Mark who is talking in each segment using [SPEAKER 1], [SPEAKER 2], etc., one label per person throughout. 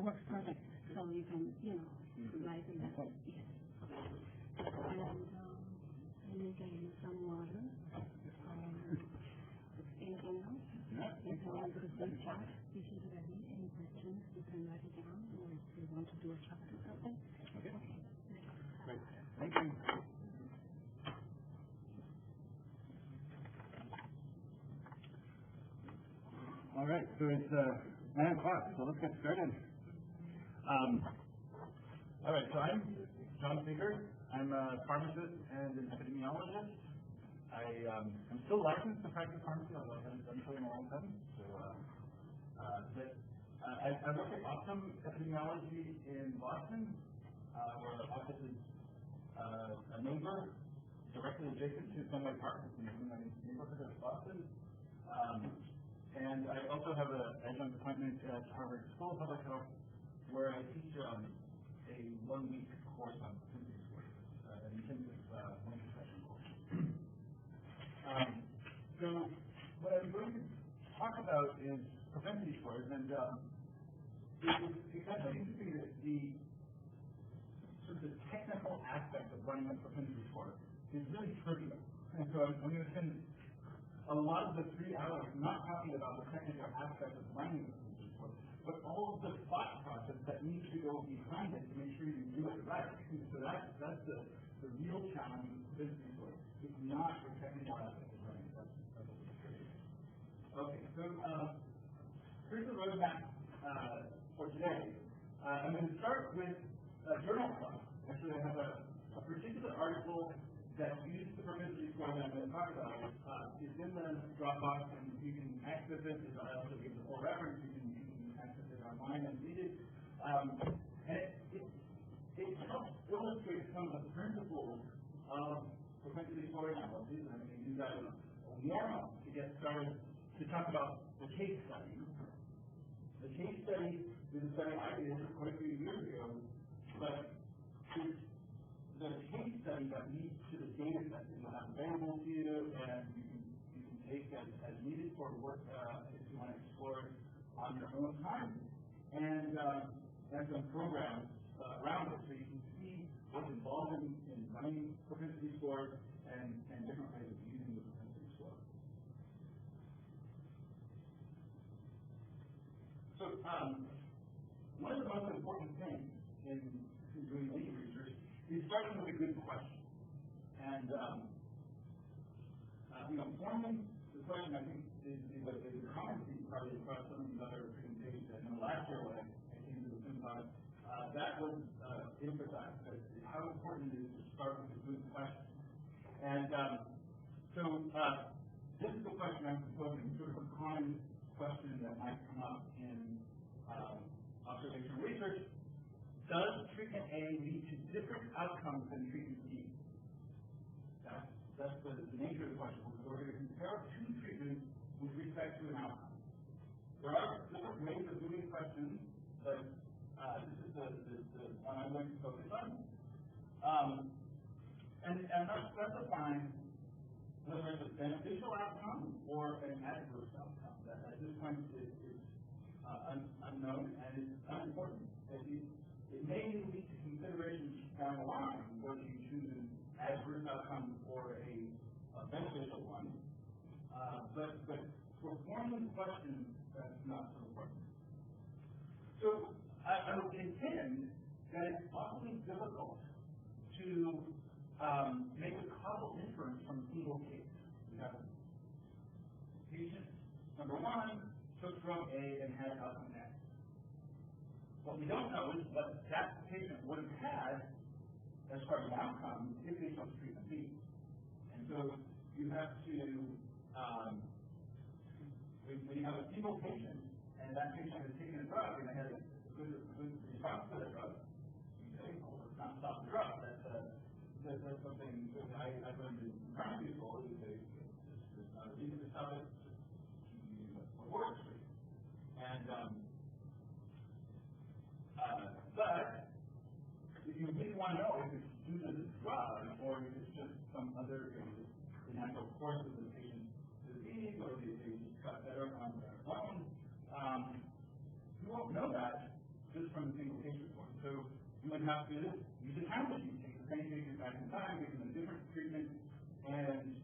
[SPEAKER 1] works perfect. So you can, write in that. Yes. And again, some water. Anything else? If you want to do a chat, this is ready. Any questions, you can write it down, or if you want to do a chat or something.
[SPEAKER 2] Okay. Great. Thank you. All right, so it's 9 o'clock, so let's get started. All right, so I'm John Seeger. I'm a pharmacist and an epidemiologist. I'm still licensed to practice pharmacy, although I haven't done so in a long time. So, I work at Optum Epidemiology in Boston, where the office is a neighbor directly adjacent to Sunlight Park, in the neighborhood of Boston. And I also have an adjunct appointment at Harvard School of Public Health, where I teach a 1-week course on propensity scores, an intensive winter session course. So what I'm going to talk about is propensity scores, and it's kind of interesting that the technical aspect of running a propensity score is really trivial. And so I'm going to spend a lot of the 3 hours not talking about the technical aspect of running the propensity score, but all of the thought process that needs to go behind it to make sure you do it right. So that's the real challenge with propensity score. It's not the technical aspect of running. Okay, so here's the roadmap for today. I'm going to start with a journal club. Actually, I have a particular article that uses the propensity score that I'm going to talk about. It's in the Dropbox, and you can access it. I also give the full reference. You can access it online and read it. And it helps illustrate some of the principles of propensity score analysis. And I'm going to use that as a warm-up to get started to talk about the case study. The case study is a study I did quite a few years ago, but it's the case study that leads to the data set that you'll have available to you, and you can take as needed for work if you want to explore on your own time. And some programs around it, so you can see what's involved in running propensity scores and different ways of using the propensity score. So one of the most important things in doing any research is starting with a good question. And forming the question, I think, is a common theme probably across some of these other presentations. And last year when I came to the CIMPOD, that was emphasized, that how important it is to start with a good question. And so this is the question I'm proposing, sort of a common question that might come up in observational research. Does treatment A lead to different outcomes than treatment B? That's the nature of the question. We're going to compare 2 treatments with respect to an outcome. There are different ways of doing questions, but this is the one I'm going to focus on. And that's specifying whether it's a beneficial outcome or an adverse outcome. That at this point is unknown and it's unimportant. It may lead to considerations down the line whether you choose an adverse outcome or a beneficial one. But for forming questions, that's not so important. So I would contend that it's awfully difficult to make a causal inference from a single case. We have patient number 1 took drug A and had outcome X. What we don't know is what that patient would have had as part of an outcome if they took treatment B. And so you have to, when you have a single patient and that patient has taken a drug and they had a good response to the drug, you say, well, let's not stop the drug. That's something that I've learned in primary school. There's not a reason to stop it, just keep using what works for you. And but if you really want to know if it's due to the drug or if it's just some other the natural course of the patient's disease or they just got better on their own, you won't know that just you would have to use a time machine, take the same patient back in time, give them a different treatment, and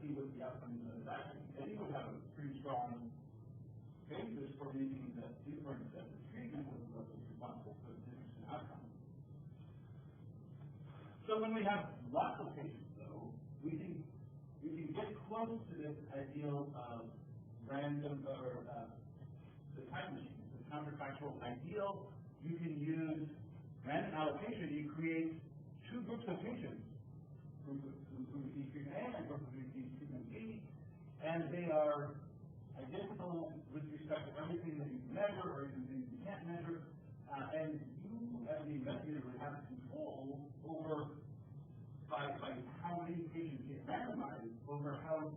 [SPEAKER 2] see what the outcomes of that. And you would have a pretty strong basis for making that difference that the treatment was responsible for the difference in outcome. So when we have lots of patients, though, we can get close to this ideal of random or the time machine, the counterfactual ideal. You can use random allocation. You create two groups of patients who receive treatment A and group who receive treatment B, and they are identical with respect to everything that you can measure or even things you can't measure, and you, as the investigator, would have control over by how many patients get randomized, over how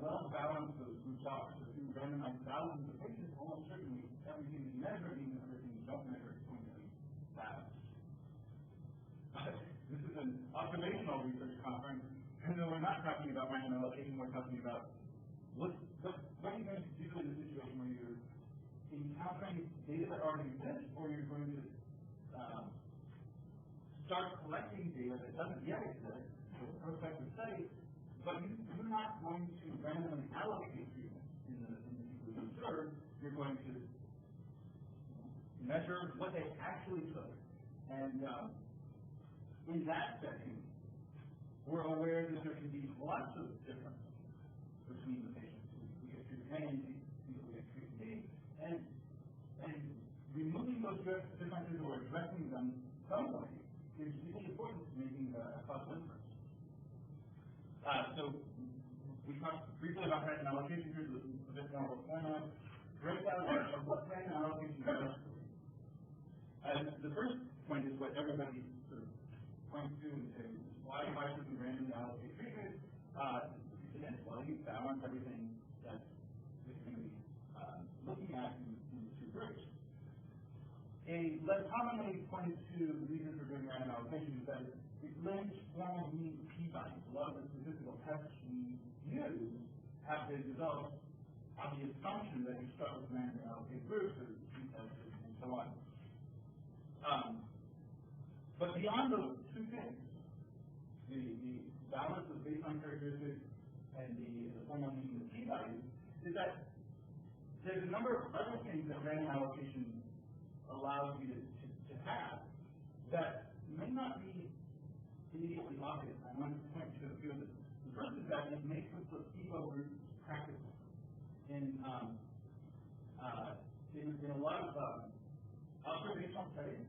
[SPEAKER 2] well balanced those groups are. So if you randomize thousands of patients, almost certainly everything you measure, even everything you don't measure, is going to be balanced. This is an observational research conference, and though we're not talking about random allocation, we're talking about what are you going to do in a situation where you're encountering data that already exists, or you're going to start collecting data that doesn't yet exist for prospective studies, but you're not going to randomly allocate treatment in the people you observe. You're going to measure what they actually took. And in that setting, we're aware that there can be lots of differences between the patients who get treated A and people who get treated B, and removing those differences or addressing them some way is really important to making a causal inference. So we talked briefly about random allocation. Here's a bit more of a format breakdown of what random allocation does. The first point is what everybody sort of points to and says, why should we randomly allocate treatment? Again, well, you balance everything that we're going to be looking at in the two groups. A less commonly pointed to reason for doing random allocation is that it limits formal mean p-values. A lot of the statistical tests we use have been developed on the assumption that you start with randomly allocated groups or p-tests and so on. But beyond those two things, the balance of baseline characteristics and the formal mean of p-values, is that there's a number of other things that random allocation allows you to have that may not be immediately obvious. I want to point to a few of them. The first is that it makes the placebo group practical. In a lot of observational studies,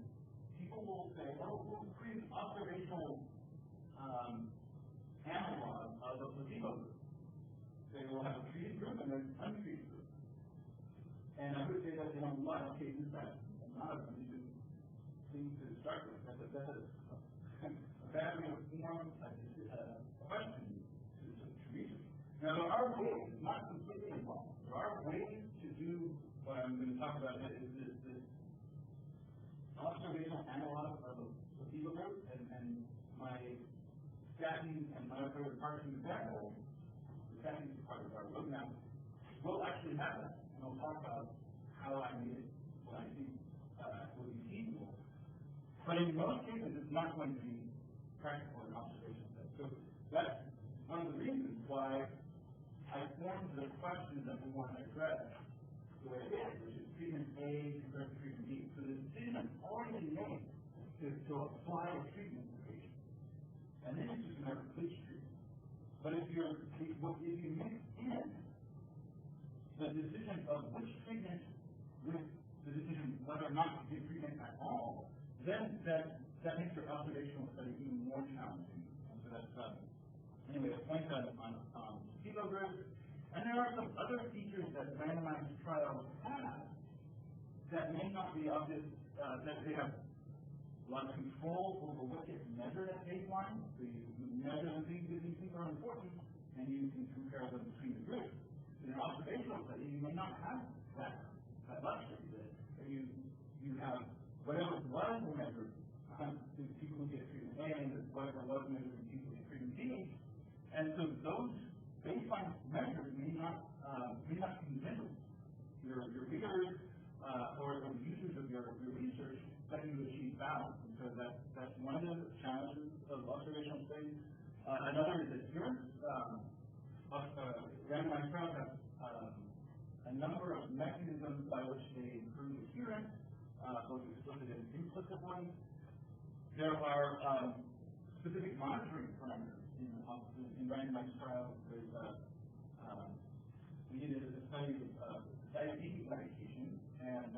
[SPEAKER 2] people will say, oh, we'll create an observational analog of a placebo group. They will have a treated group and an untreated group. And I would say that in a lot of cases that's not a good thing to start with. That's a badly informed question to research. Now there are ways, not completely involved, there are ways to do what I'm going to talk about is this observational analog of a placebo group, and my statin and my other partners in the example, the statin is part of our roadmap, will actually have that. And I'll talk about how I made it what I think will be feasible. But in most cases, it's not going to be practical in observation. So that's one of the reasons why I formed the question that we want to address the way it is, which is treatment A compared to treatment B. So the decision is already made to apply a treatment to patients. And then it's just a matter of which treatment. But if you mix in the decision of which treatment with the decision whether or not to give treatment at all, then that makes your observational study even more challenging. And so that's anyway a point on placebo groups. And there are some other features that randomized trials have that may not be obvious. That they have a lot of control over what gets measured at baseline. So you measure the things that you think are important, and you can compare them between the groups. In an observational study, you may not have that luxury. That you have whatever was measured to people who get treatment A, and whatever was measured to people who get treatment B. And so those baseline measures may not convince your readers or the users of your research expecting to achieve balance. And so that's one of the challenges of observational studies. Another is adherence. Randomized trials have a number of mechanisms by which they improve adherence, both explicit and implicit ones. There are specific monitoring parameters in randomized trials. We did a study of diabetes medication, and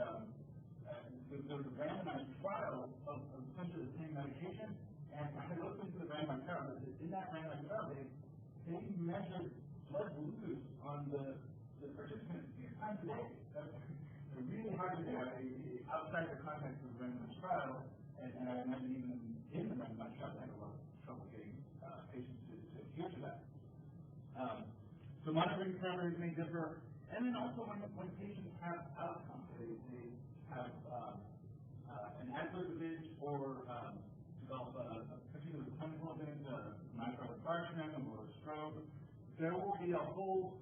[SPEAKER 2] there was a randomized trial of essentially the same medication, and I looked into the randomized trial. In that randomized trial, they measured blood glucose on the participants 6 times a day. That's really hard to do outside the context of the randomized trial, and I imagine even in the randomized trial, they had a lot of trouble getting patients to adhere to that. So monitoring parameters may differ, and then also when patients have outcomes, they have an adverse event or develop a particular clinical event, myocardial infarction or a stroke, there will be a whole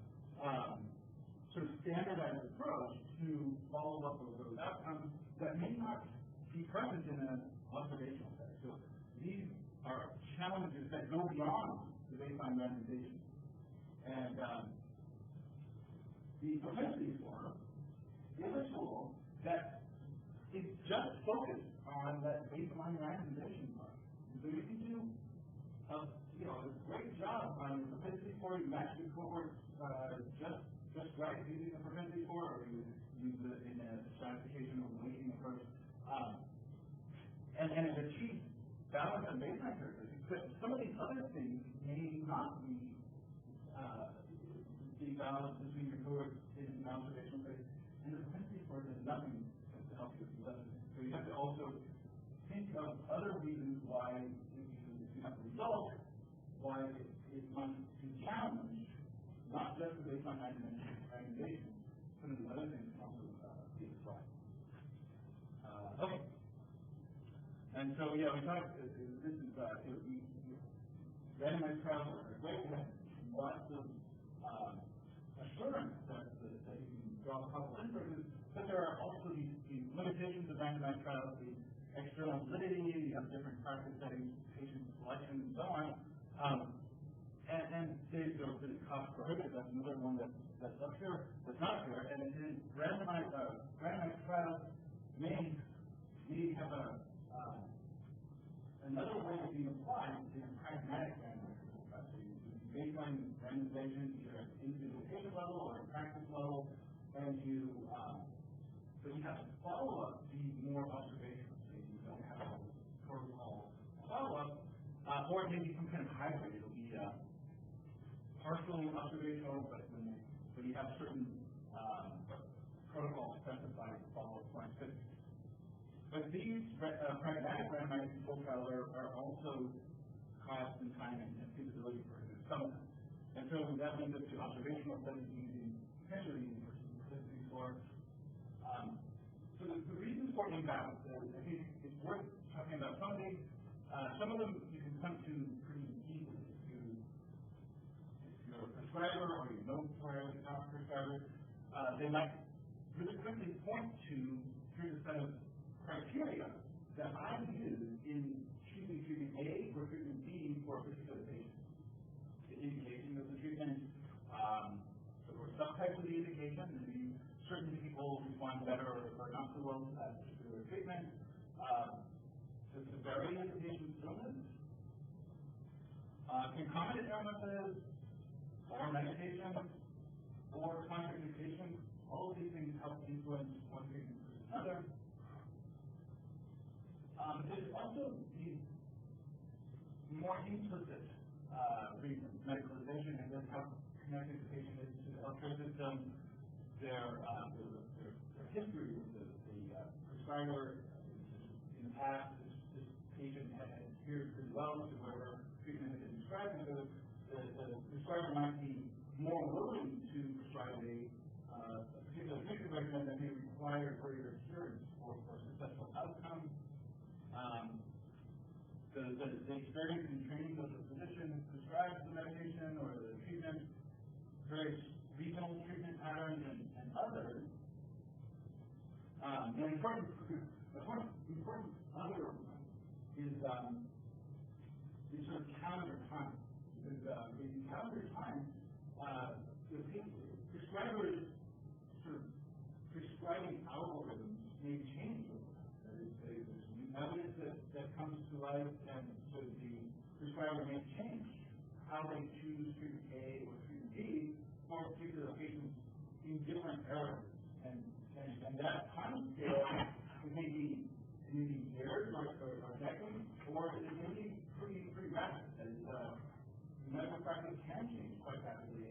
[SPEAKER 2] sort of standardized approach to follow up with those outcomes that may not be present in an observational study. So these are challenges that go beyond the baseline randomization. And the propensity score is a tool that is just focused on that baseline randomization part. So you can do a great job on the propensity score. You match the cohorts just right using the propensity score, or you use it in a stratification or weighting approach. And it achieves balance and baseline characteristics. But some of these other things may not be the balance between your cohorts in an observational phase, and the propensity score does nothing to help you with that. So you have to also think of other reasons why, if you have the result, why it must be challenged, not just the baseline randomization. Some of the other things can also be applied. Okay. And so, yeah, we talked, this is, randomized trials are great. We have lots of assurance that you can draw causal inferences, but there are also these limitations of randomized trials, the external validity, you have different practice settings, patient selection, and so on. And they're cost prohibitive. That's another one that's up here, that's not here. And randomized trials may have another way of being applied is pragmatic randomization. So you baseline randomization either at the individual patient level or at practice level, and so you have to follow up be more observational. So you don't have a protocol follow-up, or maybe some kind of hybrid. It'll be partially observational, but when you have certain protocols specified follow-up points. But these pragmatic randomized control trials are also cost and time and feasibility for some of them. And so that leads us to observational studies potentially using propensity score. So the reasons for imbalance, I think it's worth talking about some of these. Some of them you can come to pretty easily if you're a prescriber or you know prescribers, not prescribers. They might really quickly point to here's a set of criteria that I use in choosing treatment A or treatment B for a particular patient. The indication of the treatment, or subtypes of the indication, maybe certain people respond better or not so well to that particular treatment. The severity of the patient's illness, concomitant illnesses, or medications, or contraindications, all of these things help influence one treatment versus another. There's also these more implicit reasons. Medicalization and then how connected the patient is to the healthcare system, their history with the prescriber. In the past, this patient had adhered pretty well to whatever treatment had been prescribed, and so the prescriber might be more willing to prescribe a particular treatment regimen that may require greater adherence for successful outcomes. The experience and training of the physician who prescribes the medication or the treatment, various regional treatment patterns, and others. And important One important other one is sort of calendar time. Because in calendar time, prescribers sort of prescribing algorithms may change. There's new evidence that comes to light, and so the prescriber may change how they choose treatment A or treatment B for particular patients in different areas. And that time scale may be years or decades, or it may be pretty rapid. Medical practice can change quite rapidly.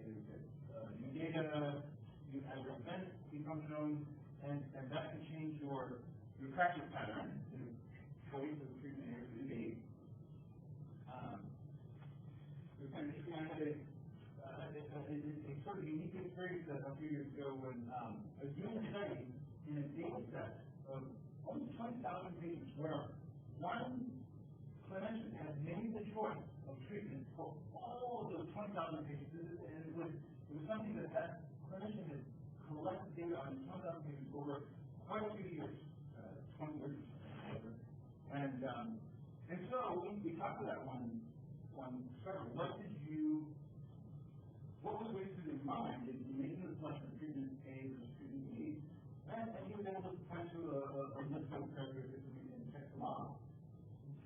[SPEAKER 2] New data, new adverse events become known, and that can change your practice pattern to choice of treatment A or treatment B. We had a sort of unique experience a few years ago when I was doing a study in a data set of almost 20,000 patients where one clinician had made the choice of treatment for all of those 20,000 patients, and it was something that clinician had collected data on 20,000 patients over quite a few years, 20 years or so. And so we talked to that one prescriber. What was going through his mind in making the selection of treatment A versus treatment B? And he was able to point to a list of characteristics and check them off.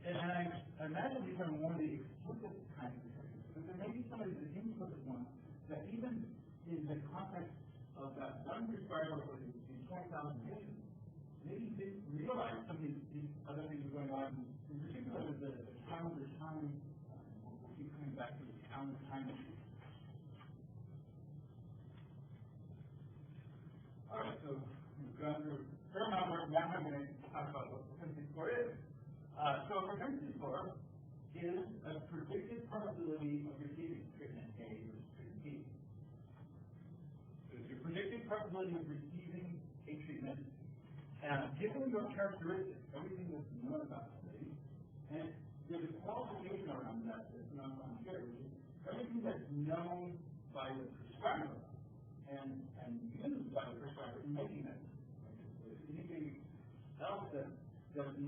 [SPEAKER 2] And I imagine these are more the explicit kinds of characteristics. But there may be some of the implicit ones that even in the context of that one prescriber for these 20,000 patients, maybe they realize some of these other things are going on, in particular the calendar time. We'll keep coming back to the calendar time issue. All right, so we've gone through a fair amount of work. Now I'm going to talk about what propensity score is. So a propensity score is a predicted probability of receiving treatment A versus treatment B. So it's your predicted probability of receiving a treatment, given your characteristics, everything that's known about the study, and there's a qualification around that that's not on here, which is everything that's known by the prescriber and used by the prescriber in making it. Anything else that's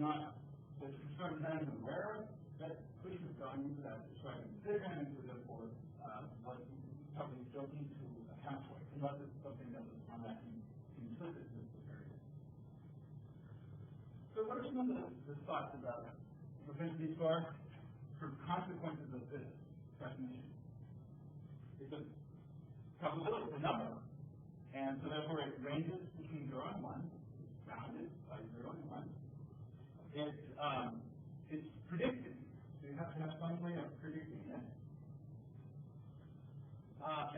[SPEAKER 2] not, that the prescriber is not even aware of, that pushes gone into that prescribing decision, and so therefore what companies don't need to account for, unless it's something that was on that implicit area. So what are some of the thoughts about propensity score for consequences of this definition? It's a probability, it's a number, and so therefore it ranges between 0 and 1. It's bounded by 0 and 1. It's predicted, so you have to have some way of predicting it.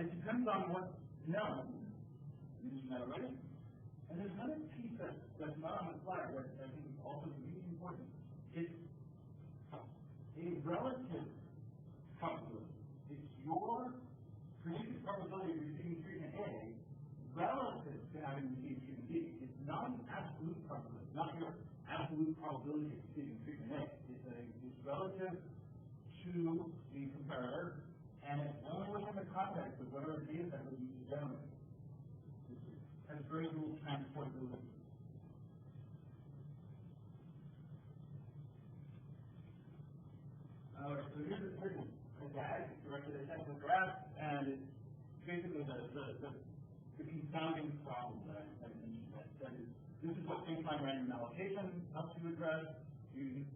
[SPEAKER 2] It depends on what's known. You mentioned that already. And there's another piece that's not on the slide that I think is also really important. It's a relative probability. It's your predicted probability of receiving treatment A relative to having received treatment B. It's not an absolute probability, not your absolute probability of receiving treatment A. It's relative to the comparator, and it's only within the context of whatever data set we use to generate. It has very little transportability. Alright, so here's a DAG, directed identical graph, and it's basically the confounding problem that I mentioned. That is, this is what baseline random allocation helps you address. You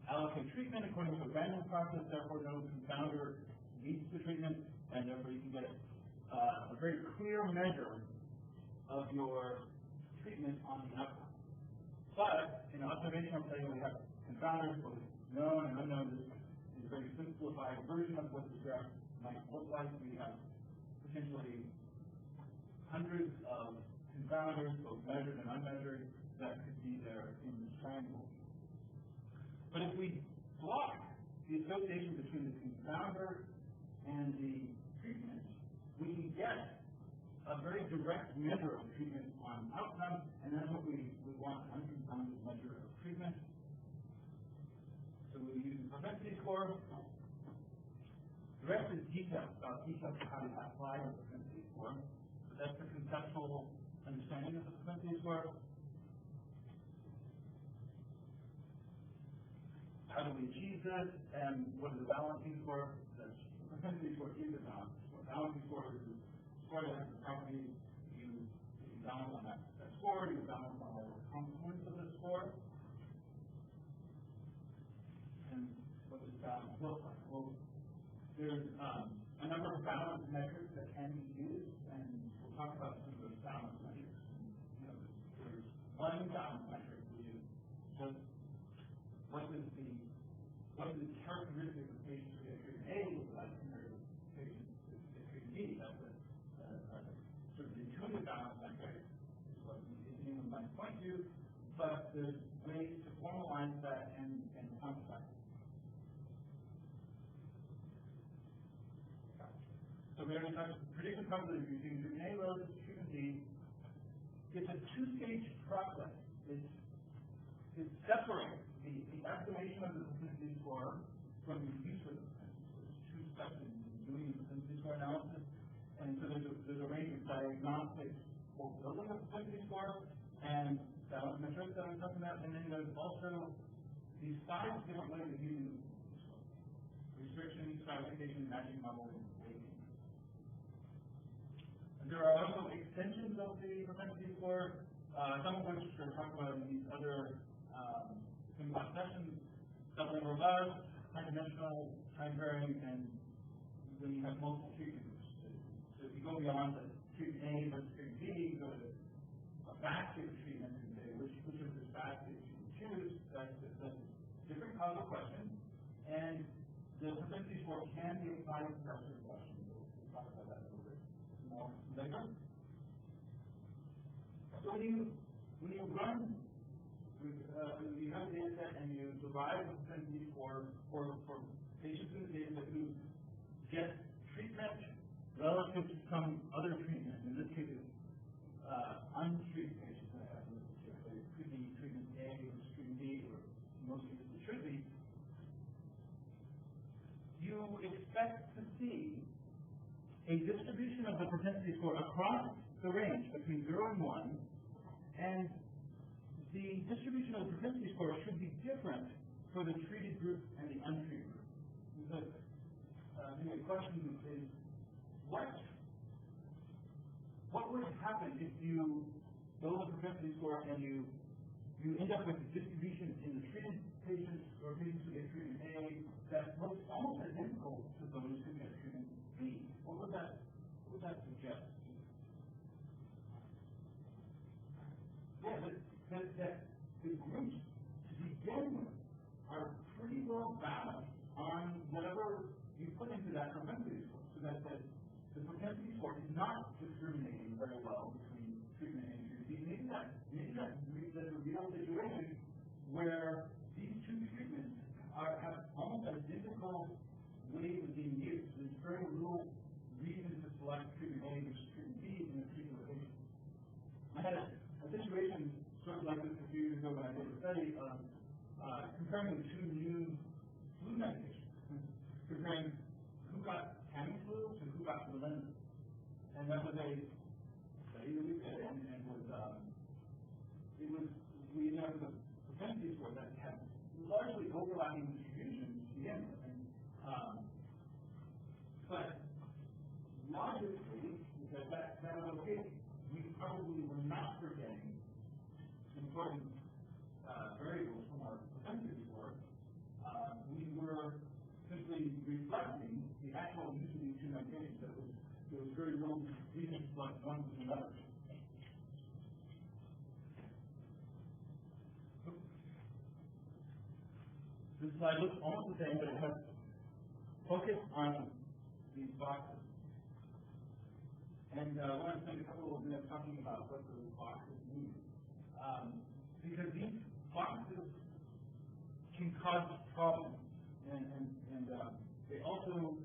[SPEAKER 2] allocate treatment according to a random process, therefore no confounder leads to treatment, and therefore you can get a very clear measure of your treatment on the outcome. But in an observational setting, we have confounders, both known and unknown. This is a very simplified version of what the graph might look like. We have potentially hundreds of confounders, both measured and unmeasured, that could be there in this triangle. But if we block the association between the confounder and the treatment, we can get a very direct measure of treatment on outcome, and that's what we want, an unconfounded measure of treatment. So we use the propensity score. The rest is details about how to apply the propensity score. So that's the conceptual understanding of the propensity score. how do we achieve this, and what is the balancing score? The propensity score is a balancing score. Balancing score is a score that has the property you balance on that score, you balance on all the components of the score. And what does balance look like? Well, there's a number of balance metrics that can be used, and we'll talk about some of those balance metrics. There's one balance metric, which is just what is the characteristic of patients who get treatment A look like compared to patients who get treatment B. That's a sort of intuitive balance metric, is what anyone might point to, but there's ways to formalize that and quantify it. So we already talked about prediction probability between treatment A relative to treatment B. It's a two-stage process. It separates the estimation of the propensity score from the use of the propensity score. There's two steps in doing the propensity score analysis. And so there's a range of diagnostics for building a propensity score and balance metrics that I'm talking about. And then there's also these 5 different ways of using the propensity score: restriction, stratification, matching model, and weighting. And there are also extensions of the propensity score, some of which we're talking about in these other sessions: doubling robust, high-dimensional, time-varying, and when you have multiple treatment groups. So if you go beyond the treatment A versus treatment B, you go to a basket of treatment and say, which of this basket should you choose? That's a different causal question. And the propensity score can be applied to pressure questions. We'll talk about that a little bit more later. So when you run, you have a data set and you derive a propensity score for patients in the data set who get treatment relative to some other treatment. In this case, it's untreated patients that have this. It could be treatment A or treatment B, or in most cases it should be. You expect to see a distribution of the propensity score across the range between 0 and 1, and the distribution of the propensity score should be different for the treated group and the untreated group. Because the question is, what would happen if you build a propensity score and you end up with a distribution in the treated patients or patients who get treatment A that looks almost identical to those who get treatment B? What would that suggest? Yeah, that the groups to begin with are pretty well balanced on whatever you put into that propensity score, so that the propensity score is not discriminating very well between treatment A and treatment B. Maybe that's a real situation where these two treatments have almost identical ways of being used. There's very little reason to select treatment A versus treatment B in a particular patient. I had a situation sort of like this a few years ago when I did a study of comparing the two new flu medications, comparing who got Tamiflu and who got Melinda. And that was a study that we did, and we ended up with a propensity score that had largely overlapping distributions to begin with. But logically, because that was okay, we probably were not forgetting important variables from our propensity score. We were simply reflecting the actual use of these two medications. There was very little reason to select one versus another. This slide looks almost the same, but it has focus on these boxes. And I want to spend a couple of minutes talking about what those boxes mean. Because these boxes can cause problems, and they also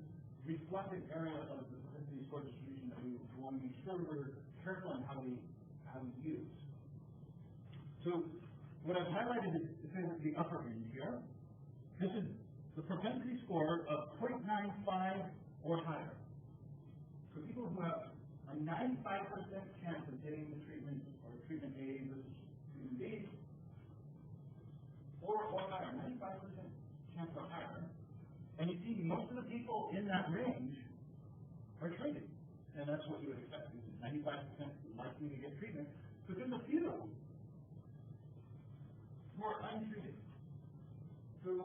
[SPEAKER 2] reflect an area of the propensity score distribution that we want to make sure we're careful in how we use. So what I've highlighted is the upper range here. This is the propensity score of 0.95 or higher. So people who have a 95% chance of getting the treatment or treatment A versus treatment B, or higher, 95% people in that range are treated. And that's what you would expect. 95% likely to get treatment. But there's a few who are untreated. So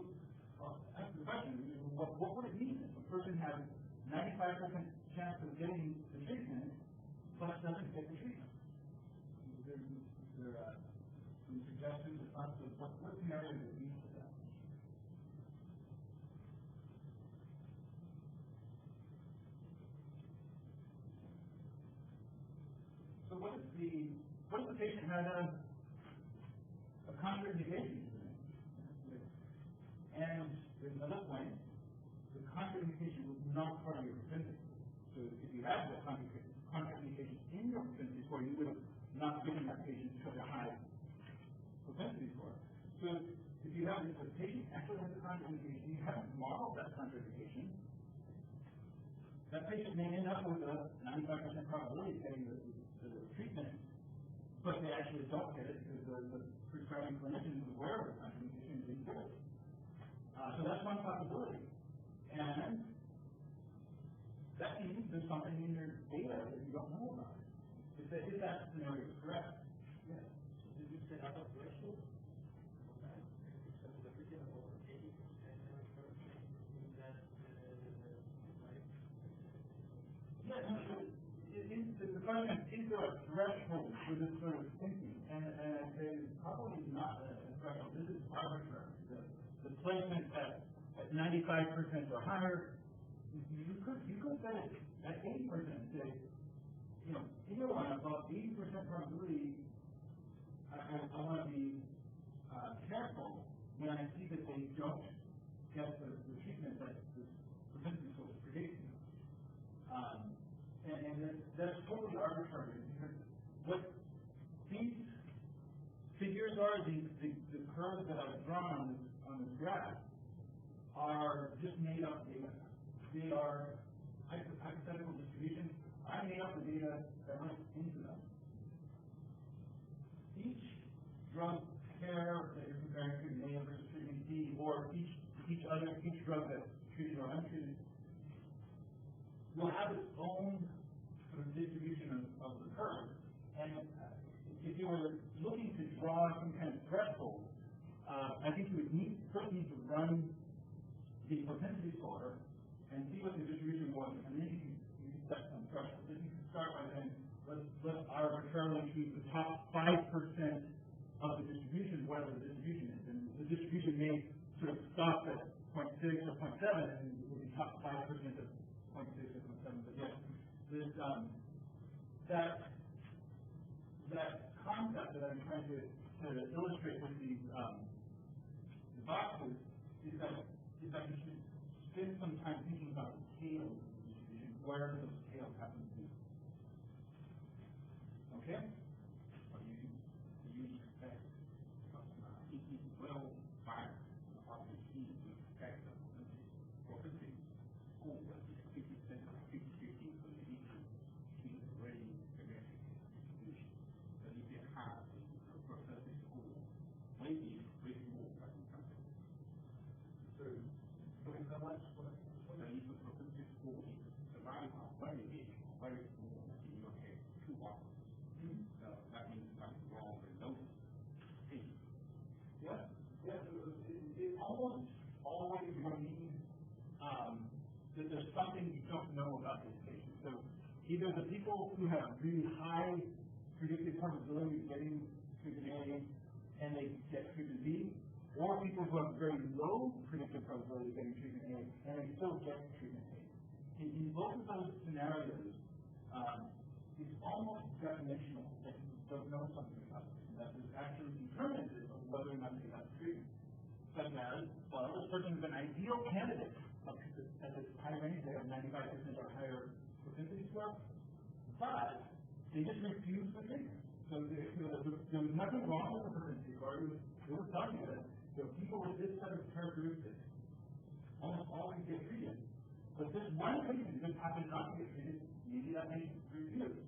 [SPEAKER 2] ask the question, what would it mean if a person has 95% chance of getting the treatment, but doesn't get the treatment? There are some suggestions or thoughts of what scenario would lead to that. So what if the patient had a contraindication? And there's another point, the contraindication was not part of your propensity. So if you had that contraindication in your propensity score, you would have not given that patient such a high propensity score. So if you have the patient actually has a contraindication, you haven't modeled that contraindication, that patient may end up with a 95% probability of getting the treatment, but they actually don't get it because the prescribing clinician is aware of the contraindication and didn't get it. So that's one possibility. And that means there's something in your data that you don't know about. If that scenario is correct. Yes.
[SPEAKER 3] Did you set up a threshold?
[SPEAKER 2] The question is there a threshold for this sort of thinking? And I'd say probably not a threshold. This is arbitrary. The placement at 95% or higher, you could set it at 80% and say, anyone above 80% probability, I want to be careful when I see that they don't get the treatment that this propensity score is predicting. And that's totally arbitrary because what these figures are, the curves that I've drawn on this graph, are just made up data. They are hypothetical distributions. I made up the data that went into them. Each drug pair that you're comparing to, A versus treatment B, or each drug that's treated or untreated, will have its own sort of distribution of the curve. And if you were looking to draw some kind of threshold, I think you would first need to run the propensity score and see what the distribution was, and then you can set some threshold. So you can start by saying, let's arbitrarily choose the top 5% of the distribution, whatever the distribution is. And the distribution may sort of stop at 0.6 or 0.7, and it will be top 5% of 0.6 or 0.7. But yes, there's that concept that I'm trying to illustrate with these the boxes is that you should spend some time thinking about the scale of the distribution, where those scales happen to be. Okay?
[SPEAKER 3] But you expect it is well balanced of the team to expect the propensity score will be 50% or 50-50, so you need to choose a very symmetric distribution. But if you have a propensity score, maybe way more than something. So how much? So if the propensity score is survival very big, very small, in your case, 2 hours. That means something wrong with those things.
[SPEAKER 2] Yeah. It almost always means that there's something you don't know about this patient. So either the people who have really high predicted probability of getting treatment A and they get treatment B, or people who have very low predicted probability of getting treatment A and they still get treatment A. In both of those scenarios, it's almost definitional that you don't know something about it, and that is actually determinative of whether or not they have treatment. Such as, well, this person is an ideal candidate at this high range, they have 95% or higher propensity score, but they just refuse the treatment. So there was nothing wrong with the propensity score. It was telling you that people with this set of characteristics almost always get treated. But this one patient just happened not to get treated. Maybe that patient refused.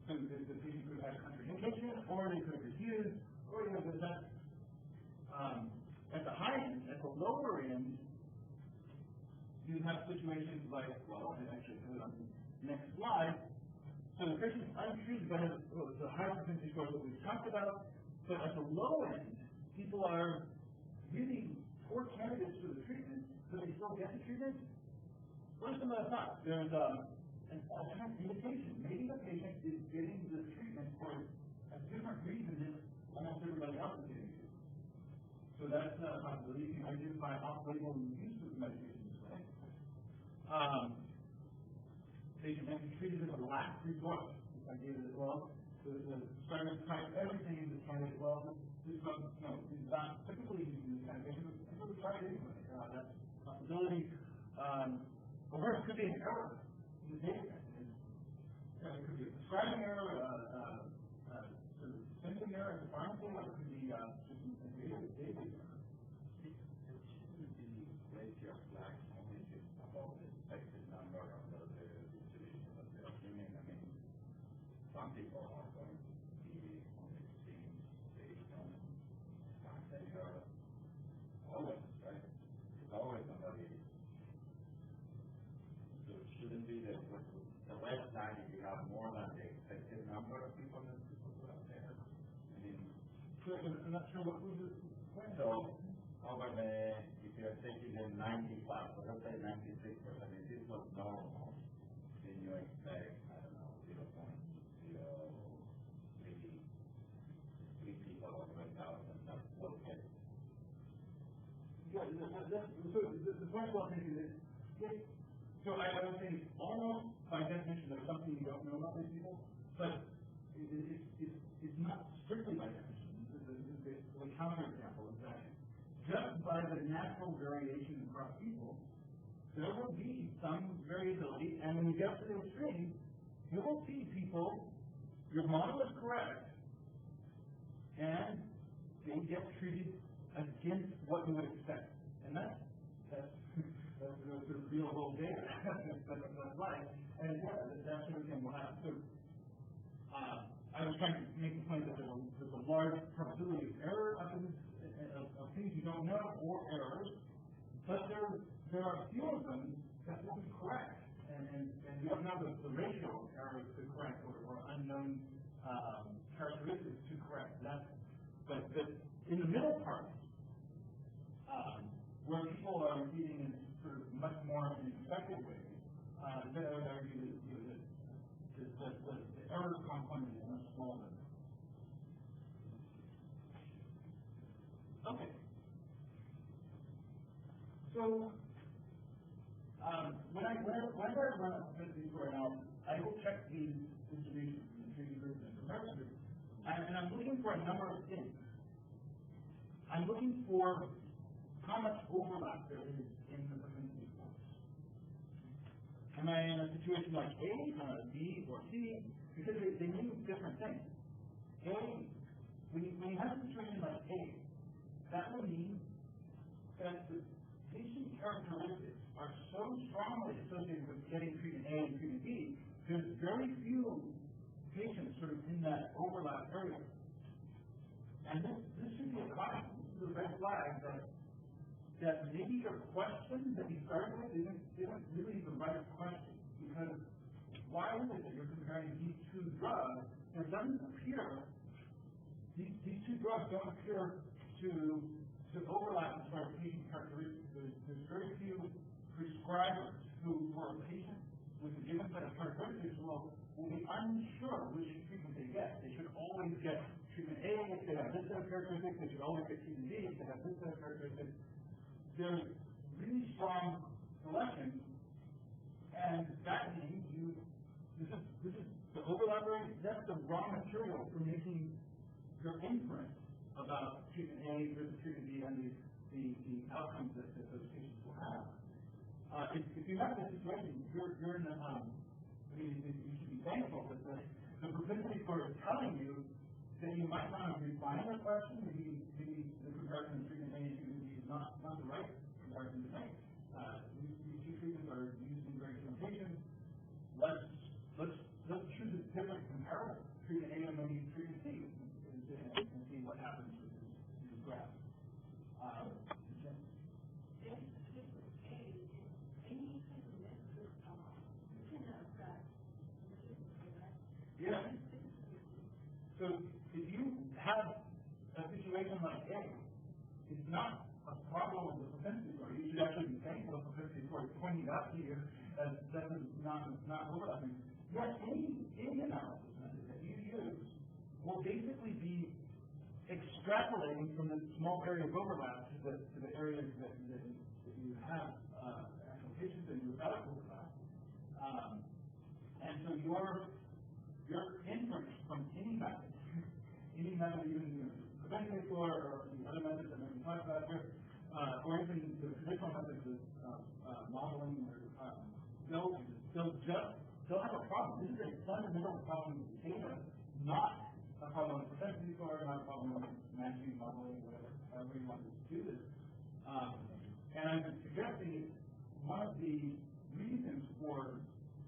[SPEAKER 2] So the patient could have had contraindication, or they could have refused, or that. At the high end, at the lower end, you have situations like, well, I actually put it on the next slide. So the patient's untreated but has the high propensity score that we've talked about, but at the low end, people are really poor candidates for the treatment, but they still get the treatment. What are some of the thoughts? There's an alternate indication. Maybe the patient is getting the treatment for a different reason than almost everybody else is getting it. So that's a possibility. You can identify off-label use of medications, right? Patient may be treated as a last resort. This idea as well. The starting to type everything in this candidate. Well, this is not typically using this kind of patient, but people would try it anyway. That's a possibility. Or it could be an error in the data. It could be a prescribing error, sort of symptom error, as a pharmacy, or it could be just a data error.
[SPEAKER 3] It shouldn't be ratio of flags only just about the expected number of the distribution of the assuming. I mean, some people are going to be on the extremes based on times that you are always, right? It's always somebody. So it shouldn't be that the last line if you have more than the expected number of people that people put out there. I mean,
[SPEAKER 2] I'm not sure what was it.
[SPEAKER 3] so over the, if you're taking the 95, or let's say 96%, if this was normal, then you expect, I don't know, 0.033 people over 1,000 that will get it.
[SPEAKER 2] Yeah, the point well taken is, so I would say it's almost by definition there's something you don't know about these people, but it's not strictly by definition. The counterexample is that just by the natural variation across people, there will be some variability, and when you get to the extreme, you will see people, your model is correct, and they get treated against what you would expect. And that's the real world data. That's life. And yeah, that sort of thing will happen. So I was trying to make the point that there's a large probability of error of things you don't know or errors, but there are a few of them that will be correct. And we don't know the ratio of errors to correct or unknown characteristics to correct. But in the middle part, where people are repeating in sort of much more in expected ways, then I would argue that the error component is much smaller. Okay. So when I run a propensity score analysis, I will check these distributions in the treating group and comparison group, and I'm looking for a number of things. I'm looking for how much overlap there is in the propensity scores. Am I in a situation like A, B, or C? Because they mean different things. A, when you have a situation like A, that will mean that the patient characteristics are so strongly associated with getting treatment A and treatment B, there's very few patients sort of in that overlap area. And this should be a sign, this is a red flag that maybe your question that you started with isn't really the right question. Because why is it that you're comparing these two drugs? It doesn't appear, these two drugs don't appear to overlap as far as patient characteristics. There's very few prescribers who, for a patient with a given set of characteristics, will be unsure which treatment they get. They should always get treatment A if they have this set of characteristics. They should always get treatment B if they have this set of characteristics. There's really strong selection, and that means this is the overlap rate. That's the raw material for making your inference about treatment A versus treatment B and the outcomes that those patients will have. If you have this situation, you're in the you should be thankful that the propensity score is telling you that you might want to refine the question. Maybe the comparison of treatment A and treatment B is not the right comparison to make. These two treatments are used in very different patients. Let's choose a different comparison. Treatment A and maybe treatment C and see what happens with this graph.
[SPEAKER 1] If A is
[SPEAKER 2] So if you have a situation like A, it's not a problem with the propensity score. You should actually be thankful the propensity score is pointing out to you as that is not overlapping. Yet any analysis method that you use will basically be extrapolating from the small area of overlap to the areas that you have applications and without overlap. And so your inference from any method even propensity score or the other methods that we talked about here, or even the traditional methods of modeling or they'll have a problem. This is a fundamental problem with data, not a problem with propensity score, not a problem with matching modeling, however you want to do this. And I'm suggesting one of the reasons for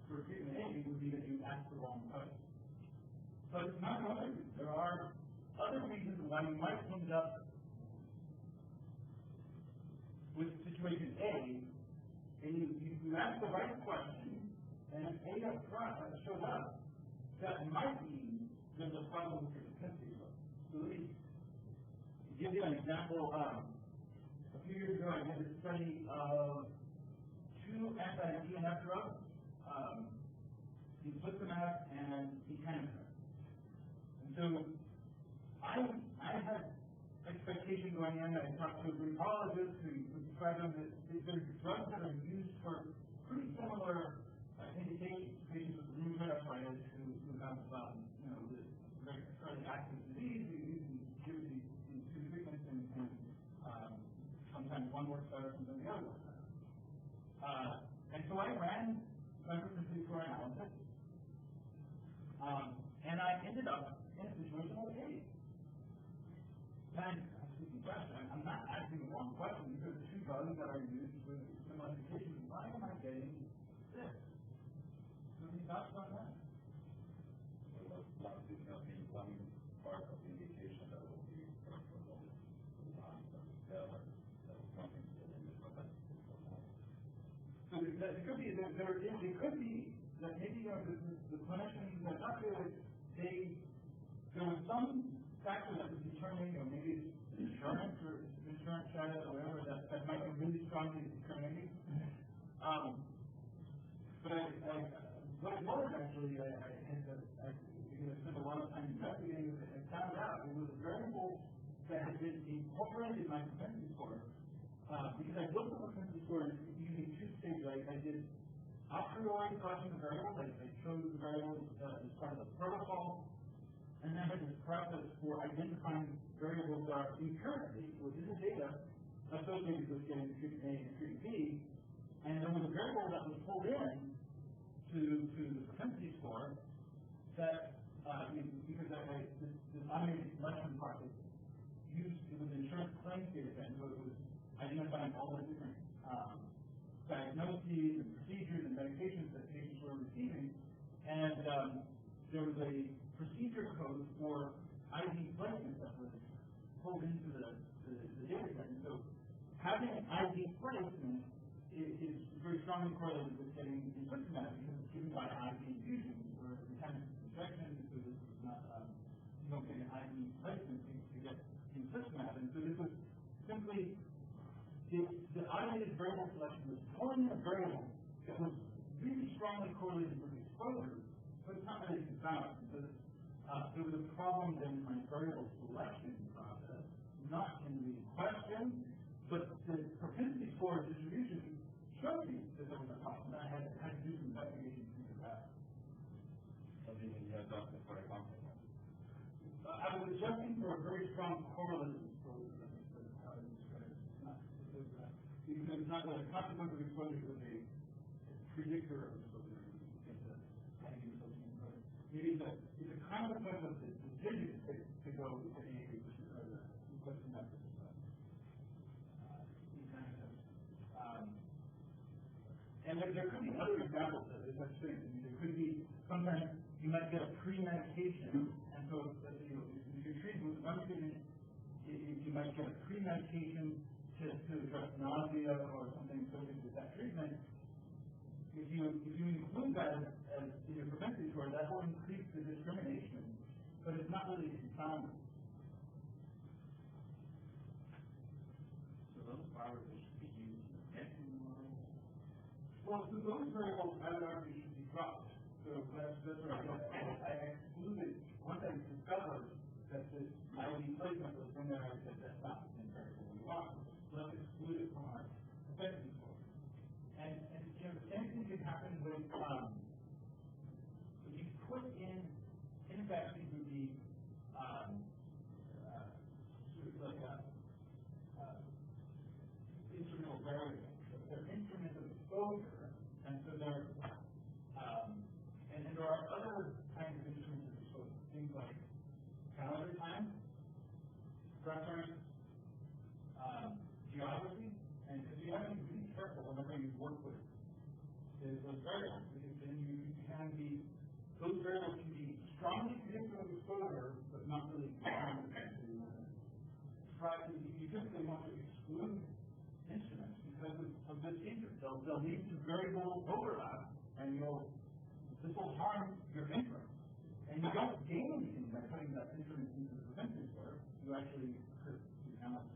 [SPEAKER 2] treatment A would be that you ask the wrong question. But it's not only there are other reasons why you might end up with situation A, and you ask the right question, and A up front shows up, that might mean there's a problem with your propensity score. So let me give you an example. A few years ago, I did a study of two anti-TNF drugs, infliximab and etanercept. And so I had expectation going in. I talked to a rheumatologist who described them that there's drugs that are used for pretty similar indications. Patients with rheumatoid arthritis who have this very fairly active disease. You can give these two treatments and sometimes one works better, sometimes the other works better. And so I ran my propensity score analysis, and I ended up in a situation like A. And I'm not asking the wrong question because the two drugs that are used with similar indications, why am I getting this? So any thoughts on that?
[SPEAKER 4] Well, one is nothing, one part of the indication that will be performed the other. That's nothing to do with propensity score.
[SPEAKER 2] So it could be that it could be that maybe the clinicians that not really there was some factor that was determining, or maybe it's insurance or insurance data or whatever that might be really strongly discriminating. But what it was actually, because I spent a lot of time investigating it, I found out it was a variable that had been incorporated in my propensity score. Because I looked at the propensity score using two stages. I did a priori crossing the variables. I chose the variables as part of the protocol. And then I had this process for identifying variables that are empirically within the data associated with getting treatment A and treatment B. And there was a variable that was pulled in to the propensity score that, because this automated selection process it was insurance claims data set, so it was identifying all the different diagnoses and procedures and medications that patients were receiving. And there was a procedure code for IV placement that was pulled into the data set. And so having an IV placement is very strongly correlated with getting infliximab because it's given by IV infusion or mechanical injection. So this is not, you don't get an IV placement to get infliximab. And so this was simply the automated variable selection was pulling a variable that was really strongly correlated with exposure, but it's not really confounded because there was a problem in my variable selection process, not in the question, but the propensity score distribution showed me that there was a problem. And I had to do some investigation to figure that out.
[SPEAKER 4] So you had adjusted for a compliment.
[SPEAKER 2] I was adjusting for a very strong correlative exposure. Because it's not a consequence of exposure, it was a predictor of exposure. Maybe it's a consequence of the decision to go to A or the question method. And there could be other examples of such things. I mean, there could be sometimes you might get a pre-medication, and so if you're treated with one treatment, you might get a pre-medication to address nausea or something associated with that treatment. If you include that as in your propensity score, that will increase the discrimination but it's not really confounded.
[SPEAKER 3] So those variables should be used in the testing model.
[SPEAKER 2] Well, so those variables, I would argue, should be dropped. So that's what I excluded, once I discovered that the IOD placement was in there, I said that's not the same variable we want. Let's exclude it from our propensity score. And you know, the same thing can happen with, you put in effect, these would be sort of like instrumental variables. They're instruments of exposure, and so they're and there are other kinds of instruments of exposure, things like calendar time, preference, geography, and so you have to be careful whenever you work with those variables, because then you can be, those variables can be strongly predictive of exposure, but not really strong you typically want to exclude instruments because of this feature. They'll lead to very little overlap, and this will harm your inference. And you don't gain anything by putting that instrument into the propensity score. You actually hurt the analysis.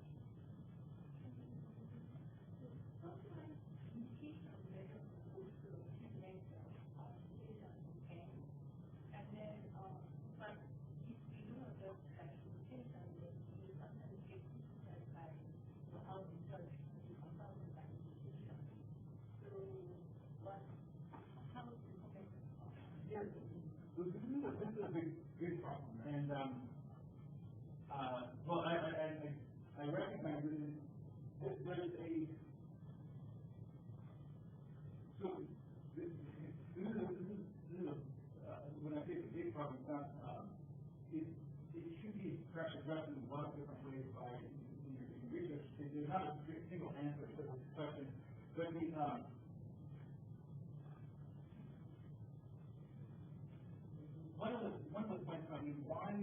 [SPEAKER 2] So this is a big problem, and well, I recognize that there's a so this is when I say it's a big problem, it's not it should be perhaps addressed in a lot of different ways by in your research. There's not a single answer to this question, but one of the points I mean, why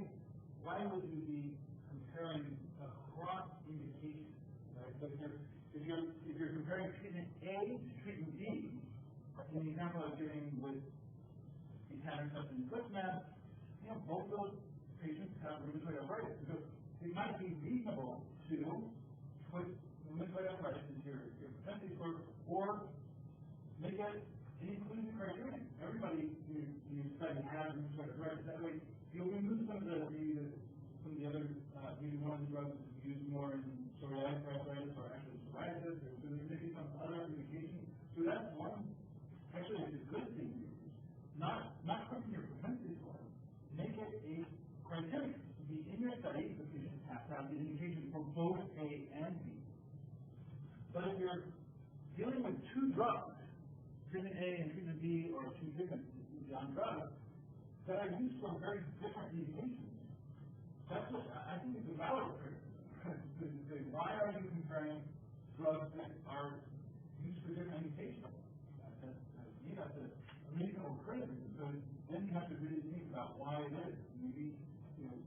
[SPEAKER 2] would you be comparing across indications, right? So if you're comparing treatment A to treatment B, in the example I was giving with etanercept and infliximab, you know, both those patients have rheumatoid arthritis. So it might be reasonable to put rheumatoid arthritis into your propensity score, or make it an inclusion criterion. Everybody you study has rheumatoid arthritis. That way, you'll remove some of the other maybe one of the drugs is used more in psoriatic arthritis or actually psoriasis, or so there may be some other indications. So that's one. Actually, it's a good thing to use. Not putting your propensity score. Make it a criterion to be in your study. The patients have to have the indication for both A and B. But if you're dealing with two drugs, treatment A and treatment B, or two different drugs that are used for very different indications, that's what I think is a valid criticism. Why are you comparing drugs that are used for different indications? That's a reasonable criticism. So then you have to really think about why it is. Maybe, you know,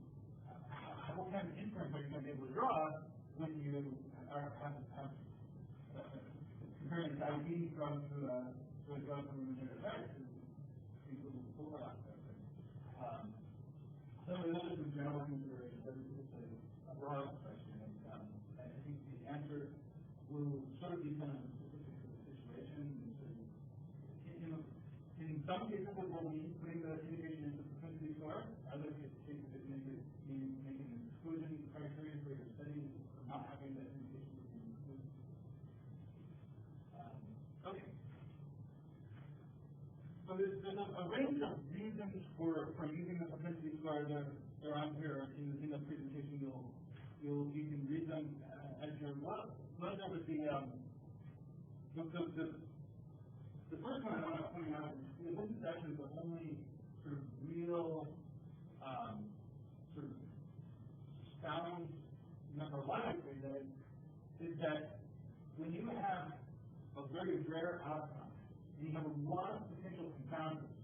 [SPEAKER 2] what kind of inference are you going to be able to draw when you have comparing diabetes drugs to a drug from rheumatoid arthritis? These little overlaps there. So those are some general considerations, but it's a broad question, and I think the answer will sort of depend on the specifics of the situation. In some cases, it will mean putting the indication into the propensity score. Other cases, it may mean making an exclusion criteria for your studies, not having that indication to be included. Okay. So there's a range of reasons for using the propensity score. They're on here in the presentation. You can read them as you're led over the first one I want to point out is this is actually the only sort of real sort of sound methodologically that is that when you have a very rare outcome and you have a lot of potential confounders,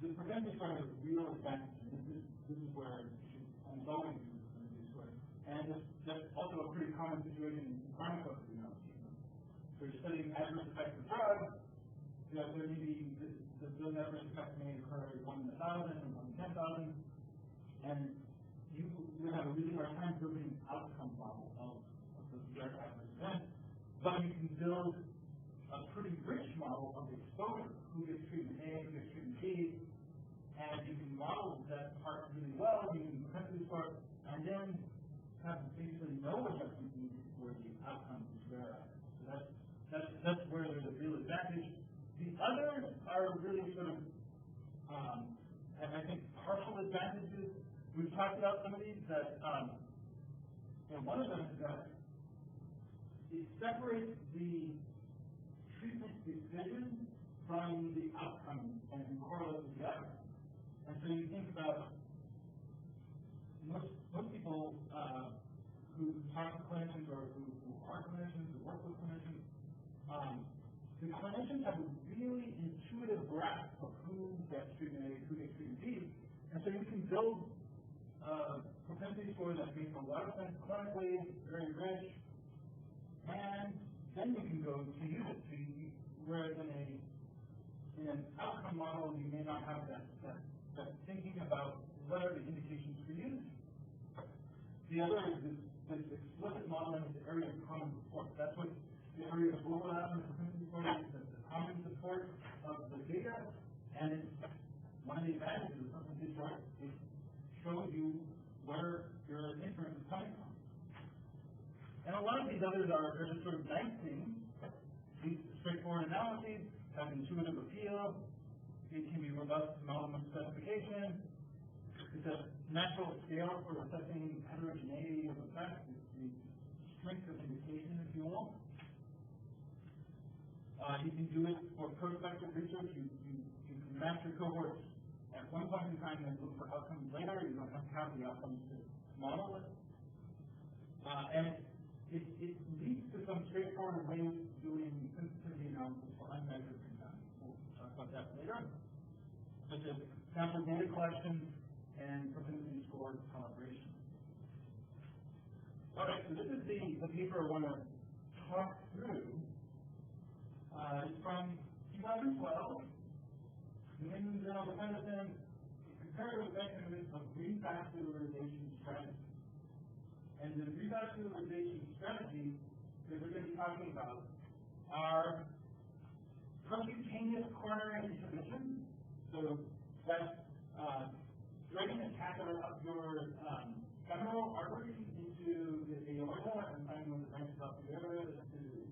[SPEAKER 2] the propensity score has a real advantage. This is where I'm going to the propensity score. And that's also a pretty common situation in pharmacology. So you're studying adverse effects of drugs, there may be those adverse effects may occur 1 in 1,000 or 1 in 10,000. And you would have a really hard time building an outcome model of the direct adverse event, but you can build a pretty rich model of exposure, who gets treatment A, who gets treatment B, and you can model that part really well using propensity score, and then have basically no adjustment needed for the outcome is verified. So that's where there's a real advantage. The others are really sort of, and I think partial advantages. We've talked about some of these that, one of them is that it separates the treatment decision from the outcome and correlates with the outcome. And so you think about most people who talk to clinicians or who are clinicians, who work with clinicians, the clinicians have a really intuitive grasp of who gets treatment A, who gets treatment B, and so you can build a propensity score that makes a lot of sense clinically, very rich, and then you can go to use it. Whereas in an outcome model, you may not have that thinking about what are the indications for use. The other is this explicit modeling of the area of common support. That's what the area of overlap in the propensity score is, the common support of the data, and it's one of the advantages of propensity score. It shows you where your inference is coming from. And a lot of these others are just sort of nice things. These straightforward analyses have intuitive appeal. It can be robust to minimum specification. It's a natural scale for assessing heterogeneity of effects. It's the strength of indication, if you will. You can do it for prospective research. You can match your cohorts at one point in time and look for outcomes later. You don't have to have the outcomes to model it. And it leads to some straightforward ways of doing sensitivity analysis for unmeasured consent. We'll talk about that later. Such as sample data collection and propensity score calibration. All right, so this is the paper I want to talk through. It's from 2012, New England Journal of Medicine, comparative mechanisms of revascularization strategy. And the revascularization strategy that we're going to be talking about are percutaneous coronary inhibition. So that's dragging a catheter up your femoral artery into the aorta and finding when it branches off the aorta into the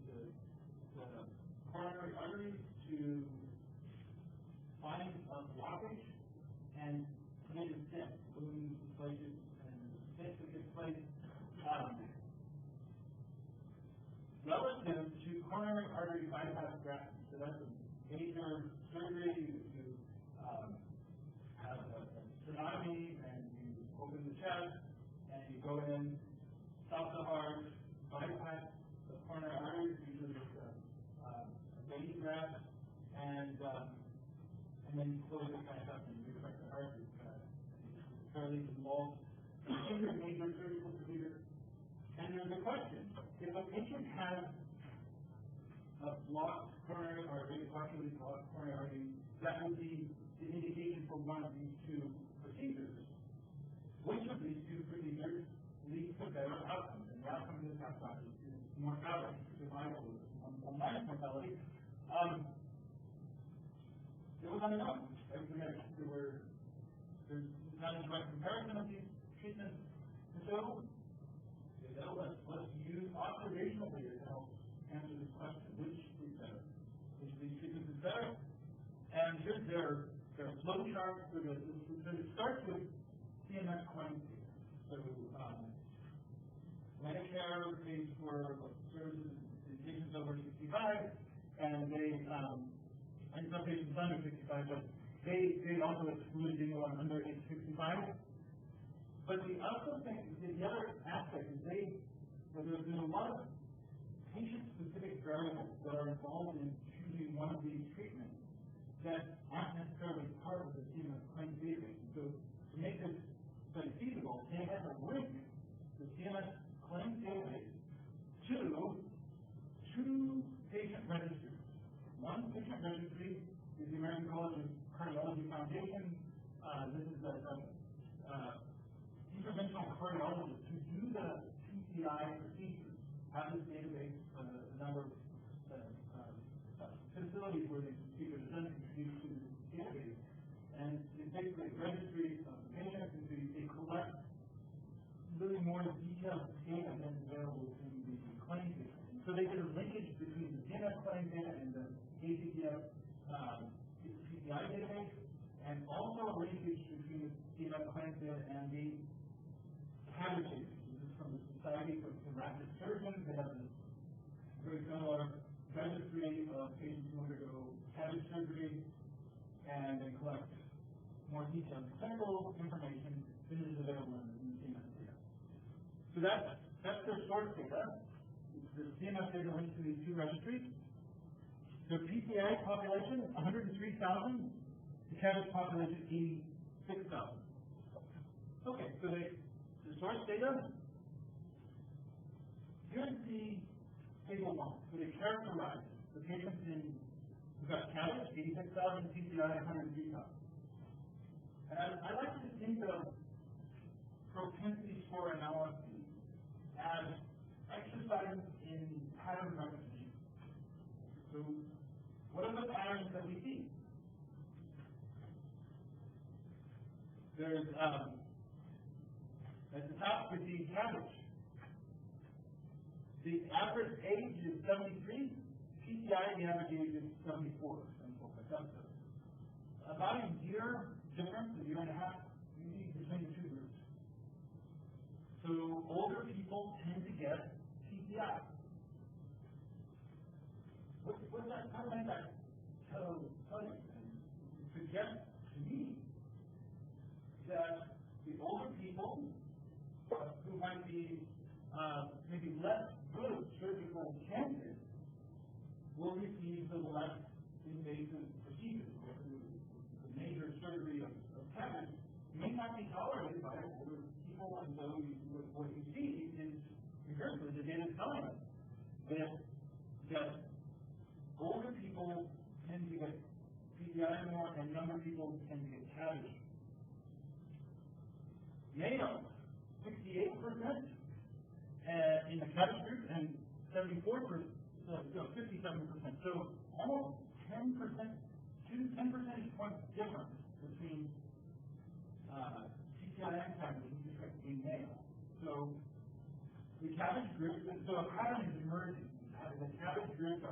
[SPEAKER 2] coronary artery to find a blockage and make it stent, balloons, places, and stents that get placed relative to coronary artery bypass grafting. So that's a major surgery. You have a sternotomy and you open the chest and you go in, stop the heart, bypass the coronary artery, usually with a baby graft, and then you close it back up and you retract the heart. It's fairly involved. It's a major surgical procedure. And there's a question. If a patient has a blocked coronary artery, partially blocked coronary artery, that would be the indication for one of these two procedures. Which of these two procedures leads to better outcomes? And the outcome in this outcome is mortality, survival, a minus mortality. It was unknown. There's not a direct comparison of these treatments. And so, let's use observational data to help answer this question. Which is better? Which of these treatments is better? And here's their flow chart for this. So it starts with CMS claims data. So Medicare pays for services in patients over 65, and and some patients under 65, but they also exclude anyone under age 65. But the other aspect is there's a lot of patient-specific variables that are involved in choosing one of these treatments that aren't necessarily part of the CMS claims database. So to make this study feasible, they had to link the CMS claims database to two patient registries. One patient registry is the American College of Cardiology Foundation. This is a cardiologists who do the PCI procedures have this database, a number of facilities where these procedures are done introduced to this database. And it's basically a registry of patients, and they collect really more detailed data than is available in the claims data. So they did a linkage between the CMS claims data and the ACPS PCI database, and also a linkage between the CMS claims data and the CABG database. This is from the Society for Thoracic Surgeons. They have this very similar registry of patients who undergo CABG surgery, and they collect more detailed clinical information than is available in the CMS data. So that's their source data. The CMS data linked to these two registries. The PCI population, 103,000. The CABG population, 86,000. Okay, so the source data, here's the table 1. So they characterize the patients we've got CABG, 86,000, PCI, 103,000. And I like to think of propensity score analysis as exercise in pattern recognition. So what are the patterns that we see? There's, at the top we see CABG. The average age is 73. PCI, the average age is 74. About a year difference, a year and a half, maybe between the two groups. So older people tend to get PCI. What's that? How does that tell you? It suggests to me that the older people who might be maybe less good surgical candidates will receive the less invasive procedures. The major surgery of CABG may not be tolerated by older people, and so what you see is, empirically, the data is telling us that older people tend to get PCI more, and younger people tend to get CABG. Males, 68% in the CABG group, and 74%, 57%. So almost 10 percentage points difference between PCI and CABG in male. So the CABG group, so a pattern is emerging. The CABG group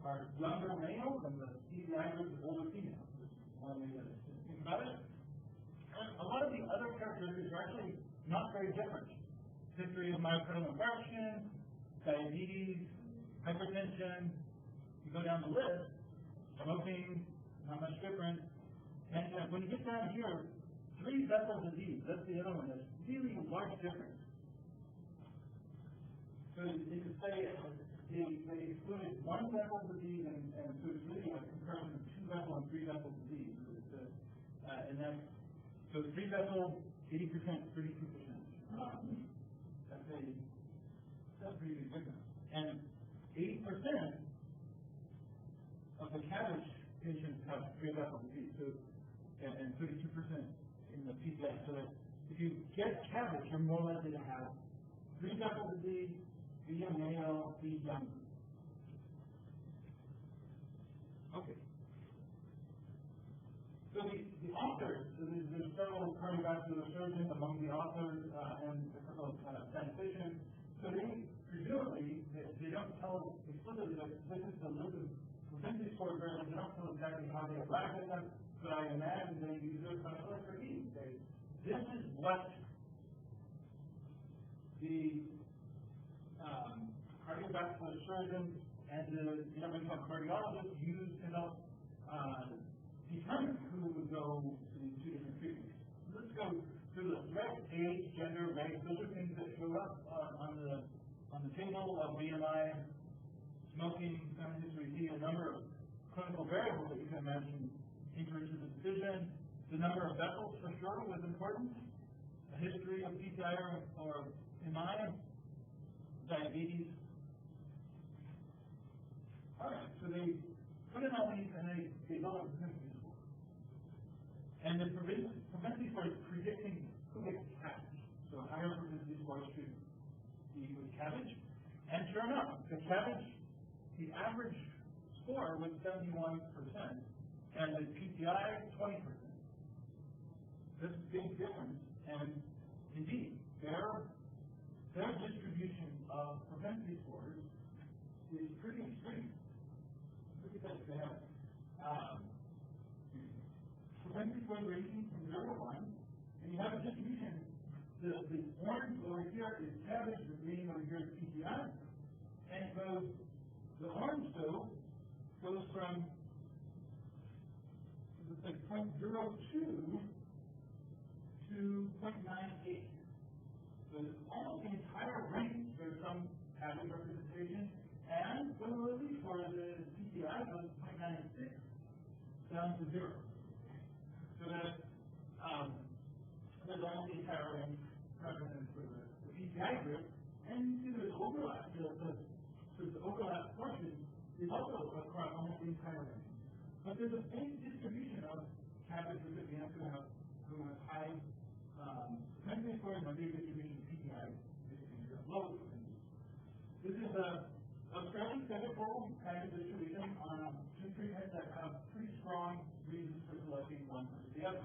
[SPEAKER 2] are younger males, and the PCI group is older females. This is one way to think about it. And a lot of the other characteristics are actually not very different. History of myocardial infarction, diabetes, hypertension, you go down the list, smoking, not much different. And when you get down here, 3 vessel disease, that's the other one, that's really a large difference. So you could say they excluded 1 vessel disease, and so it's really a comparison of 2 vessel and 3 vessel disease. And then, so 3 vessel, 80%, 32%. That's pretty big difference. And 80% of the CABG patients have 3 vessel disease, so, and 32% in the PCI. So that if you get CABG, you're more likely to have 3 vessel disease, be a male, be young. Okay. So the authors, so there's several cardiovascular surgeons among the authors and a couple of statisticians. So they presumably, they don't tell explicitly that this is the list of propensity score variables. They don't tell exactly how they arrived at them, but I imagine they use their clinical expertise. This is what the cardiovascular surgeons and the interventional cardiologists use to help determine who would go to these 2 different treatments. Let's go through the race, age, gender, race. Those are things that show up on the table of BMI, smoking, family history. See a number of clinical variables that you can imagine enter into the decision. The number of vessels for sure was important. A history of PCI or MI, diabetes. All right, so they put in all these and they build a propensity score. And the propensity score is predicting who gets CABG. So higher with cabbage, and sure enough, the average score was 71%, and the PCI 20%. This big difference, and indeed, their distribution of propensity scores is pretty extreme. Look at this. They have propensity score ranging from 0 to 1, and you have a distribution. The orange over here is cabbage, the green over here is PCI, and the orange though goes from like 0.02 to 0.98. So it's almost the entire range. There's some cabbage representation, and similarly for the PCI goes 0.96 down to 0. So that there's almost the entire range represented for the PCI group, and you see there's overlap. The overlap portion is also across almost the entire range. But there's a big distribution of cabbage recipients who have high propensity scores and a big distribution of PCI recipients who have low propensity. This is a fairly typical kind of distribution on two treatments that have pretty strong reasons for selecting one versus the other.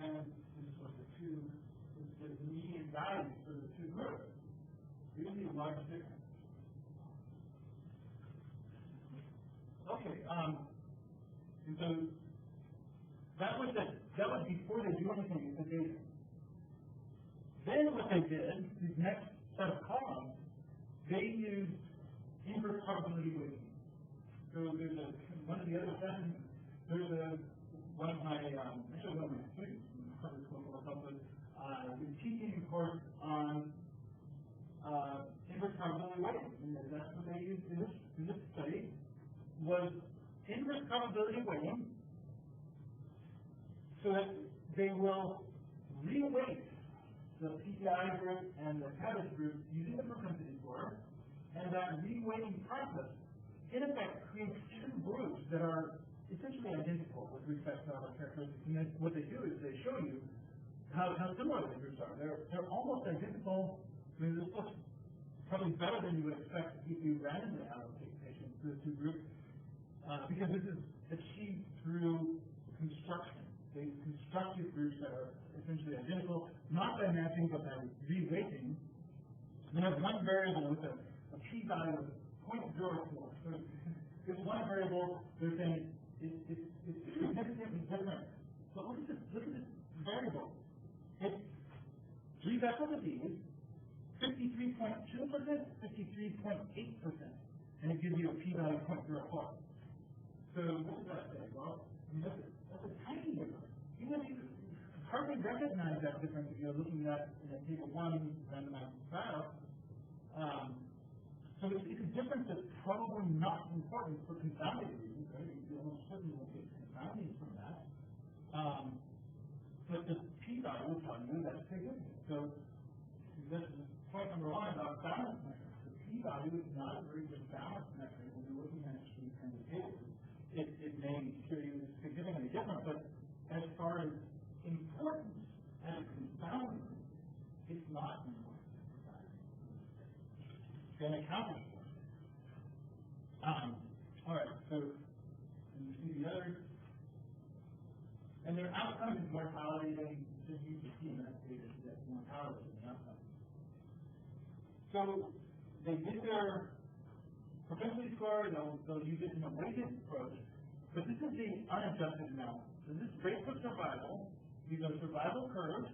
[SPEAKER 2] And this is what the median values for the two groups. Really large difference. Okay, and so that was before they do anything with the data. Then what they did, these next set of columns, they used inverse probability weighting. So there's one of the other sessions, one of my students was teaching a course on inverse probability weighting. And that's what they used in this study, was inverse probability weighting, so that they will re-weight the PCI group and the cabbage group using the propensity score, and that re-weighting process in effect creates two groups that are essentially identical with respect to other characteristics. And then what they do is they show you how similar the groups are. They're almost identical. I mean, this looks probably better than you would expect if you randomly allocate patients to the two groups, because this is achieved through construction. They constructed groups that are essentially identical, not by matching, but by re-weighting. They have one variable with a p-value of 0.04. So this one variable, they're saying, it's significantly different. But look at this variable. It's 3 vector disease, 53.2%, 53.8%, and it gives you a p-value of 0.04. So what does that say? Well, that's a tiny difference. You hardly recognize that difference if you're looking at in a table 1 randomized trial. So it's a difference that's probably not important for confounding reasons, right? You almost certainly won't get confounding from that. But the p-value will tell you that's significant. So this is point number 1 about balance measures. The p-value is not a very good balance measure when you're looking at these kind of cases. It may show you significantly different, but as far as importance as confounding, it's not important. It's going to count it. All right, so you see the others. And their outcomes is mortality, they just use the CMS data to get mortality in the outcomes. So they did their propensity score, they'll use it in a weighted approach, but this is the unadjusted analysis. So this rate for survival, these are survival curves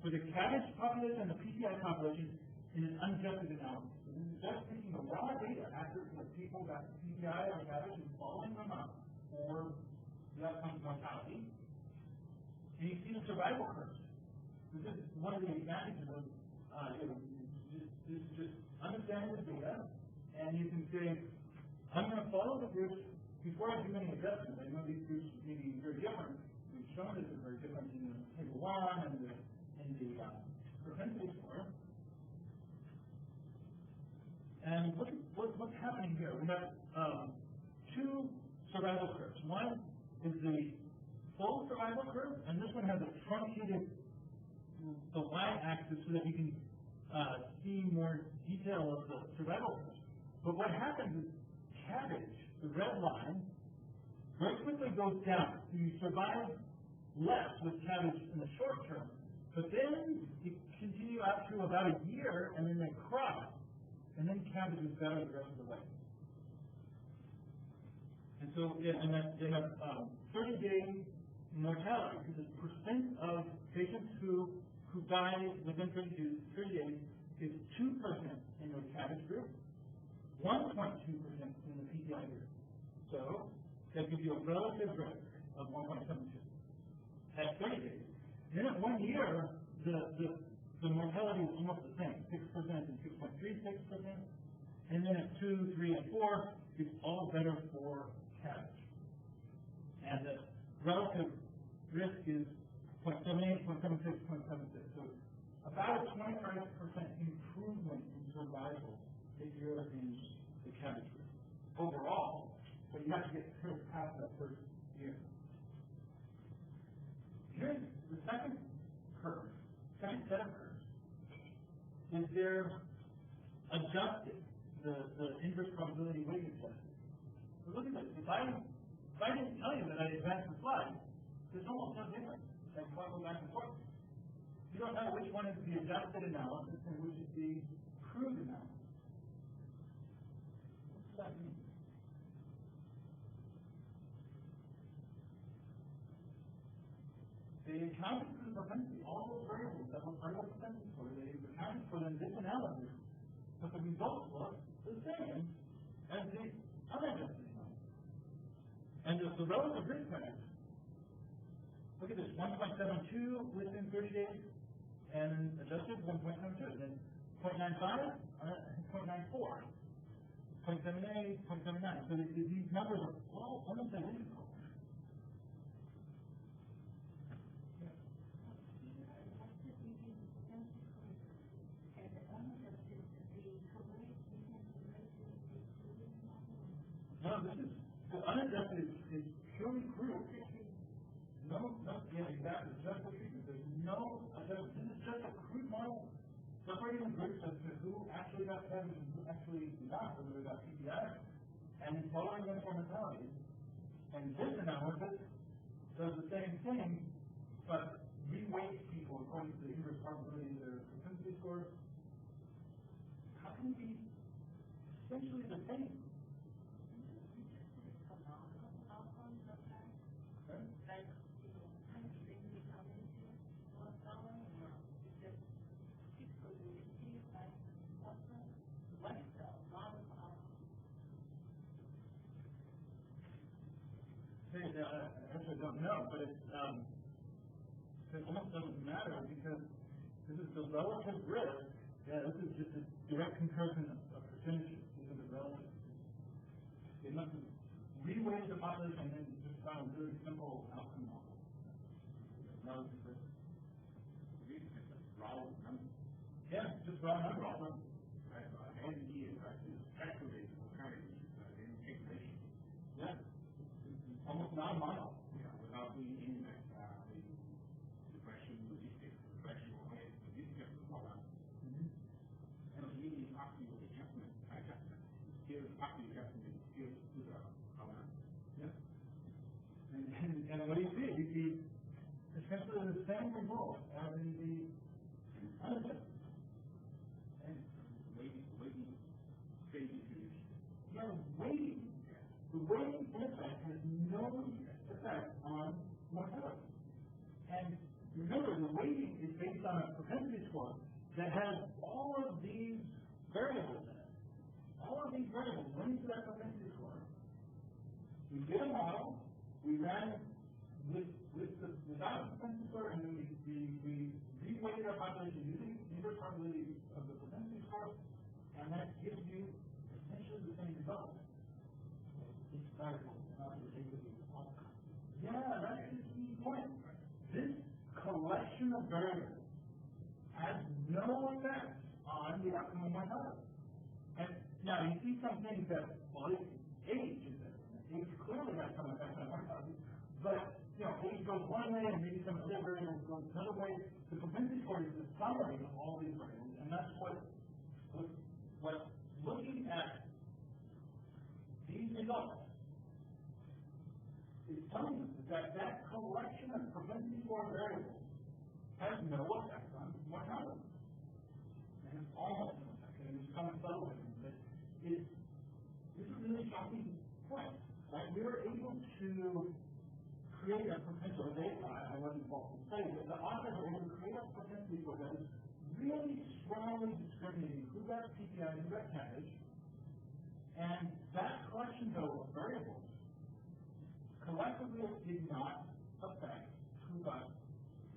[SPEAKER 2] for the cabbage population and the PCI population in an unadjusted analysis. So this is just taking the raw data after the people got PCI or cabbage and following them up for the outcomes mortality. And you see the survival curves. So this is one of the advantages of just understanding the data, and you can say, I'm going to follow the groups before I do any adjustments. I know these groups may be very different. We've shown this is very different in the table 1 and the propensity score. And what's happening here? We have two survival curves. One is the full survival curve, and this one has a truncated the y-axis so that you can see more detail of the survival curve. But what happens is cabbage, the red line, very quickly goes down. So you survive less with cabbage in the short term. But then you continue out to about a year, and then they cross, and then cabbage is better the rest of the way. And so, yeah, and then they have 30-day mortality, because the percent of patients who die within 30 days is 2% in the cabbage group, 1.2% in the PPI group. So that gives you a relative risk of 1.72 at 30 days. Then at 1 year, the mortality is almost the same, 6% and 6.36%. And then at 2, 3, and 4, it's all better for cabbage. And the relative risk is 0.78, 0.76, 0.76. So about a 25% improvement in survival if you're in the cabbage group overall. But you have to get past that first year. Here's the second curve, second set of curves. Is there adjusted the inverse probability weighting test? So look at this. If I didn't tell you that I advanced the slide, there's almost no difference. It's like go back and forth. You don't know which one is the adjusted analysis and which is the crude analysis. What does that mean? They accounted for the propensity, all those variables that were part of the propensity score, they accounted for them in this analysis, but the results look the same as the unadjusted analysis. And the relative risk factors, look at this, 1.72 within 30 days, and adjusted 1.72, and then 0.95, 0.94, 0.78, 0.79. So these numbers are all almost identical. No, this is, the unadjusted is purely crude. No, yeah, exactly, just the treatment. There's no adjustment. This is just a crude model separating the groups as to who actually got cabbage and who actually did not, whether they got PPI, and following them for mortality. And this analysis does the same thing, but reweights people according to the inverse probability of their propensity scores. How can it be essentially the same? I actually don't know, but it almost doesn't matter because this is the relative risk. Yeah, this is just a direct comparison of percentages. These are the relative. They must have reweighted the population and then just found a really simple outcome model. Relative risk. Yeah, just raw numbers. Yeah. Almost non-model.
[SPEAKER 3] Yeah, without doing any depression, logistics, depression, logistics, all that. And really after the adjustment, here after the adjustment, here to the outcome.
[SPEAKER 2] Yeah. And what do you see? You see essentially the same result as in the unadjusted. And
[SPEAKER 3] waiting, saving distribution.
[SPEAKER 2] Yeah, waiting. The weighting effect has no effect on mortality. And remember, the weighting is based on a propensity score that has all of these variables in it. All of these variables went into that propensity score. We did a model, we ran without a propensity score, and then we reweighted our population using the inverse probability of the propensity score, and that gives you essentially the same result. Yeah, that's the key point. This collection of variables has no effect on the outcome of mortality. And now you see some things that, well, age is it. Age clearly has some effect on mortality, but age goes one way and maybe some other variables go another way. The propensity score is the summary of all these variables, and that's what looking at these results is telling us that collection of propensity score variables has no effect on mortality. And it's almost no effect, and it's kind of subtle, but this is a really shocking point. Right? We were able to create a potential data. I wasn't involved in study, but the authors were able to create a propensity score that was really strongly discriminating who got PPI and who got cabbage. And that collection, though, of variables collectively did not affect who got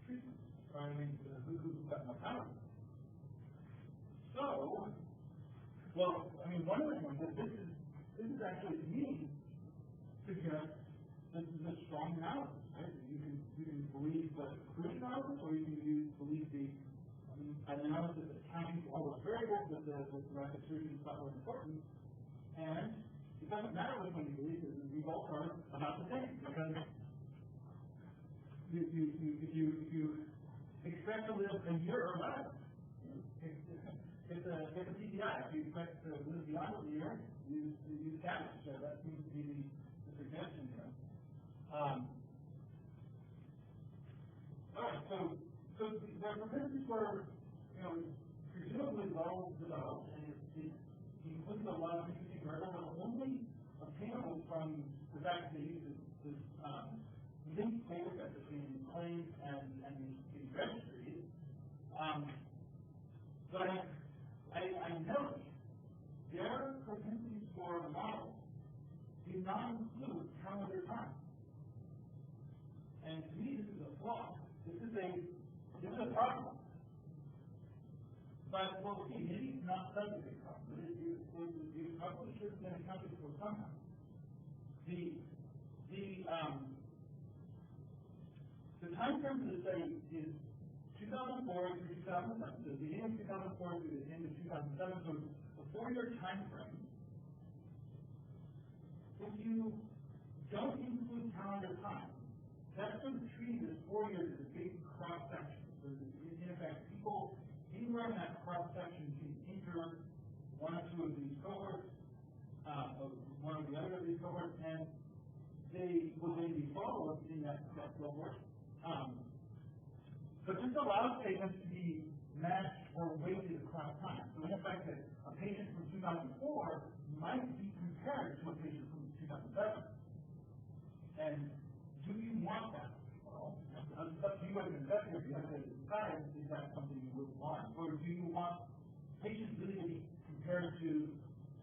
[SPEAKER 2] treatment. I mean, who got mortality. So, one of the things that this is actually, to me, suggests this is a strong analysis, right? You can believe the crude analysis, or you can believe the analysis accounting for all those variables that the rapid surgeon thought was important. And it doesn't matter which one you believe, the results are about the same. Because if you expect to live a year or less, it's a PPI. If you expect to live beyond a year, use cabbage. So that seems to be the suggestion here. Alright, so the propensity score, is presumably well developed, and it includes a lot of interesting variables, only obtainable from the fact that they use this linked data set between claims and the registries. But I note their propensity score models do not include calendar time. And to me, this is a flaw. This is a problem. But we'll see, maybe it's not such a big problem. But it probably should have been accounted for somehow. The time frame for the study is 2004 through 2007. So the beginning of 2004 through the end of 2007. So a 4-year time frame. If you don't include calendar time, that's sort of treated as 4 years as a big cross-section. So in effect, people anywhere in that cross-section can enter one or two of these cohorts, one or the other of these cohorts, and they will then be followed in that cohort. But this allows patients to be matched or weighted across time. So in effect, a patient from 2004 might be compared to a patient from 2007. And do you want that? Well, it's up to you as an investigator. You have to decide, is that something you would want? Or do you want patients really to be compared to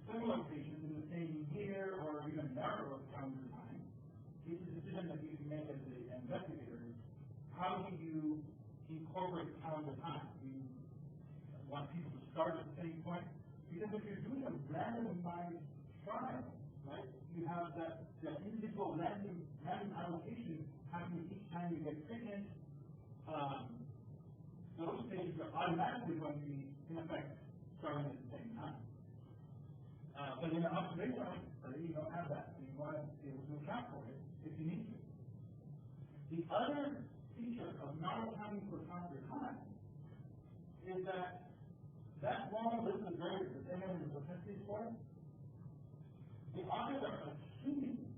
[SPEAKER 2] similar patients in the same year or even narrower calendar time? It's a decision that you can make as an investigator. How do you incorporate calendar time? Do you want people to start at the same point? Because if you're doing a randomized trial, right, you have that individual random allocation happening each time you get treatment. Those patients are automatically going to be, in effect, starting at the same time. But in an observational study, you don't have that. So you want to be able to account for it if you need to. The other feature of not accounting for calendar time is that long list of variables, and then the propensity score, the authors are assuming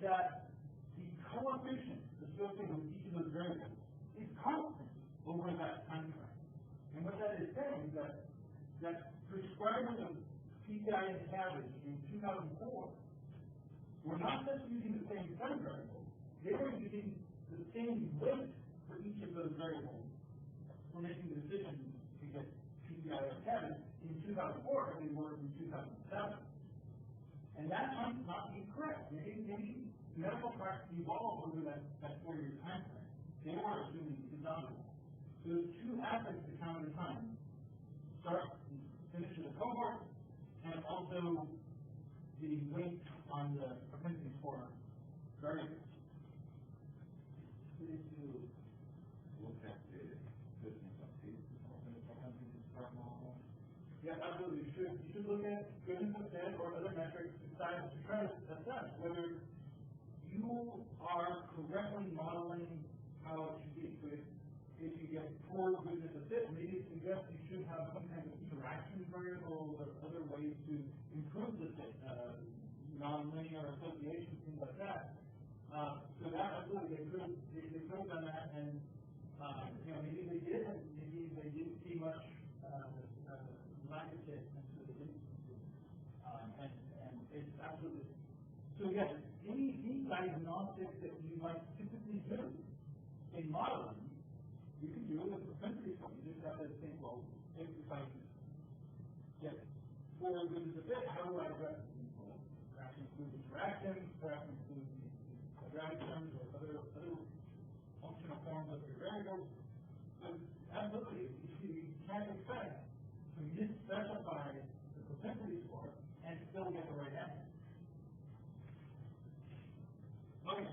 [SPEAKER 2] that the coefficient associated with each of those variables is constant over that time frame. And what that is saying is that prescribers of PPI and cabbage in 2004 were not just using the same set of variables, they were using the same weight for each of those variables for making the decision to get PPI or cabbage in 2004 as they were in 2007. And that might not be correct. Maybe medical practice evolved over that 4-year time frame. They were assuming it's not. So there's two aspects to calendar time. Start and finish of the cohort, and also the weight on the propensity score variables.
[SPEAKER 4] We need to look at the goodness of cases in the propensity score model.
[SPEAKER 2] Yeah, absolutely. You should look at goodness of fit or other metrics to try to assess whether you you are correctly modeling how it should be. So if you get poor goodness of fit, maybe it suggests you should have some kind of interaction variable or other ways to improve the fit, non-linear association, things like that. So that absolutely, they could have done that, and maybe they didn't see much lack of fit, and so they didn't. And it's absolutely. So yes, any diagnostics that you might typically do in modeling, you can do with a propensity score. You just have to think, well, if I get poor goodness of fit, how do I address it? Perhaps include interactions, perhaps include quadratic or other functional forms of your variables. So absolutely, you can't expect to misspecify the propensity score and still get the right answer. Okay.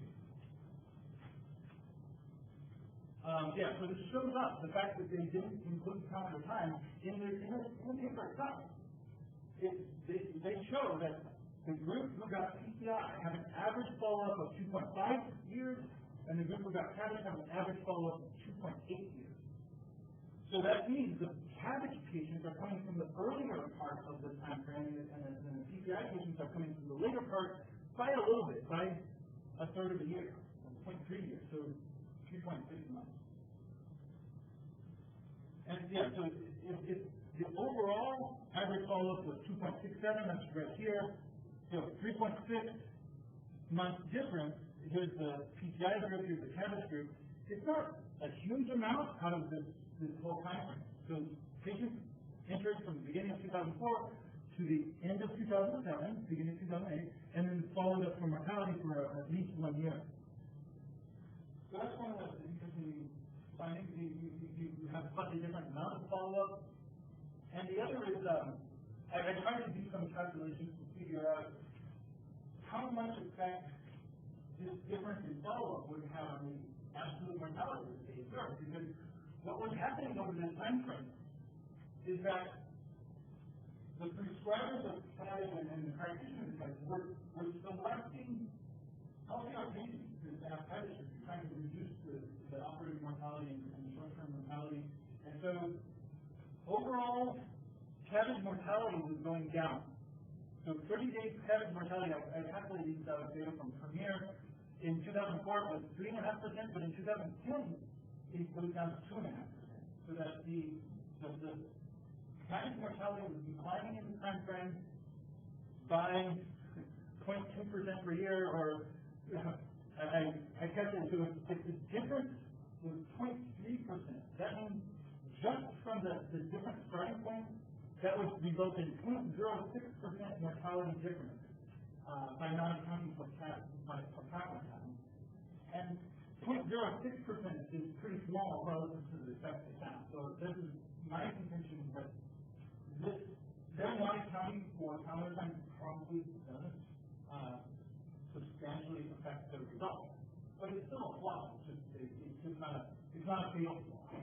[SPEAKER 2] So this shows up the fact that they didn't include count of time in the paper itself. They show that the group who got PCI have an average follow-up of 2.5 years, and the group who got CABG have an average follow-up of 2.8 years. So that means the CABG patients are coming from the earlier part of the time frame, and the PCI patients are coming from the later part by a little bit, by a third of a year, 0.3 years, so 3.6 months. And so if the overall average follow-up was 2.67, that's right here. So 3.6 months difference, here's the PCI group, here's the CABG group. It's not a huge amount out of this whole time frame. So patients entered from the beginning of 2004 to the end of 2007, beginning of 2008, and then followed up for mortality for at least 1 year. So that's one of the interesting findings. You have a slightly different amount of follow-up. And the other is, I tried to do some calculations to figure out how much effect this difference in follow-up would have on the absolute mortality that they observed. Because what was happening over this time frame is that the prescribers of CABG and the practitioners were selecting healthier patients to have CABG, trying to reduce the operating mortality and short-term mortality. And so overall, CABG mortality was going down. So 30-day CABG mortality, I calculated these data from Premier. In 2004, it was 3.5%, but in 2010, it goes down to 2.5%. So that the CABG mortality was declining in the time frame by 0.2% per year, or I calculated, so if the difference was 0.3%, that means just from the different starting point, that would result in 0.06% mortality difference by not accounting for CABG mortality. And 0.06% is pretty small relative to the effect they found. So this is my contention that they're not accounting for how much time probably doesn't substantially affect the result. But it's still a flaw. It's just not a fatal flaw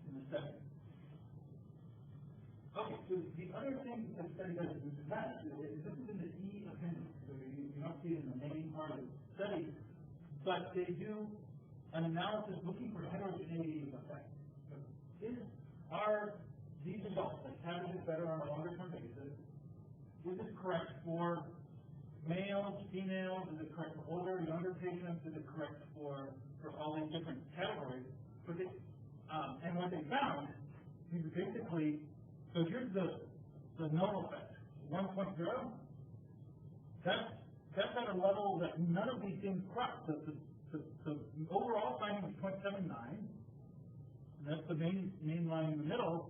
[SPEAKER 2] in the study. Okay, so the other thing that the study does is that this is in the E appendix, so you don't see it in the main part of the study, but they do an analysis looking for heterogeneity of effect. So are these results, like CABG is better on a longer-term basis, is it correct for males, females, is it correct for older, younger patients, is it correct for all these different categories? And what they found is basically, so here's the null effect, 1.0. That's at a level that none of these things cross. So the overall finding is 0.79. And that's the main line in the middle.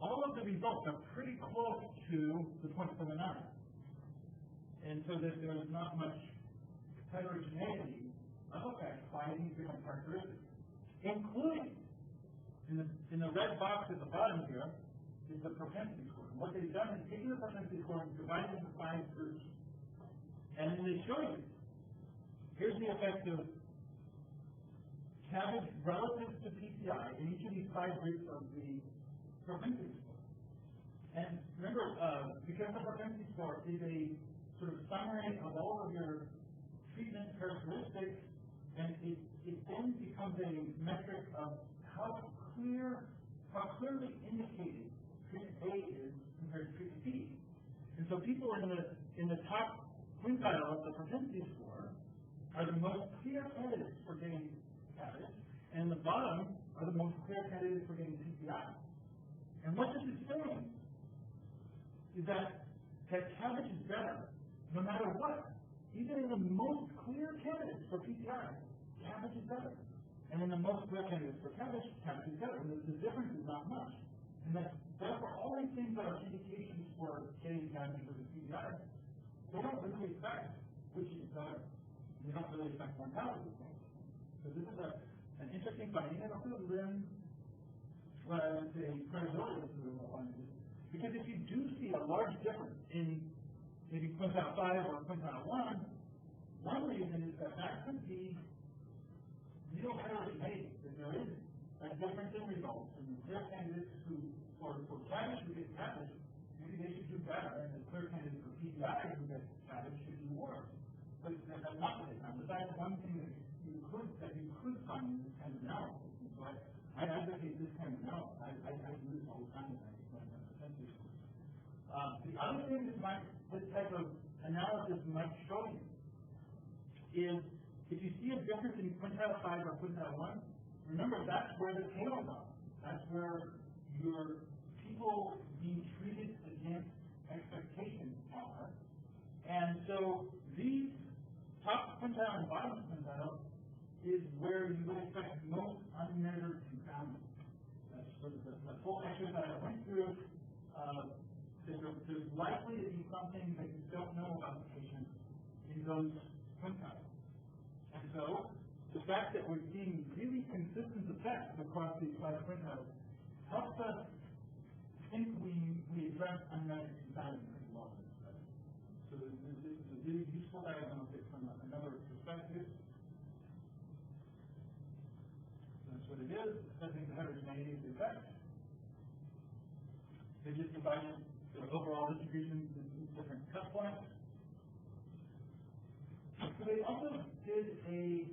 [SPEAKER 2] All of the results are pretty close to the 0.79. And so that there's not much heterogeneity of effect by these different characteristics, including in the red box at the bottom here is the propensity score. And what they've done is taken the propensity score and divided it into 5 groups. And then they show you, here's the effect of CABG relative to PCI in each of these 5 groups of the propensity score. And remember, because the propensity score is a sort of summary of all of your treatment characteristics, and it then becomes a metric of how clearly indicated treatment A is compared to treatment B. And so people in the top quintile of the propensity score are the most clear candidates for getting cabbage, and the bottom are the most clear candidates for getting PPI. And what this is saying is that cabbage is better no matter what. Even in the most clear candidates for PPI, cabbage is better. And in the most clear candidates for cabbage is better. And the difference is not much. And that, therefore, all these things that are indications for getting cabbage versus PPI, they don't really affect which is better. They don't really affect mortality. So this is an interesting finding, and also then what I would say credibility is the real finding. Because if you do see a large difference in maybe quintile 5 or quintile 1, one reason is that could be real heterogeneity, that there is a difference in results. And the clear candidates who, for cabbage who get cabbage, maybe they should do better, and the clear candidates for PPI who get cabbage should do worse. But that's not what they found. But that's one thing that you could find in this kind of analysis. And so I advocate this kind of analysis. I do this all the time when I explain my propensity score. The other thing that this type of analysis might show you is if you see a difference in quintile 5 or quintile 1, remember that's where the tails are. That's where your people being treated against expectations are. And so these top quintile and bottom quintile is where you would expect most unmeasured confounding. That's sort of the whole exercise I went through. There's likely to be something that you don't know about the patient in those quintiles. And so the fact that we're seeing really consistent effects across these 5 quintiles helps us think we address unmeasured confounding pretty well in this study. So this is a really useful diagnostic from another perspective. That's what it is, assessing the heterogeneity of the effect. They just divided the overall distribution into different cut points. So they also did a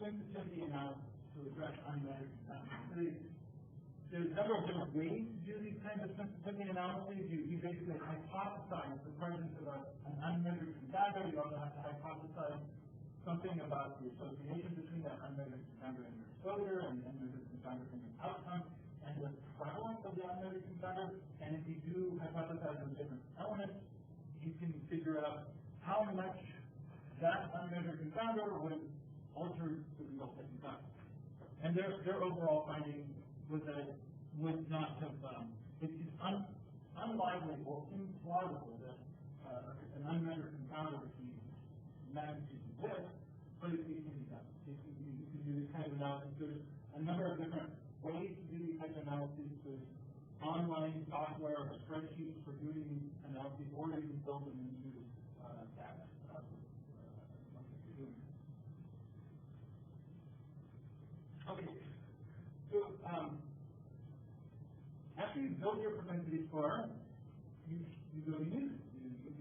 [SPEAKER 2] sensitivity analysis to address unmeasured confounding. There's a number of different ways to do these kinds of sensitivity analyses. You basically hypothesize the presence of an unmeasured confounder. You also have to hypothesize something about the association between that unmeasured confounder and your exposure, and the unmeasured confounder and your outcome, and the prevalence of the unmeasured confounder. And if you do hypothesize those different elements, you can figure out how much that unmeasured confounder would alter the results that you got. And their overall finding was that it would not have, it's unlikely or implausible that an unmeasured confounder would be magnitude of this, but it can be done. You can do this kind of analysis. There's a number of different ways to do these types of analyses. There's online software or spreadsheets for doing analyses, or you can build them into apps. Okay. So, after you build your propensity score, you go to use it.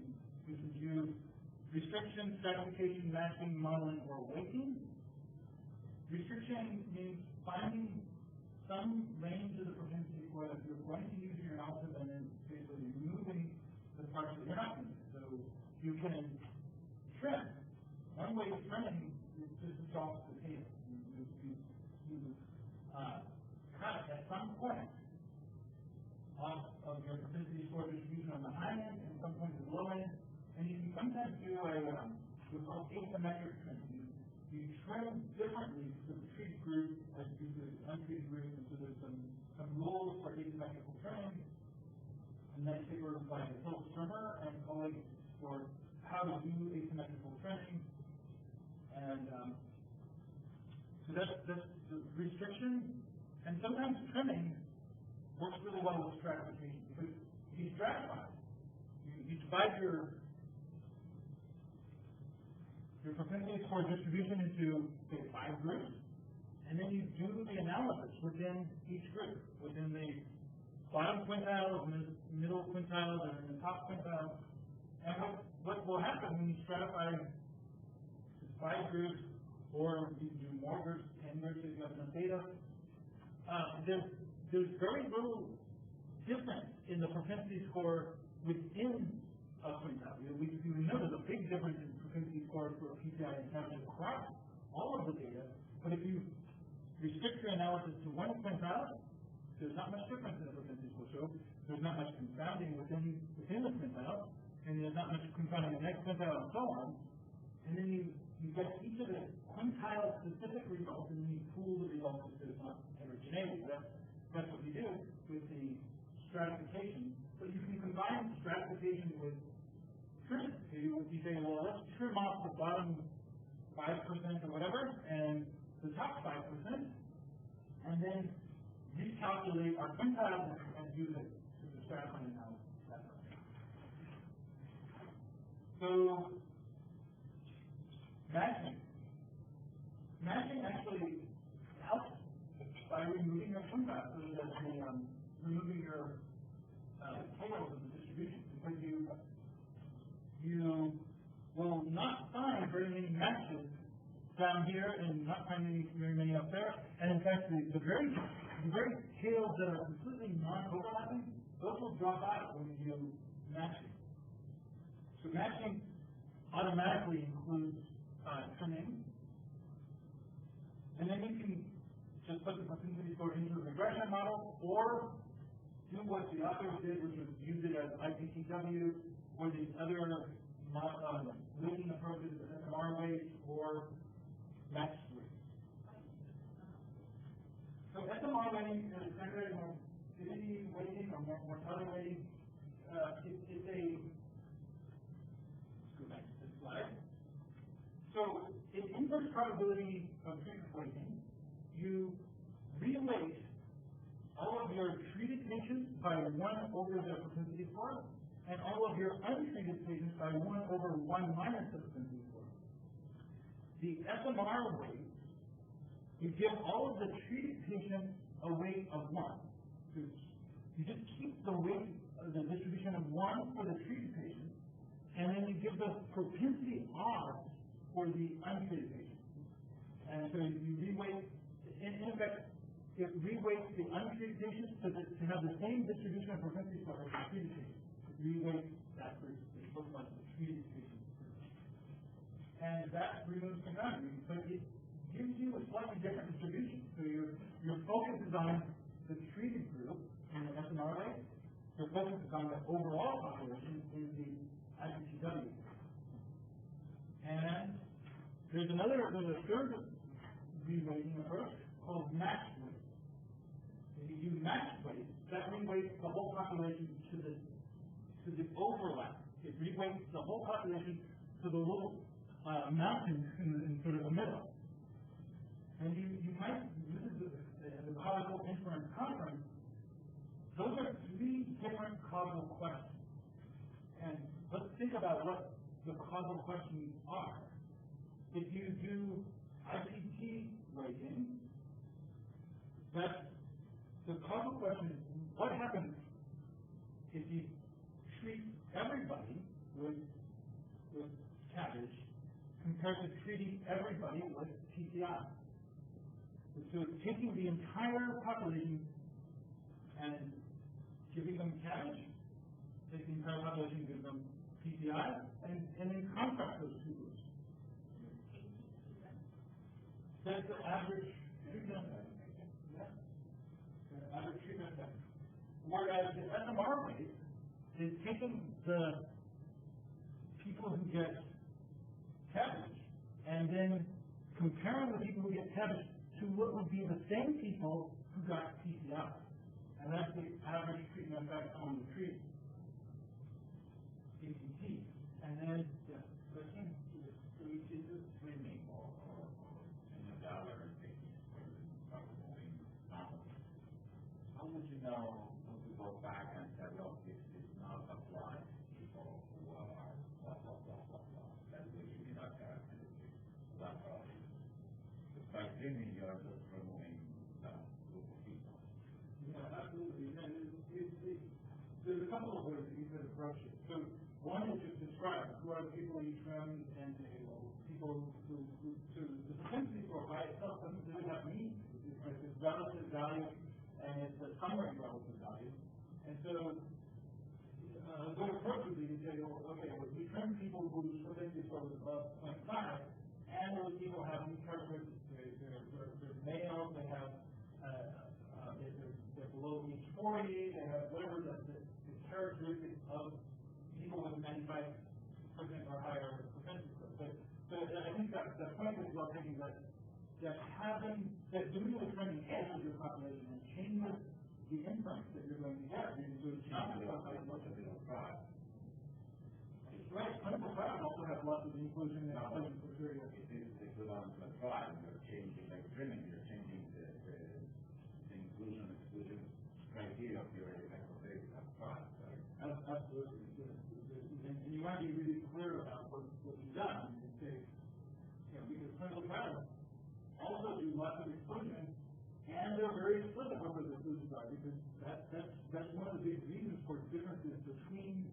[SPEAKER 2] You can use restriction, stratification, matching, modeling, or weighting. Restriction means finding some range of the propensity score that you're going to use in your analysis, and then basically removing the parts that you're not going to use. So you can trim. One way of trimming is just to solve the table. You cut at some point off of your propensity score distribution on the high end and some point at the low end, and you can sometimes do what's called asymmetric trimming. You trim differently for the treated group as you do the untreated group, and so there's some rules for asymmetrical trimming, and that's figured by Phil Strimmer and colleagues for how to do asymmetrical trimming. And so that's the restriction, and sometimes trimming works really well with stratification, because if you stratify, you divide your propensity score distribution into, say, 5 groups, and then you do the analysis within each group, within the bottom quintiles, and the middle quintiles, and the top quintiles. And what will happen when you stratify 5 groups, or you can do more groups, 10 groups if you have enough data, there's very little difference in the propensity score within a quintile. We know there's a big difference in propensity score for PCI and cabbage across all of the data, but if you restrict your analysis to one quintile, there's not much difference in the propensity score. So there's not much confounding within the quintile, and there's not much confounding in the next quintile, and so on. And then you get each of the quintile-specific results, and then you pool the results if there's not heterogeneity. That's what you do with the stratification. But you can combine stratification with trimming. So you say, well, let's trim off the bottom 5% or whatever, and the top 5%, and then recalculate our quintiles and use it to the stratifying analysis. So, matching actually helps by removing your quintiles, so that removing your tails of the distribution, because you will not find very many matches down here and not find very many up there. And in fact, the very tails that are completely non-overlapping, those will drop out when you do matching. So matching automatically includes trimming. And then you can just put the propensity score into a regression model, or do what the authors did, which was use it as IPTW, or these other weighting approaches, SMR weights, or match weights. So SMR weighting is secondary morbidity weighting or mortality weighting. It's a, let's go back to this slide. So in inverse probability of treatment weighting, you re-weight all of your treated patients by 1 over their propensity score, and all of your untreated patients by 1 over 1 minus the propensity score. The SMR weight, you give all of the treated patients a weight of 1. So you just keep the weight, the distribution of 1 for the treated patients, and then you give the propensity odds for the untreated patients. And so you re-weight, in effect, it re-weights the untreated patients to have the same distribution of propensity score as the treated patients. It re-weights that group. It looks like the treated patients. And that removes confounding, but it gives you a slightly different distribution. So your focus is on the treated group in the SMR rate. Your focus is on the overall population in the IPTW. And there's a third re-weighting approach called match weight. If you do match weight, that re-weights the whole population to the overlap. It re-weights the whole population to the little mountain in sort of the middle. And you might, this is the causal inference conference, those are 3 different causal questions. And let's think about what the causal questions are. If you do IPT weighting, that's the causal question is, what happens if you treat everybody with cabbage compared to treating everybody with PCI? So taking the entire population and giving them cabbage, take the entire population and give them PCI, and then contrast those 2 groups. That's the average treatment effect. Yeah. Average treatment effect. Whereas the SMR rate is taking the people who get cabbage and then comparing the people who get cabbage to what would be the same people who got PCI. And that's the average treatment effect on the treat. ACT. And then, yeah, question?
[SPEAKER 4] So is this swimming or in the dollar and taking how would you know when to go back and say, well, this is not applied to people who are that we may not have that problem. But by swimming, you are just removing some group of people.
[SPEAKER 2] Yeah, absolutely. And there's a couple of ways that you could approach it. So One is just describe who are the people you trim, and people who to the propensity score by itself doesn't really have meaning. It's relative value, and it's a summary relative value. And so a good approach would be to say, well, okay, we trim people whose propensity score was above 0.5, and those people have these characteristics. They're male, they have they're below age 40, they have whatever the characteristics of people with 95% or higher propensity score. So I think that the point is well taken that doing the training of your population and changes the inference that you're going to get. So it's not about how much of it will try. Right, clinical trials also have lots of inclusion and exclusion criteria.
[SPEAKER 4] They put on the trial, you're changing, like trimming, you're changing the inclusion and exclusion criteria of your hypothetical trial.
[SPEAKER 2] Absolutely. And you want to be really clear about what you've done and say, because clinical trials also do lots of exclusion, and they're very explicit what those exclusions are, because that's one of the big reasons for differences between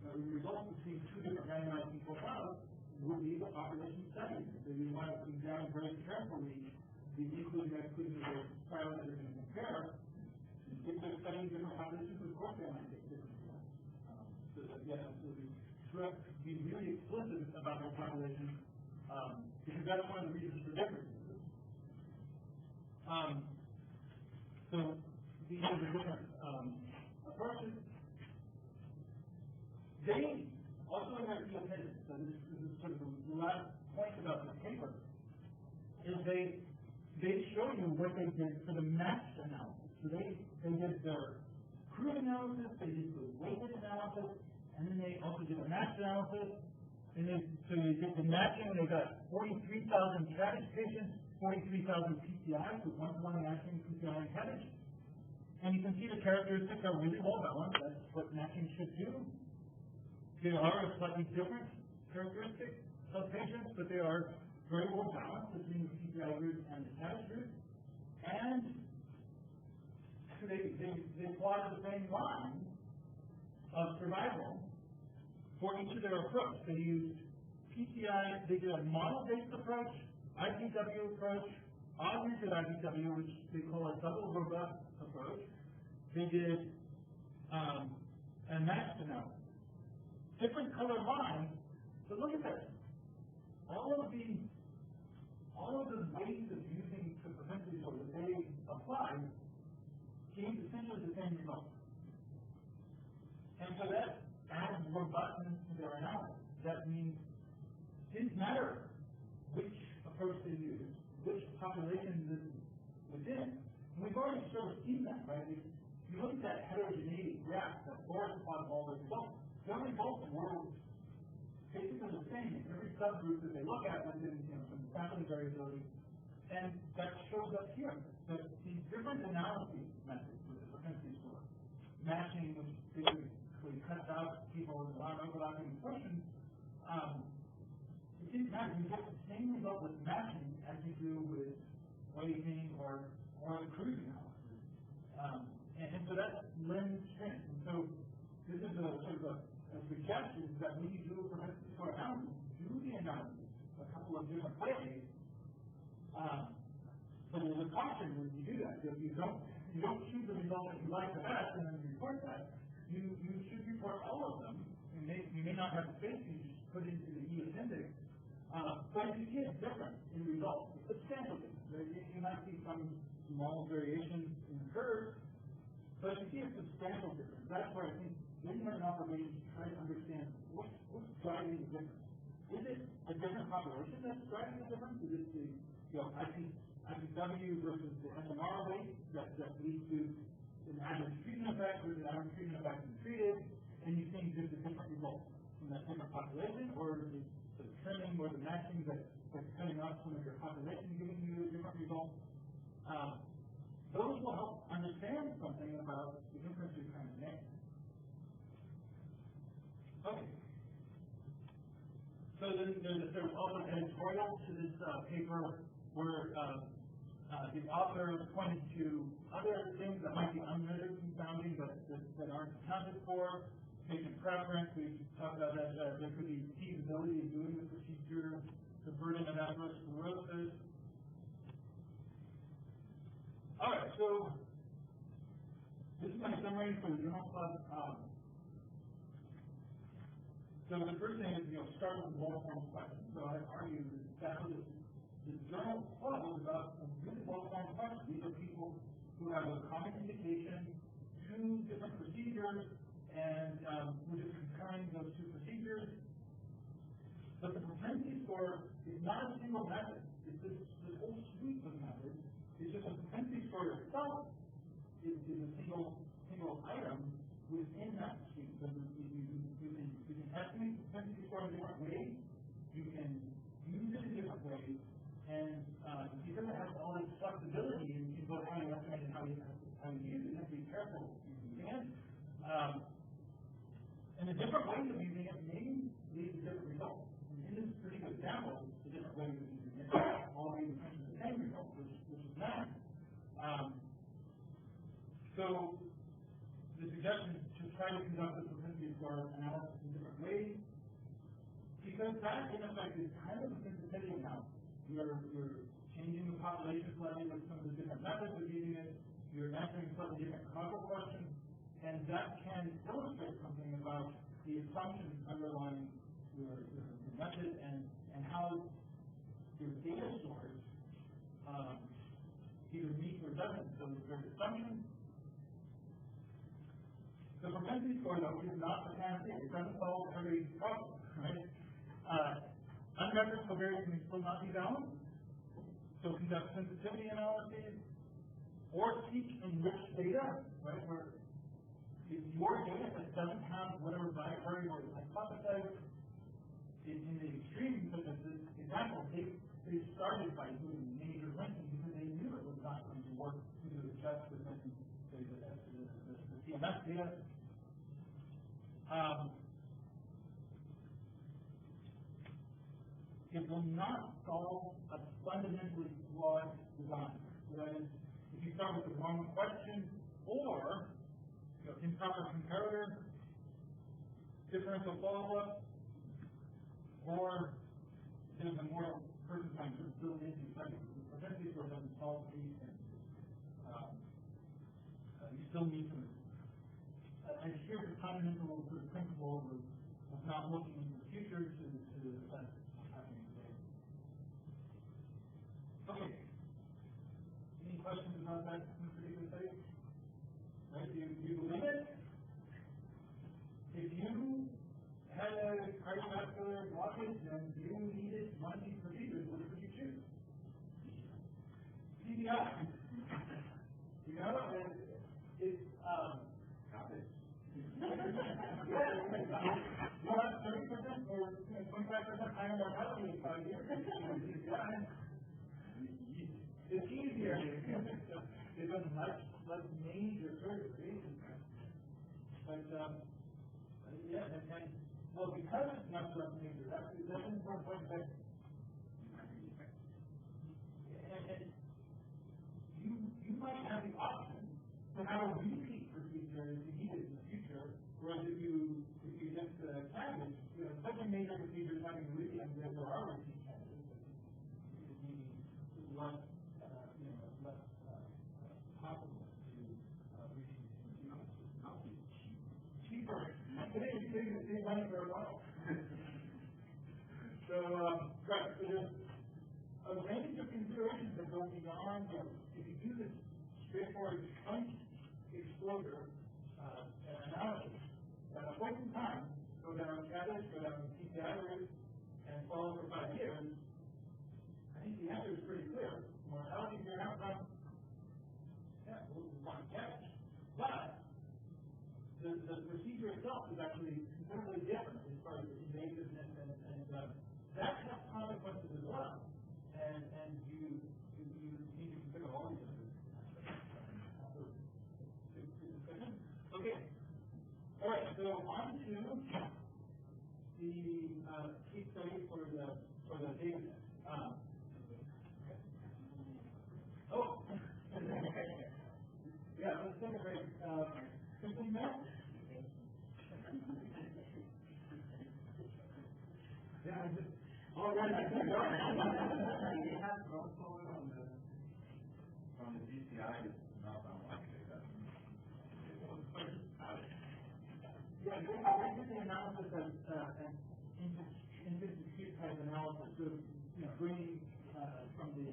[SPEAKER 2] the results between two different randomized controlled trials would be the population studies. So you want to examine very carefully the inclusion and exclusion of those trials that you're going to compare. If they're studying different populations, of course they might take different ones. So that, be really explicit about their population, because that's one of the reasons for differences. So these are the different approaches. They also in their appendix, so this is sort of the last point about this paper, is they show you what they did for the matched analysis. So they did their crude analysis, they did the weighted analysis, and then they also did a matched analysis. And so they did the matching, and they got 43,000 cabbage patients, 43,000 PCIs, with one-to-one matching PCI and cabbage. And you can see the characteristics are really well balanced. That's what matching should do. There are a slightly different characteristic of patients, but they are very well balanced between the PCI group and the cabbage group. And they plotted the same line of survival for each of their approach. They used PCI, they did a model-based approach, IPW approach, augmented IPW, which they call a double robust approach. They did a matched analysis. Different color lines, but look at this. All of the ways of using the propensity score that they applied gave essentially the same result. And so that adds robustness to their analysis. That means it didn't matter which approach they used, which population this is within. And we've already sort of seen that, right? If you look at that heterogeneity graph, that forest plot of all the results, the results were basically the same in every subgroup that they look at within some sampling variability. And that shows up here. That these different analysis methods with the propensity score, matching, which basically cuts out people with non-overlapping questions, it didn't matter. You get the same result with matching as you do with weighting or the crude analysis. And so that lends strength. And so this is a sort of a suggestion that when you do a propensity score analysis, do the analysis a couple of different ways. But there's a caution when you do that. If you don't choose the result that you like the best and then report that, you should report all of them. You may not have the space, you just put it into the E appendix. But if you see a difference in results, a substantial difference. You might see some small variations in the curve, but if you see a substantial difference, that's where I think then you have an opportunity to try to understand what's driving the difference. Is it a different population that's driving the difference? Is it the IPW versus the SMR weight that leads to an average treatment effect or the average treatment effect in treated, and you think just a different result from that different population, or is it the trimming or the matching that's cutting off some of your population giving you a different result? Those will help understand something about the inference you're trying to make. Okay. So then there's also an editorial to this paper where the author pointed to other things that might be unrelated sounding but that aren't accounted for. patient preference. We talked about that there could be feasibility of doing the procedure, the burden of atherosclerosis. All right, so this is my summary for the journal club. So the first thing is, start with the well-formed question. So I argue that the journal club is about a really well-formed question. These are people who have a common indication, two different procedures, and we're just comparing those two procedures. But the propensity score is not a single method. It's this whole suite of methods. It's just a propensity score itself is a single item within that suite. So you can estimate the propensity score in different ways. You can use it in different ways. And because it has all this flexibility in both how you estimate and how you use it, you have to be careful using it. And the different ways of using it may lead to different results. In this particular example, the different ways of using it all lead to the same result, which is nice. So the suggestion is to try to conduct the propensity score analysis in different ways, because that in effect is kind of a sensitivity analysis. You're changing the population slightly with some of the different methods of using it. You're answering slightly different causal questions, and that can illustrate something about the assumptions underlying your method and how your data source either meets or doesn't those various assumptions. The propensity score, though, is not the panacea. It doesn't solve every problem, right? Unmeasured covariates may still not be valid, so conduct sensitivity analyses or seek enriched data, right? Where if your data set doesn't have whatever variable is hypothesized, in the extreme, such as this example, they started by doing major linking because they knew it was not going to work to adjust the CMS data. It will not solve a fundamentally flawed design. That is, if you start with the wrong question or improper comparator, differential follow-up, or there's a more person time to build into studies. The propensity score doesn't solve these things. You still need to adhere to fundamental sort of principles of not looking into the future to assess what's happening today. Okay. Any questions about that particular study? Right? Do you believe it? If you had a cardiovascular blockage and you needed one of these procedures, which would you choose? CPI. You know, it's you have 30% or 25% higher mortality in 5 years. It's easier. It's a much less major surgery. But yeah, well, because it's much less major, that's an important point that you might have the option to have a repeat procedure if you need it in the future, whereas if you just cabbage, such a major procedure is having a repeat, and there are repeat candidates, it's maybe less possible to repeat cheaper. It's money for a while. So, right, so there's a range of considerations that go beyond, if you do this straightforward punch exposure analysis, at a point in time, go down cabbage, go down CPI, and follow for 5 years, I think the answer is pretty clear. Mortality is your outcome. Yeah, we'll want cabbage. But the procedure itself is actually considerably different as far as invasiveness and that has consequences as well. And you need to consider all these things. Okay. All right. So on to the case study for the data set. Oh. Yeah. Let's take a break. 15 minutes. have also
[SPEAKER 4] from the GCI, it's not unlikely that
[SPEAKER 2] yeah, they did the analysis and institute type analysis of bringing from the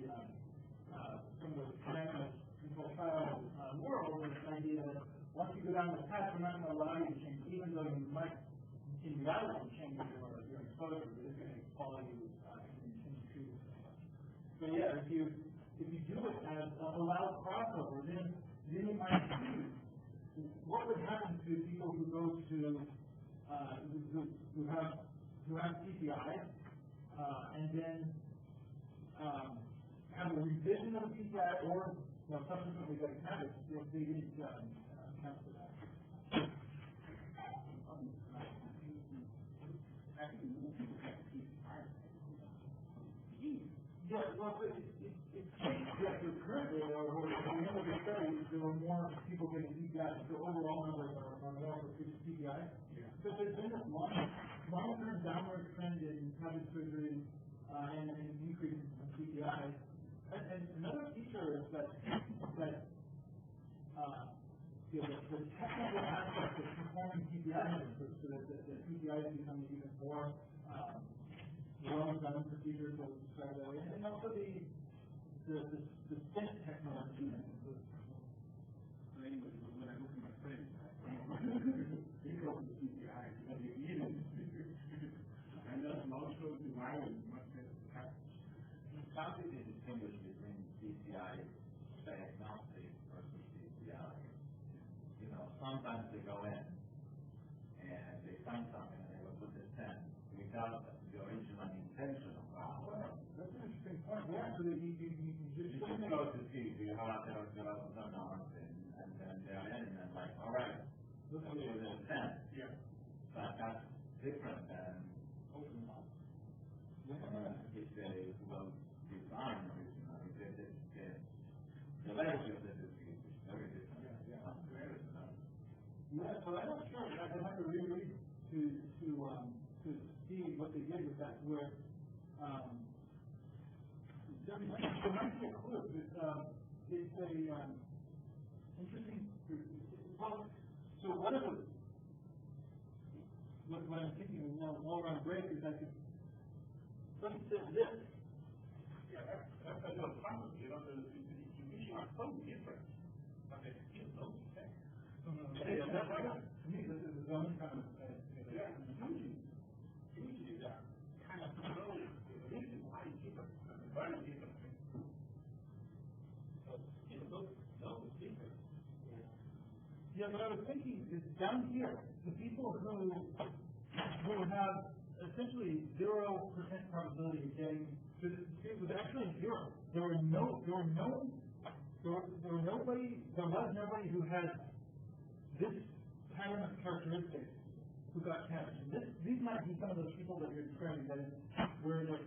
[SPEAKER 2] randomized control trial world with this idea that once you go down the path, we're not going to allow you to change, even though you might in reality change your exposure, but it's going to follow you into. So yeah, if you do it as allow crossover, then you might see what would happen to people who go to who have PCI and then have a revision of PCI or subsequently get a habit, they didn't account for that. Yeah, well, currently, or at the end of the study, there were more people getting PCI. The overall numbers are more for PCI. Yeah. So there's been this long-term downward trend in habit surgery and an increase in PCI. And another feature is that the technical aspect of performing PCI numbers, so that the PCI is becoming even more well-done procedures that we described that way, and also the stent technology.
[SPEAKER 3] So anyway, when I look at my friends, they go to CPI, and they eat it. And that's also divided much better.
[SPEAKER 4] How did they distinguish between CCI diagnostic versus CCI? Sometimes they go in and they find something and they will put the stent without the original intention of that.
[SPEAKER 2] Well, that's an interesting point. Yeah, so that you just
[SPEAKER 4] go to see, do you have and then they're in and like, all right, look at the stent.
[SPEAKER 3] Yeah.
[SPEAKER 4] But that's different than if they will design originally. The language of the disease is very different.
[SPEAKER 2] Yeah, so I'm not sure. I'd have to reread to see what they did with that. Where there might be a clue. It's a interesting. Well, so what I'm thinking all around break is I could. Let me say this.
[SPEAKER 3] Yeah, that's a little problem. The distribution are so different, but they still don't affect.
[SPEAKER 2] To me, this is its own kind of.
[SPEAKER 3] Usually they're kind of slowly. This is why it's different. Very different. So it looks so different.
[SPEAKER 2] Yeah, what I was thinking is down here, the people who have essentially 0% probability of getting, it was actually zero. There was nobody who had this pattern of characteristics who got cancer. These might be some of those people that you're describing, that is, where the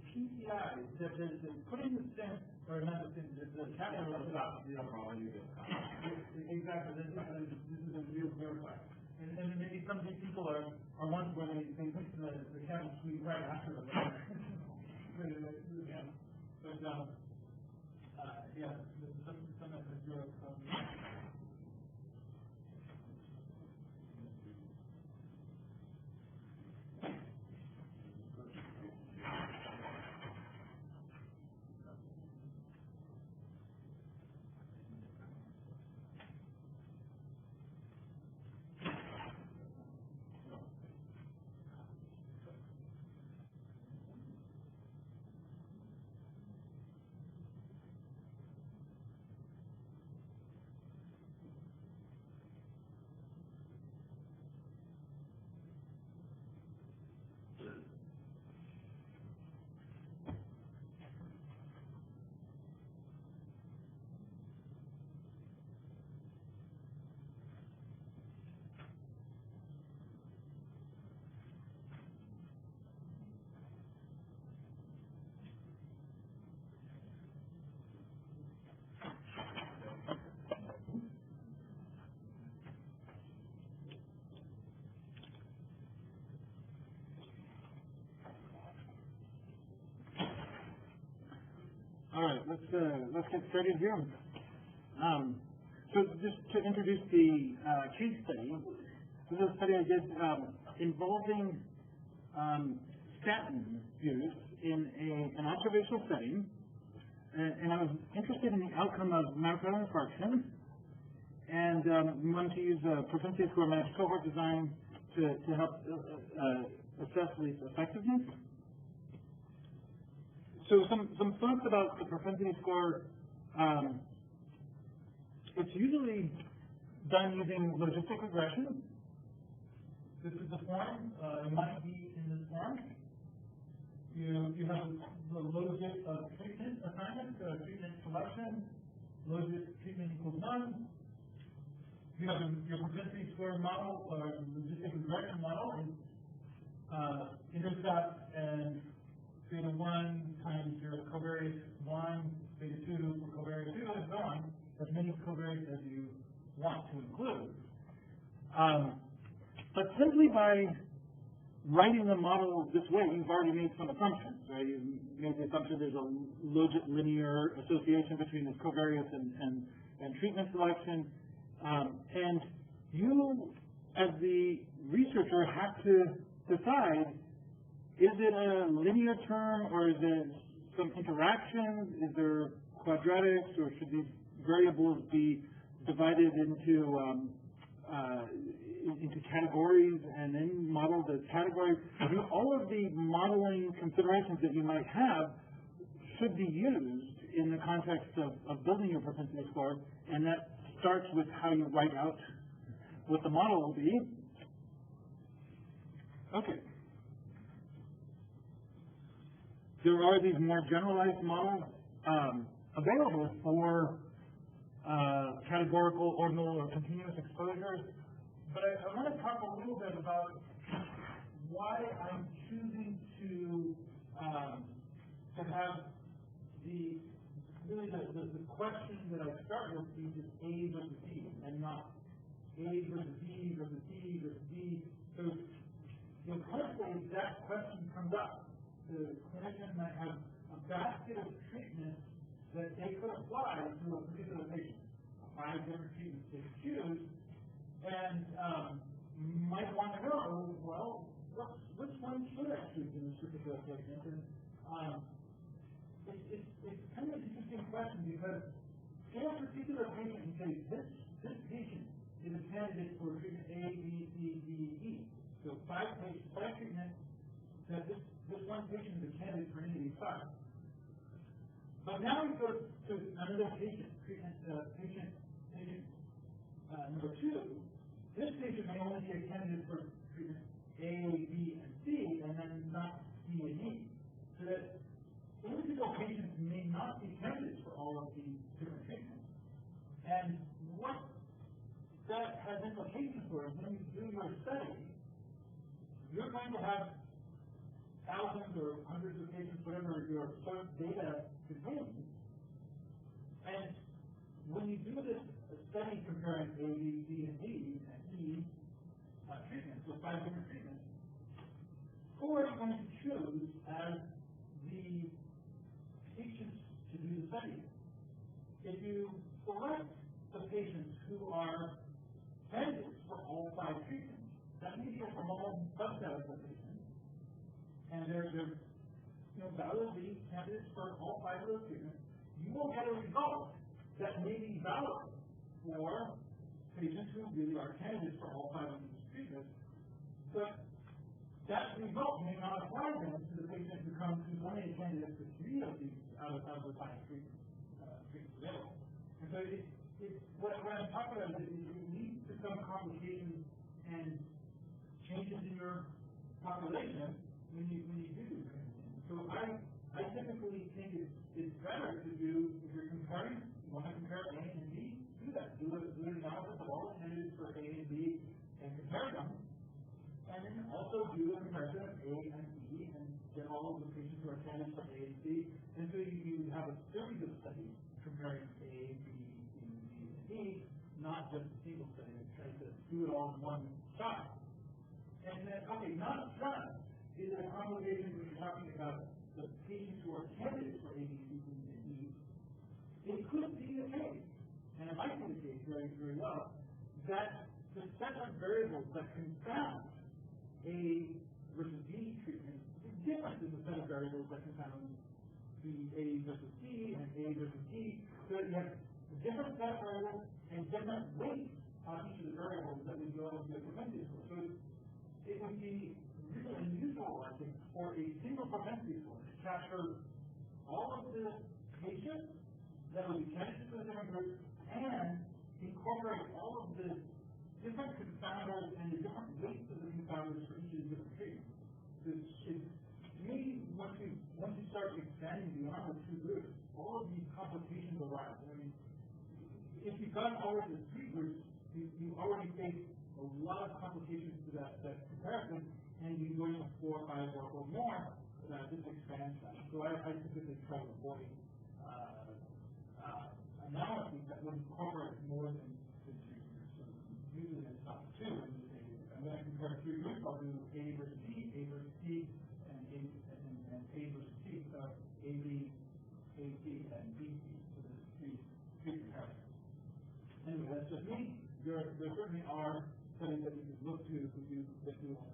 [SPEAKER 2] PCI, that putting the stent, or not the stent, the catheter is about. Exactly, this is a real verifier. And maybe some of these people are ones where they went to the cabin suite right after the yeah. But yeah, some of the zero.
[SPEAKER 5] let's get started here. So just to introduce the case study, this is a study I did involving statin use in an observational setting, and I was interested in the outcome of myocardial infarction, and we wanted to use a propensity score matched cohort design to help assess the effectiveness. So some thoughts about the propensity score. It's usually done using logistic regression. This is the form. It might be in this form. You have the logit of treatment assignment, treatment selection, logit treatment equals none. You have your propensity score model or logistic regression model is intercept and beta 1 times your covariates 1, beta 2 for covariate 2, and so on, as many covariates as you want to include. But simply by writing the model this way, you've already made some assumptions, right? You've made the assumption there's a logit linear association between the covariates and treatment selection. And you, as the researcher, have to decide, is it a linear term or is it some interactions? Is there quadratics, or should these variables be divided into categories and then model the categories? All of the modeling considerations that you might have should be used in the context of building your propensity score, and that starts with how you write out what the model will be. Okay. There are these more generalized models available for categorical, ordinal, or continuous exposures. But I want to talk a little bit about why I'm choosing to have the question that I start with be just A versus B, and not A versus B versus C versus D. So clinically, that question comes up. The clinician might have a basket of treatments that they could apply to a particular patient, 5 different treatments they could choose, and might want to know, well, which one should I choose in this particular patient? And it's kind of an interesting question, because in a particular patient, you say, this patient is a candidate for treatment A, B, C, D, E. So 5 treatments, that this one patient is a candidate for any of these 5. But now we go to another patient, patient number 2. This patient may only be a candidate for treatment A, B, and C, and then not C and E. So that individual patients may not be candidates for all of these different treatments. And what that has implications for is when you do your study, you're going to have thousands or hundreds of patients, whatever your source data contains. And when you do this study comparing A, B, C, and D, and E treatments, so 5 different treatments, who are you going to choose as the patients to do the study? If you select the patients who are candidates for all 5 treatments, that may be a small subset of the patients, and they're validly candidates for all 5 of those treatments, you will get a result that may be valid for patients who really are candidates for all 5 of these treatments, but that result may not apply then to the patient who comes who's only a candidate for 3 of these out of the 5 treatments available. And so what I'm talking about is it leads to some complications and changes in your population when you do these things. So I typically think it's better to do, if you're comparing, you want to compare A and B, do that. Do an analysis of all the candidates for A and B and compare them. And then also do a comparison of A and B and get all of the patients who are candidates for A and C. And so you have a series of studies comparing A, B, C, D, and E, not just a single study that tries to do it all in one shot. And then, okay, not just is a complication when you're talking about the patients who are candidates for A, B, C, D, and E, it could be the case, and it might be the case very, very well, that the set of variables that confound A versus B treatment is different than the set of variables that confound the A versus C and A versus D. So that you have a different set of variables and different weights on each of the variables that would go into the propensity score. So it would be really unusual, I think, for a single propensity score to capture all of the patients that would be candidates for the different groups and incorporate all of the different confounders and the different weights of the confounders for each of the different treatments. To me, once you start expanding beyond the two groups, all of these complications arise. I mean, if you've got already the three groups, you already face a lot of complications to that comparison, and you go into 4 or 5 or more, this expands that. So I typically try to avoid analysis that would incorporate more than 3 groups. So usually it's top 2, and you say, I'm going to compare 3 groups, I'll do A versus B, A versus C, and A versus C, so AB, AC, and BC. So there's 3 comparisons. Anyway, that's just me. There certainly are studies that you can look to that do all.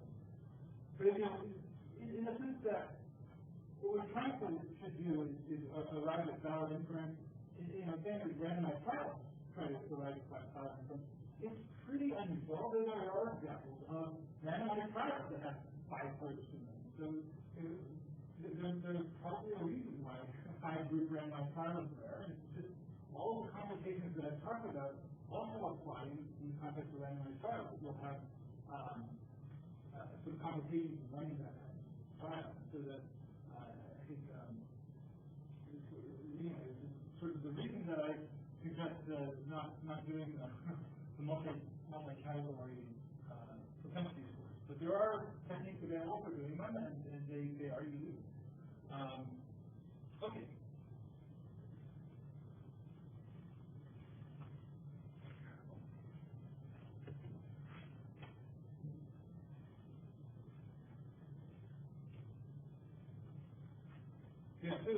[SPEAKER 5] But in the sense that what we're trying to do is arrive at valid inference. Again, with randomized trials, try to arrive at valid inference. It's pretty unusual. There are examples of randomized trials that have 5 groups in them. So there's probably a reason why 5-group randomized trials are there. It's just all the complications that I've talked about also apply in the context of randomized trials. You'll have some complications in running that trial. So that I think sort of the reason that I suggest not doing the multi-category propensity scores. But there are techniques available for doing them, and they are used. Okay. Yeah, so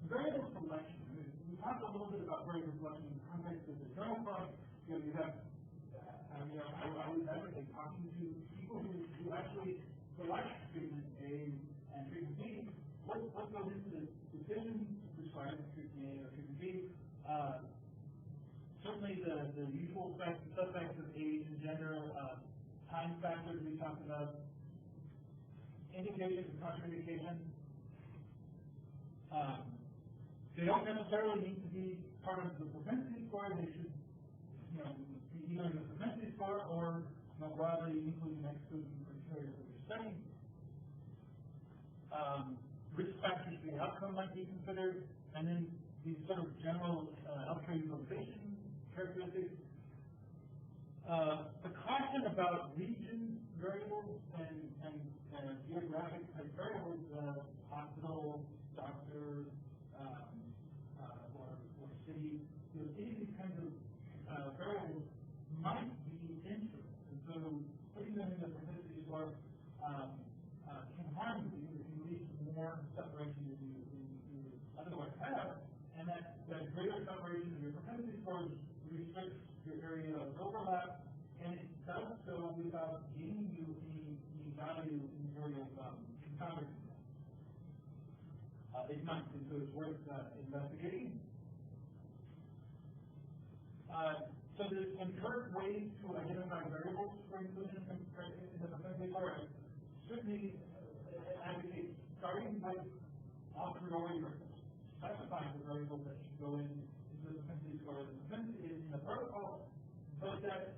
[SPEAKER 5] variable selection. We talked a little bit about variable selection in the context of the journal club. You have, I was advocating talking to people who actually select treatment A and treatment B. What goes into the decision to prescribe treatment A or treatment B? Certainly the usual suspects of age and gender, time factors we talked about, indications and contraindications. They don't necessarily need to be part of the propensity score. They should, be either in the propensity score or more broadly including exclusion criteria that we're studying. Risk factors for the outcome might be considered, and then these sort of general healthcare utilization characteristics. The caution about region variables and geographic type variables, hospital, doctor, or city, any of these kinds of variables might be interesting. And so putting them in the propensity score can harm you. It can lead to more separation than you would otherwise have. And that greater separation of your propensity scores restricts your area of overlap, and it does so without giving you any value in the area of confounders. It might, and so it's worth investigating. So there's empiric ways to identify variables for inclusion in the propensity score. I certainly advocate starting with a priori research, specifying the variables that should go into the propensity score. The propensity is in the protocol, but that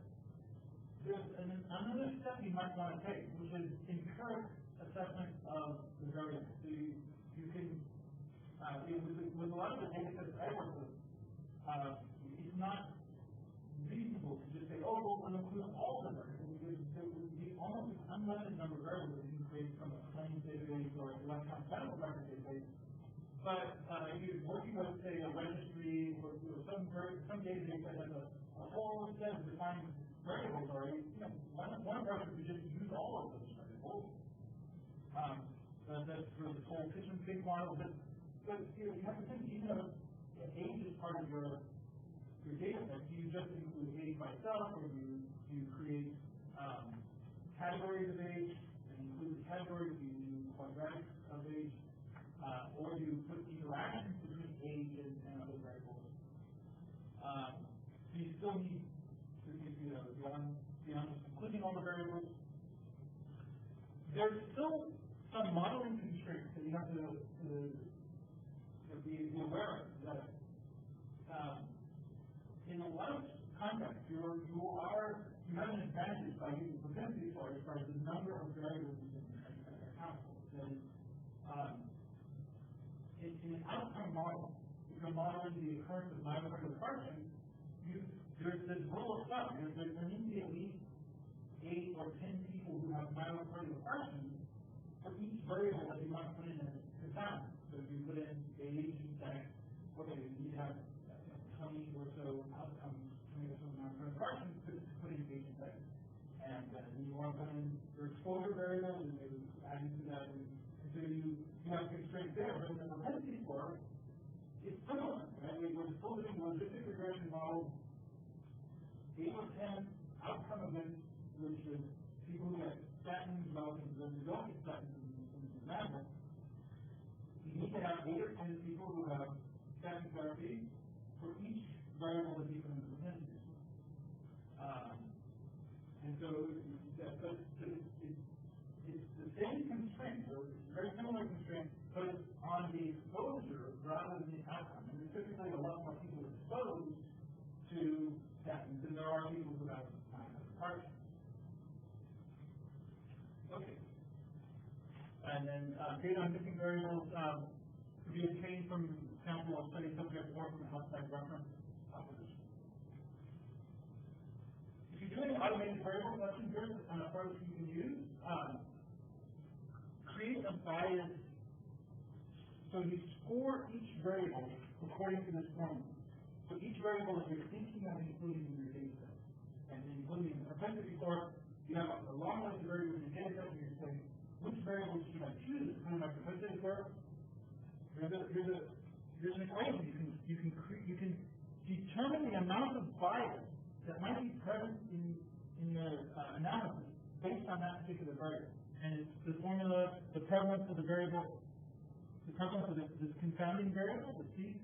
[SPEAKER 5] there's another step you might want to take, which is empiric assessment of the variables. So you can, with a lot of the data sets I work with, it's not reasonable to just say, oh, well, we'll include all the variables, because there would be almost an unlimited number of variables that you can create from a claims database or an electronic medical record database. But if you're working with, say, a registry or some database that has a whole set of defined variables, or one approach would be just use all of those variables. That's for the whole kitchen sink model. But you have to think even of if age is part of your data set, do you just include age by itself, or do you create categories of age and include categories? Do you use quadratics of age, or do you put interactions between age and other variables? So you still need to beyond just including all the variables. There's still some modeling constraints that you have to be aware of. That in a lot of contexts, you have an advantage by using propensity score as far as the number of variables you can account for. That is, in an outcome model, if you're modeling the occurrence of mitochondrial infarction, there's this rule of thumb. There needs to be at least 8 or 10 people who have myocardial infarction for each variable that you want to put in as a confound. So if you put in age and sex, okay, you need to have 20 or so outcomes, 20 or so myocardial infarction, put in age and sex. And then you want to put in your exposure variable, and maybe adding to that, and so you have constraints there. But in the propensity score, it's similar, right? We're supposed to do logistic regression models, 8 or 10 outcome events, which is people who get statins relative to those who don't get statins in mammals. You need to have 8 or 10 people who have statin therapy for each variable that you can present. And so it's the same constraint, or very similar constraint, but it's on the exposure rather than the outcome. And there's typically a lot more people exposed to statins than there are people who have infarction. Okay. And then data on missing variables could be obtained from sample of study subjects or from outside reference opposition. If you're doing automated variable selection, here's an approach you can use. Create a bias. So you score each variable according to this formula. So each variable that you're thinking of including in your data set, and including the propensity score, you have a long list of variables in your data set, and you're saying, which variables should I choose? Kind of my propensity score. Here's an equation. You can determine the amount of bias that might be present in the analysis based on that particular variable. And it's the formula, the prevalence of the variable, the prevalence of this confounding variable, the C,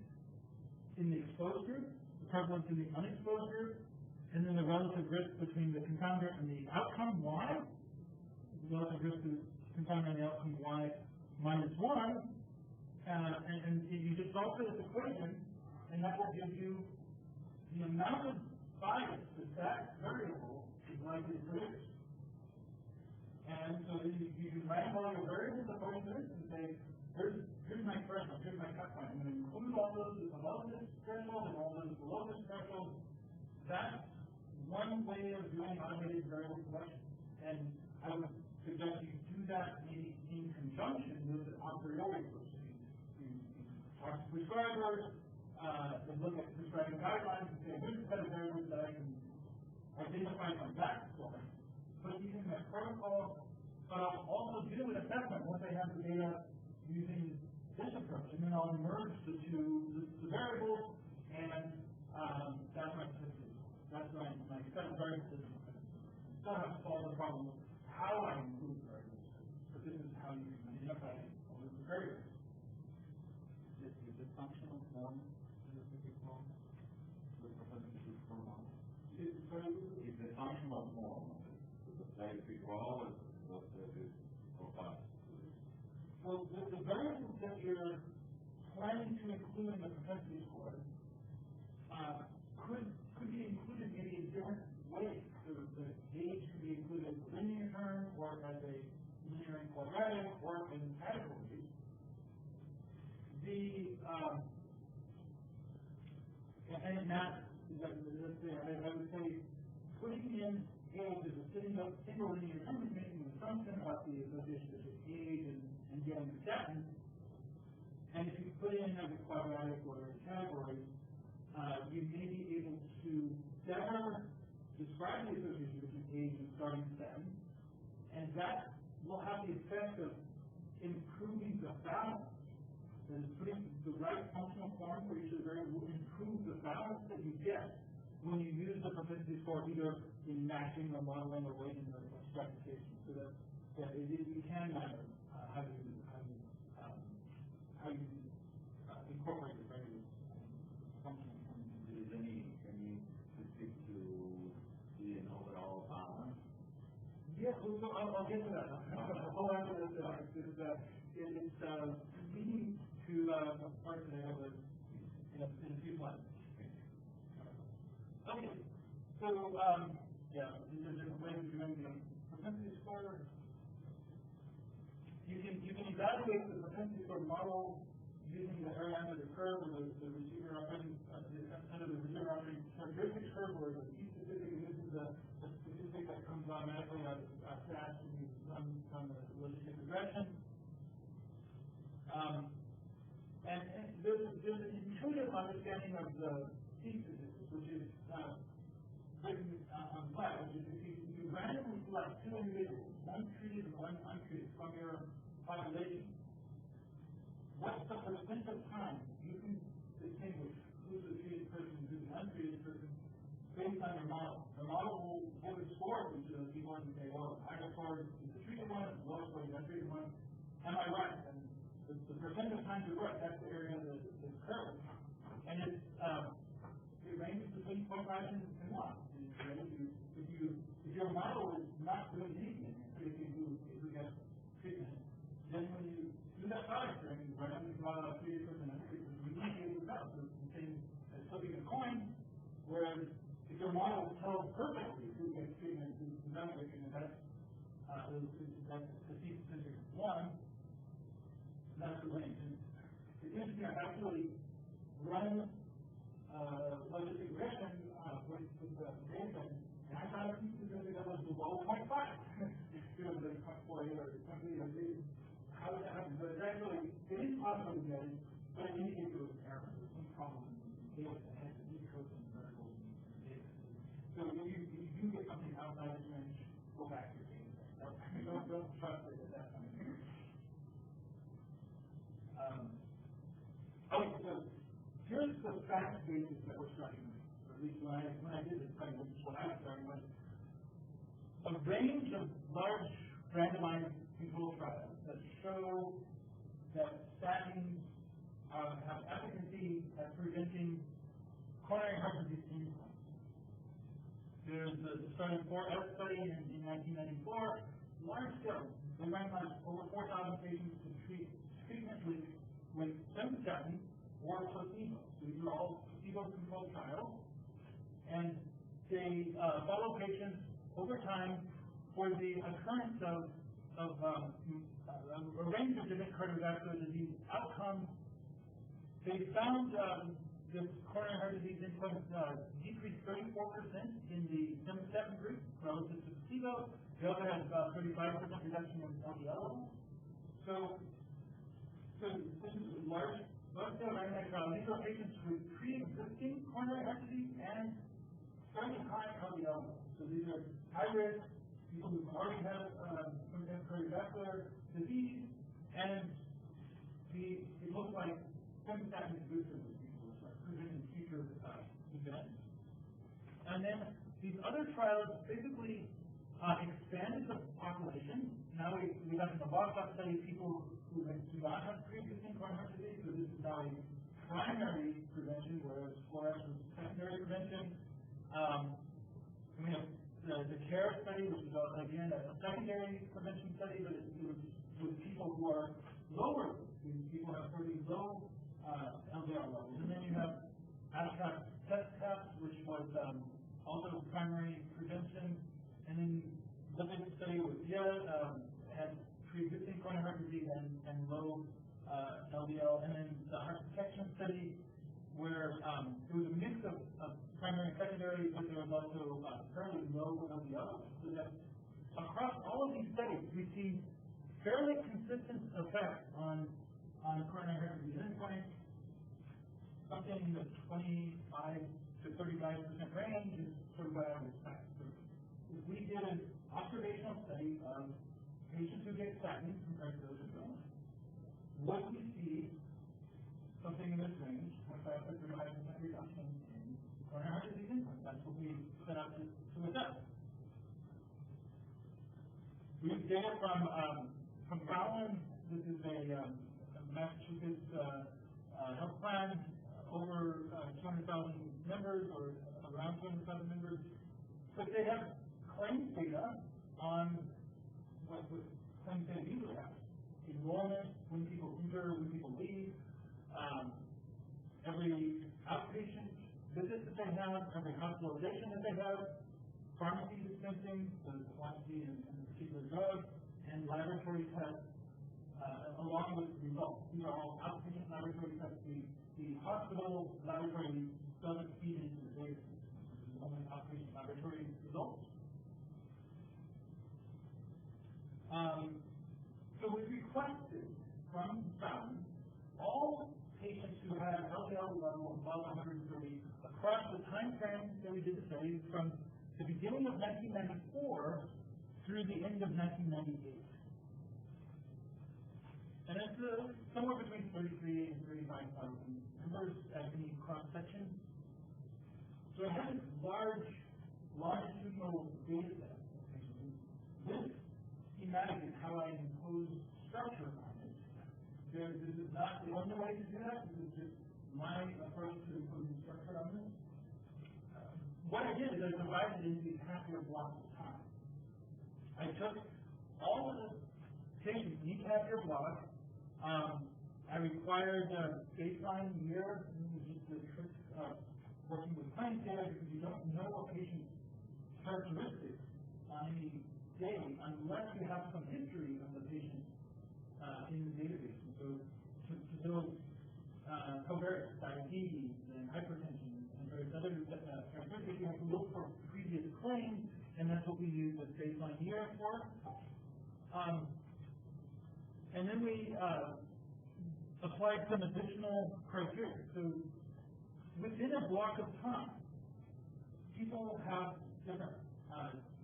[SPEAKER 5] in the exposed group, the prevalence in the unexposed group, and then the relative risk between the confounder and the outcome Y, the relative risk of confounder and the outcome Y minus 1, and you just solve for this equation, and that will give you the amount of bias that variable is likely to produce. And so then you rank all your variables according to this and say, here's my threshold, here's my cut point. I'm going to include all those above this threshold and all those below this threshold. That's one way of doing automated variable selection. And I would suggest you do that maybe in conjunction with an a priori approach. You talk to prescribers, and look at prescribing guidelines and say, here's a set of variables that I can identify from that score. Put these in my protocol, but I'll also do an assessment once I have the data using this approach, and then I'll merge the variables, and that's my statistics. That's my set of variables system. Still have to solve the problem of how I include variables, but this is how you can identify all the variables.
[SPEAKER 4] Is it functional form in the specific form? The propensity score model? Is the functional form very well as what is robust?
[SPEAKER 5] Well, the variables that you're planning to include in the propensity score could be included maybe in different ways. So the age could be included in linear term, or as a linear and quadratic, or in categories. And that, I would say, putting in age as a single linear term is making an assumption about the association between age and getting the statins. And if you put in as a quadratic or a category, you may be able to better describe the association between age and starting statins, and that will have the effect of improving the balance And putting the right functional form for each of the variables will improve the balance that you get when you use the propensity score either in matching or modeling or weighting or stratification. So that you can measure how you incorporate the variables functional form.
[SPEAKER 4] Is any specific to the overall balance?
[SPEAKER 5] Yeah, I'll get to that. Hold on to this. It's leading to a part that I have in a few slides. Okay, so these are different ways of doing the propensity score. You can evaluate the propensity score model using the area under the curve or the receiver operating under the receiver operating characteristics curve, where the P specific, and this is the statistic that comes automatically out of SAS when you run the logistic regression. And there's an intuitive understanding of the P statistics, which is written on the slide, which is if you randomly select two individuals, one treated and one untreated, from your population, what's the percent of time you can distinguish who's the treated person and who's the untreated person based on your model? The model will give a score to each of those people and say, well, higher score is the treated one, lower score is the untreated one. Am I right? And the percent of time you're right, that's the area that is curved. And it ranges between 0.5 and 1. If your model is not doing anything, if you get treatment, then when you do that product training, right, you draw a treated person and untreated person, you can't get it out. So it's the same as flipping a coin, whereas if your model tells perfectly who gets treatment and who doesn't get treatment, that's the C-centric one, that's the range. And it's interesting, I've actually run logistic regression with the data, and I found a C-centric that was below 0.5. You know, the 0.48 or something, how does that happen? But it's actually, it is possible to get it, but it indicates there was an error. There's some problem in the data that has to decode some variables in the data. So if you do get something outside this range, go back to your data set. Don't trust it at that time. Okay, so here's the fact basis that we're starting with. Or at least when I did this study, this is what I was starting with. A range of large randomized controlled trials that show that statins have efficacy at preventing coronary heart disease in infants. There's the study 4S study in 1994, large scale. They randomized over 4,000 patients to treatment with simvastatin or placebo. So these are all placebo-controlled trials, and they follow patients over time for the occurrence of a range of different cardiovascular disease outcomes. They found the coronary heart disease incidence decreased 34% in the simvastatin group relative to placebo. They also had about 35% reduction in LDL. So this is a large-scale randomized trial. These are patients with pre-existing coronary heart disease and fairly high LDL. So these are high risk people who already have some cardiovascular disease, and it looks like simvastatin is good for those people, so preventing future events. And then these other trials basically expanded the population. Now we have in the bottom study people who do not have pre-existing coronary heart disease, so this is now a primary prevention, whereas 4S was secondary prevention. And we have the CARE study, which is again a secondary prevention study, but it was with people who are lower. People have pretty low LDL levels. And then you have abstract test, which was also primary prevention. And then the big study with had pre-existing coronary heart disease and low LDL. And then the heart protection study, where there was a mix of primary and secondary, but there was also fairly low LDL. So that across all of these studies, we see fairly consistent effects on coronary heart disease endpoints. Something in the 25 to 35% range is sort of what I would expect. So we did an observational study of patients who get statins compared to those who don't. What we see something in this range, 25 to 35% reduction in coronary heart disease incidence. That's what we set out to assess. We have data from Fallon. This is a Massachusetts health plan, over 200,000 members or around 200,000 members. But they have claims data on what claims data usually have. Enrollment, when people enter, when people leave, every outpatient visit that they have, every hospitalization that they have, pharmacy dispensing, the quantity and particular drugs, and laboratory tests, along with results. These are all outpatient laboratory tests. The hospital laboratory doesn't feed into the database. It's only outpatient laboratory results. So we requested from Fallon all patients who had LDL level above 130 across the time frame that we did the study from the beginning of 1994 through the end of 1998. And it's somewhere between 33 and 35,000 members at any cross-section. So I have this large longitudinal data set. This schematic is how I impose structure on it. This is not the only way to do that. This is just my approach to imposing structure on this. What I did is I divided it into these half-year blocks of time. I took all of the patients in each half-year block. I required a baseline year, which is the trick of working with claims data, because you don't know a patient's characteristics on any day unless you have some history of the patient in the database. And so to build covariates, diabetes, and hypertension, and various other characteristics, you have to look for previous claims, and that's what we use as baseline year for. And then we applied some additional criteria. So within a block of time, people have different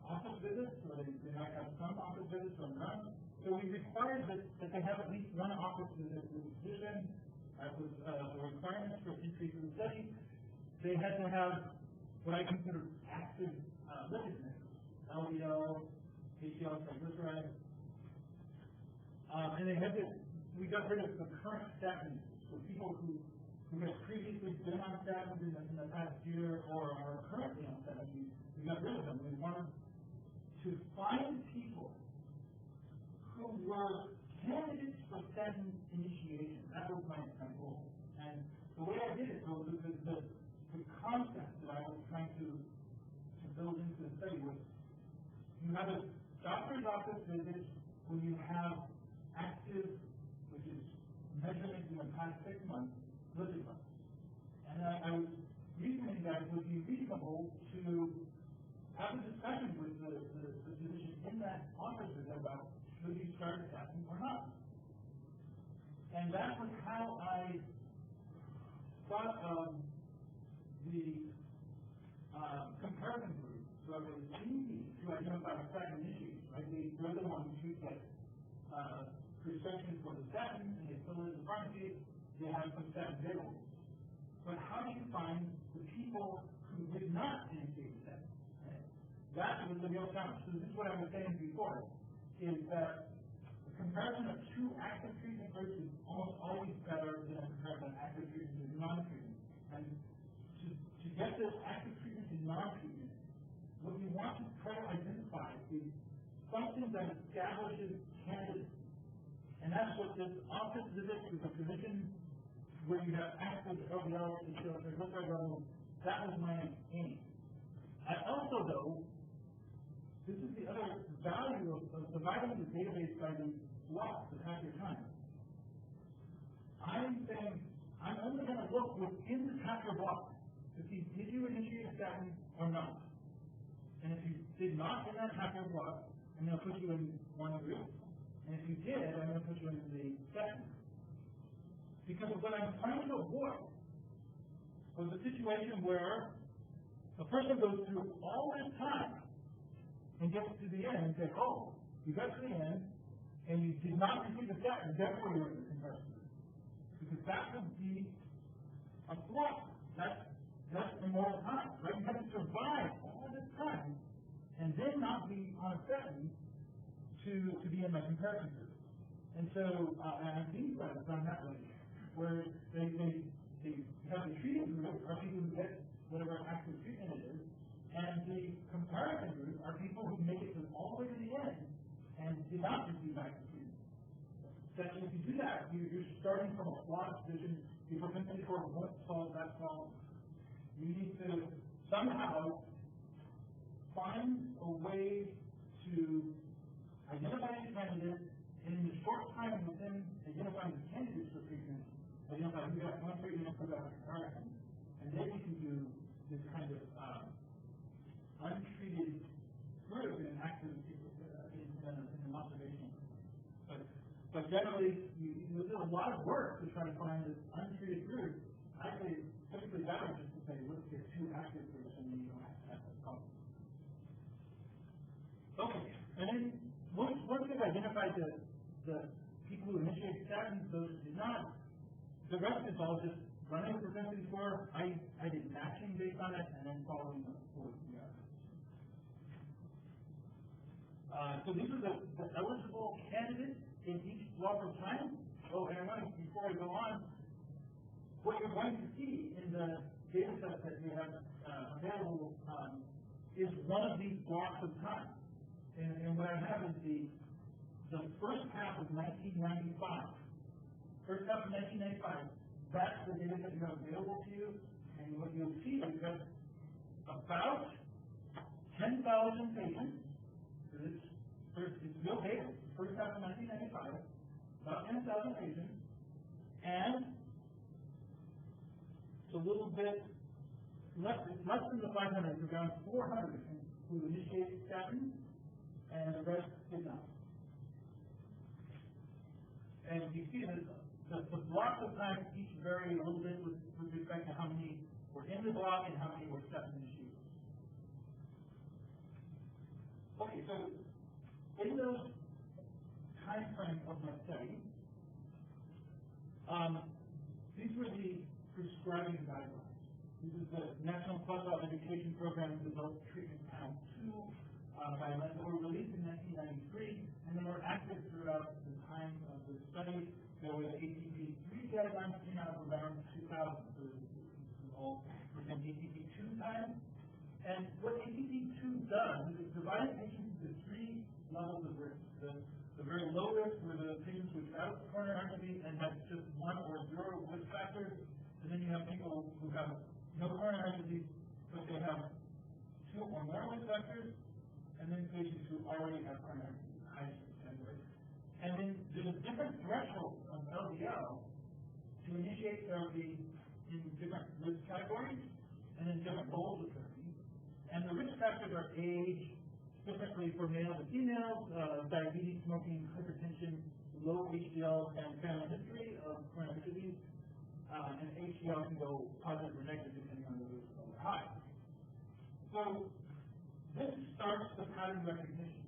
[SPEAKER 5] office visits, or they might have some office visits or none. So we required that they have at least one office visit with a physician. That was a requirement for entry to the study. They had to have what I consider active lipid measures, LDL, HDL, triglycerides. And they had to, we got rid of the current statins. So people who had previously been on statins in the past year or are currently on statins, we got rid of them. We wanted to find people who were candidates for statin initiation. That was my goal. And the way I did it, so the concept that I was trying to build into the study was you have a doctor's office visit when you have active, which is measurement in the past 6 months, lipid levels. And I was reasoning that it would be reasonable to have a discussion with the physician in that office about should you start statin or not. And that was how I thought of the comparison group. So it was easy to identify statin issues, right? They're the ones who get prescriptions for the statin, and they fill it in the pharmacy, they have some statin available. But how do you find the people who did not initiate the statin? Right? That was the real challenge. So this is what I was saying before, is that the comparison of two active treatment groups is almost always better than a comparison of active treatment and non-treatment. And to get this active treatment and non-treatment, what you want to try to identify is something that establishes candidates. And that's what this office visit with a physician where you have active LDL to show triglyceride levels, that was my aim. I also, though, this is the other value of dividing the database by the blocks of half your time. I'm saying I'm only going to look within the half your block to see did you initiate a statin or not. And if you did not in that half your block, I'm going to put you in one group. And if you did, I'm going to put you into the second. Because what I'm trying to avoid was a situation where a person goes through all this time and gets to the end and says, oh, you got to the end and you did not receive the statin, therefore you're in the comparison. because that would be a flaw. That's immoral time, right? You have to survive all this time and then not be on a statin to be in the comparison group. And so, and I've seen studies done that way, where they have the treated group are people who get whatever active treatment it is, and the comparison group are people who make it all the way to the end and did not receive active treatment. So if you do that, you're starting from a flawed position. The propensity score won't solve that problem. You need to somehow find a way to identify the candidate, and in the short time within identifying the candidates for treatment, identify who got one treatment and who got a comparison. And then you can do this kind of untreated group in active in an observation. But generally, you do a lot of work to try to find this untreated group. Actually, typically better just to say, let's get two active groups and then you don't have this problem. Okay, and then once we've identified the people who initiate statins, those who did not, the rest is all just running a propensity score. I did matching based on it, and then following the forward. So these are the eligible candidates in each block of time. Oh, and before I go on, what you're going to see in the data set that we have available is one of these blocks of time. And what I have is the first half of 1995. First half of 1995, that's the data that you have available to you. And what you'll see is that about 10,000 patients, it's real data, first half of 1995, about 10,000 patients, and it's a little bit less than the 500, around 400 who initiated statins, and the rest did not. And you see that the blocks of time each vary a little bit with respect to how many were in the block and how many were statin initiated. Okay, so in those time frames of my study, these were the prescribing guidelines. This is the National Cholesterol Education Program Developed Treatment Panel 2 guidelines that were released in 1993, and they were active throughout the time of the study. There was ATP 3 guidelines that came out around 2000, so this is all within ATP 2 time. And what ATP 2 does is it divides patients into three levels of risk. The very low risk were the patients without coronary heart disease and have just one or zero risk factors. And then you have people who have no coronary heart disease, but they have two or more risk factors. And then patients who already have coronary heart disease, highest percent risk. And then there's a different threshold of LDL to initiate therapy in different risk categories and in different goals of therapy. And the risk factors are age, specifically for males and females, diabetes, smoking, hypertension, low HDL, and family history of coronary disease. And HDL can go positive or negative depending on whether it's low or high. So this starts the pattern recognition.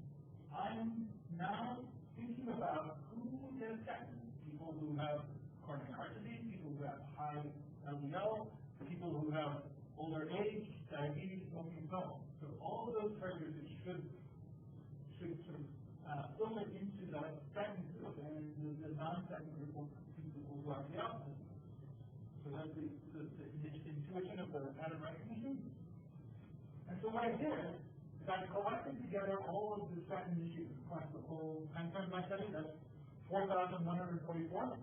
[SPEAKER 5] I'm now thinking about who gets statins. People who have coronary heart disease, people who have high LDL, people who have older age, diabetes, smoking, and so on. So all of those characteristics should sort of filter into the statin group, and the non-statin group will be people who are the opposite. So that's the intuition of the pattern recognition. And so what I did is I collected together all of the statin issues across the whole time frame of my study. That's 4,144.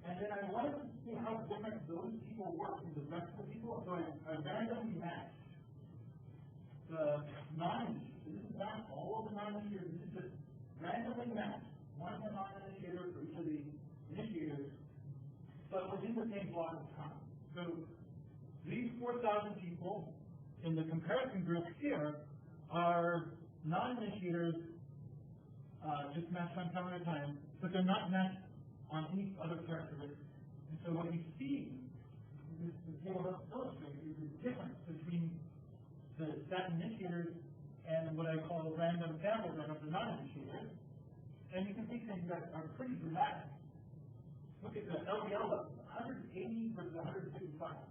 [SPEAKER 5] And then I wanted to see how different those people were from the rest of the people, so I randomly matched the non-initiators. This is not all of the non-initiators, this is just randomly matched. One non-initiator for each of the initiators, but within the same block of time. So these 4,000 people in the comparison group here are non-initiators, just matched on time at a time, but they're not matched on any other characteristics. And so what you see, this table helps illustrate, is the difference between the statin initiators and what I call the random sample of the non-initiators. And you can see things that are pretty dramatic. look at the LDL level, 180 versus 155.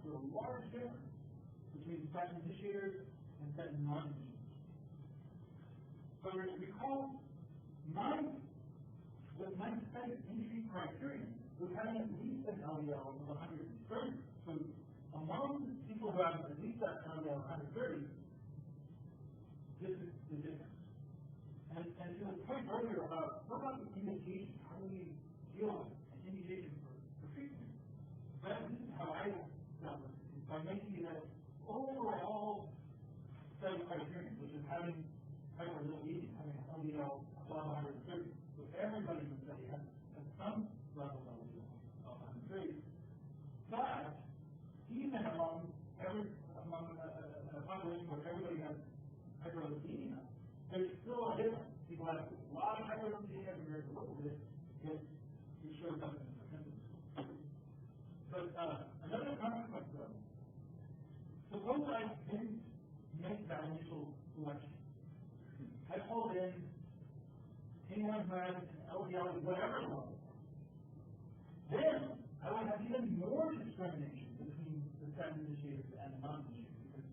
[SPEAKER 5] So a large difference between statin initiators and statin non-initiators. So recall my study entry criterion was having at least an LDL of 130. So among people who have at least that LDL of 130, this is the difference. And to the point earlier about what about the indication? How do we deal with an indication for treatment? Well, this is how I dealt with it, by making it an overall study criterion, which is having a little easy, having an LDL above 130. So everybody in the study has some level of LDL of 130. But even among a population where everybody has hyperlipidemia, there's still a difference. People have a lot of hyperlipidemia compared to a little bit, it shows up in the symptoms. But another consequence though, suppose I didn't make that initial selection. I pulled in anyone who has an LDL at whatever level. Then I would have even more discrimination between the statin initiators and the non-initiators, because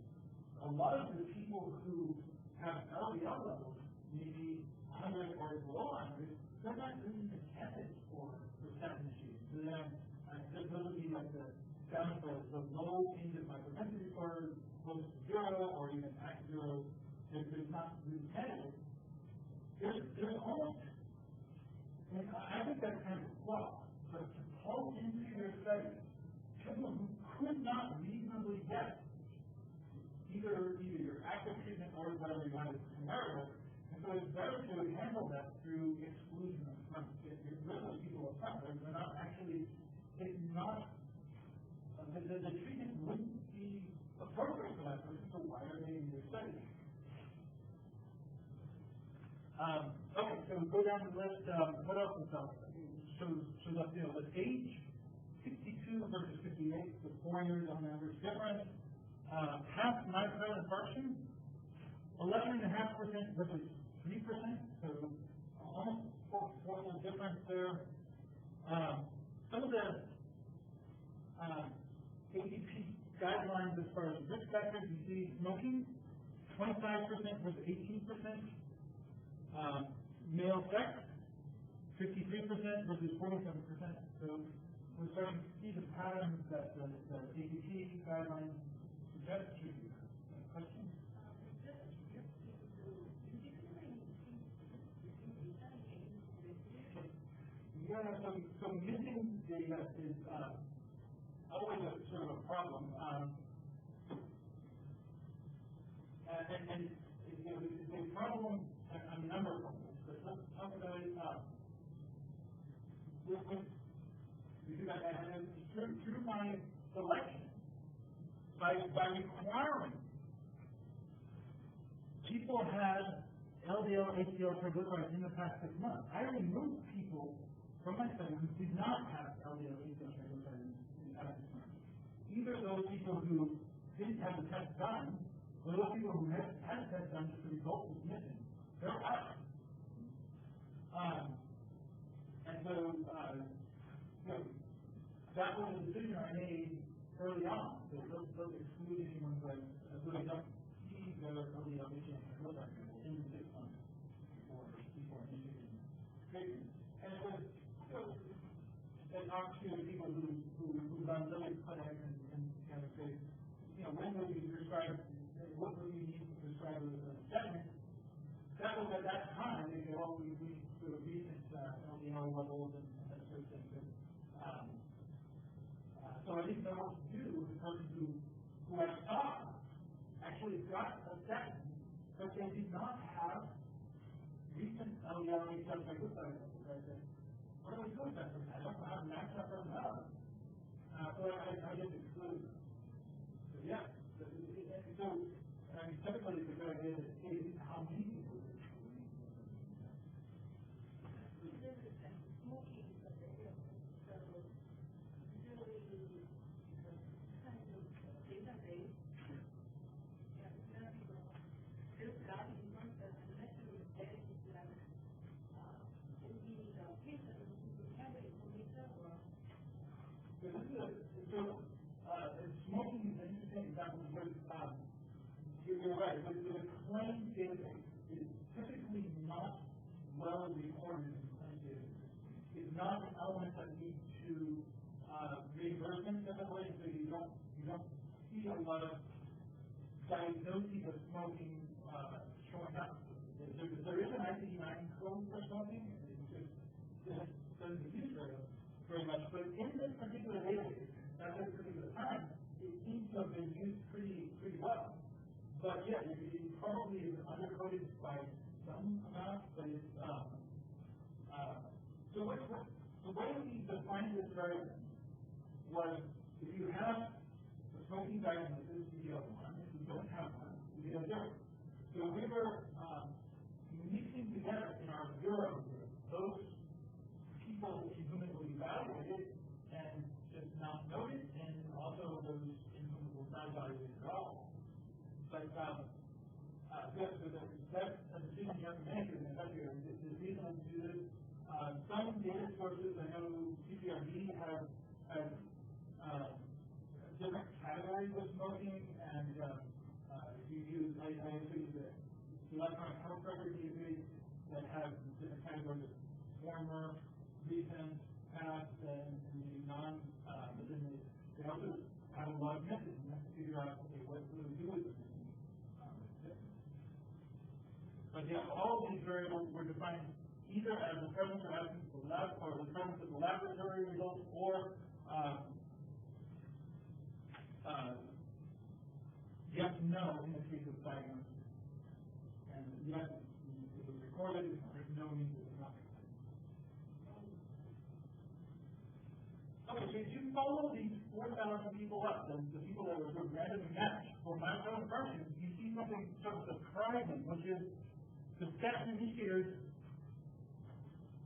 [SPEAKER 5] a lot of the people who have LDL levels, maybe 100 or below 100, they're not really the candidates for statin initiators. So then, those would be like the down the low end of my propensity score, close to 0, or even at 0. There's not really candidates. There's almost, I think that's kind of flawed, but to pull into your study people who could not reasonably get either your active treatment or whatever you want to compare. And so it's better to handle that through exclusion of front. Get rid of those people up front. They're not actually, it's not, the treatment wouldn't be appropriate for that person, so why are they in your study? Okay, so go down the list. What else is up? Shows up, with age, 62 versus 58, so 4 years on average difference. Half myocardial infarction, 11.5% versus 3%, so almost fourfold difference there. Some of the ADP guidelines as far as risk factors, you see smoking, 25% versus 18%. Male sex, 53% versus 47%. So we're starting to see the patterns that the ADP guidelines suggest should be. Questions? Yeah, so missing data is always a sort of a problem. And it's a problem on a number of problems. But let's talk about it. Through my selection, by requiring people had LDL, HDL, triglycerides in the past 6 months, I removed people from my study who did not have LDL, HDL, triglycerides in the past 6 months. Either those people who didn't have the test done, or those people who had the test done just the result was missing. They're out. And so, that was a decision I made early on. So those exclude anyone who I don't see their LDL, HDL, triglycerides in 6 months before initiating treatment. And it was an opportunity for people who run Lilly's clinic and kind of say, when would you prescribe, what would you need to prescribe a statin? That was at that time, they say, well, we sort of recent LDL levels and that sort of thing. So I didn't know what to do with the person who I saw actually got a statin, but they did not have recent LDL, HDL, triglyceride levels. I said, what do we do with that? I don't have matched up or not. So I just excluded them. So yeah. So typically the good idea is how many people do it.
[SPEAKER 1] Smoking is a big so usually the kind of database, there's got in front of the national data is like maybe the patient who have information or
[SPEAKER 5] So, smoking is an interesting example because you're right. The claim database is typically not well recorded in the claim database. It's not an element that leads to reimbursement typically, so you don't see a lot of diagnoses of smoking showing up. There is an ICD-9 code for smoking. It just doesn't use very much. But in this particular database, at this particular time, it seems to have been used pretty well. But yeah, it probably is undercoded by some amount, but it's so the way we defined this variable was if you have a smoking diagnosis, you get 1. If you don't have one, you get 0. So we were mixing together in our 0 group those people in whom it was evaluated and just not noted, and also those in whom it was not evaluated at all. But that's a decision you have to make in the reason to do this. Some data sources, I know CPRD has different categories of smoking, and if you use, I also use the electronic health record database that has different categories of former, recent, past, and the non, but then they also have a lot of methods, and you have to figure out, okay, what do we do with them? But yeah, all of these variables were defined either as the presence or absence of the lab, or the presence of the laboratory results, or yes, no in the case of diagnosis. And yes, if it was recorded, there's no need to not. Okay, so if you follow these 4,000 people up, the people that were sort of randomly matched for microinfarction, you see something sort of surprising, which is the statin initiators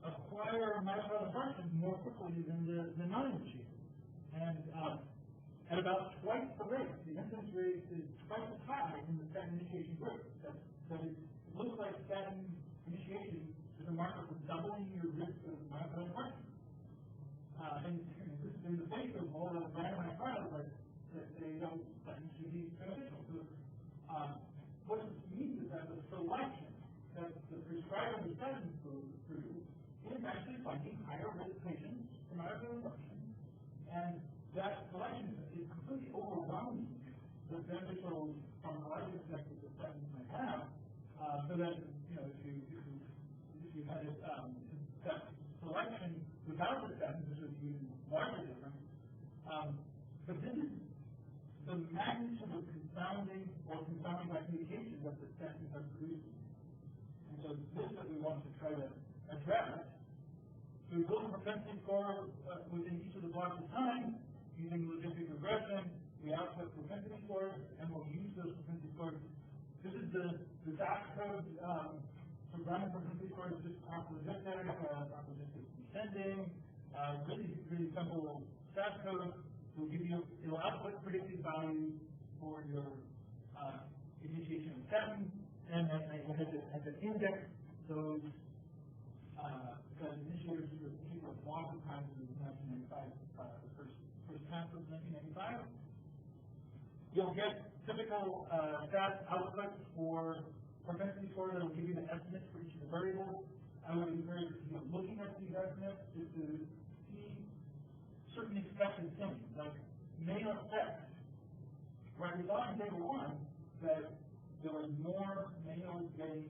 [SPEAKER 5] acquire myocardial more quickly than the non-initiators. And at about twice the rate, the incidence rate is twice as high in the statin initiation group. So it looks like statin initiation is a marker for doubling your risk of myocardial infarction. And this is in the face of all the randomized trials that they don't statin should be beneficial. So what this means is that the selection that the prescriber of statins through is actually finding higher risk patients for myocardial infarction. And that selection is completely overwhelming the beneficial pharmacological effects that the statins might have. So that, you know, if you had that selection without the statins, this would be even larger difference. But this is the magnitude of confounding by communication that the statins are producing. And so this is what we want to try to address. So we build a propensity score within each of the blocks of time using logistic regression. We output propensity scores, and we'll use those propensity scores. This is the DAX code for running propensity scores, just logistic descending, really simple SAS code. It'll output predicted values for your initiation of statin, and then it has an index those because initiators were people at long times in 1995, the first half of 1995. You'll get typical SAS outputs for propensity score that will give you the estimates for each of the variables. I would encourage you looking at these estimates is to see certain expected things, like male sex. Right, we thought in table 1 that there was more males getting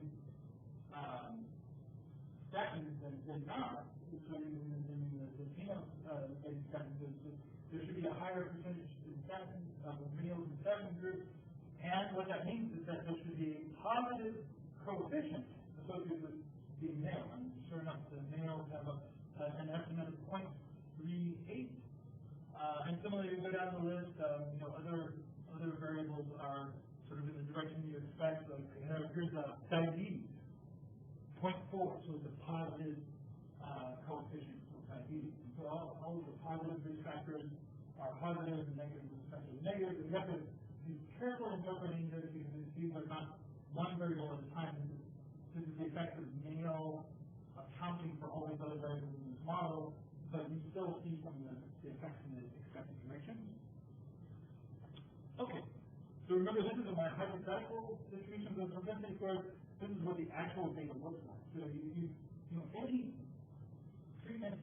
[SPEAKER 5] statins than not. So in the female getting statins, there should be a higher percentage in statins of males in statin groups. And what that means is that there should be a positive coefficient associated with being male. And sure enough, the males have an estimate of 0.38. And similarly, you go down the list, other variables are sort of in the direction you expect. Like here's diabetes, 0.4, so it's a positive coefficient for diabetes. So all of the positive risk factors are positive, and negative risk factors are negative. And you have to be careful interpreting this because these are not one variable at a time. This is the effect of male accounting for all these other variables in this model, but you still see some of the effects in the expected directions. Okay. So remember, this is my hypothetical distribution of the propensity scores. This is what the actual data looks like. So any treatment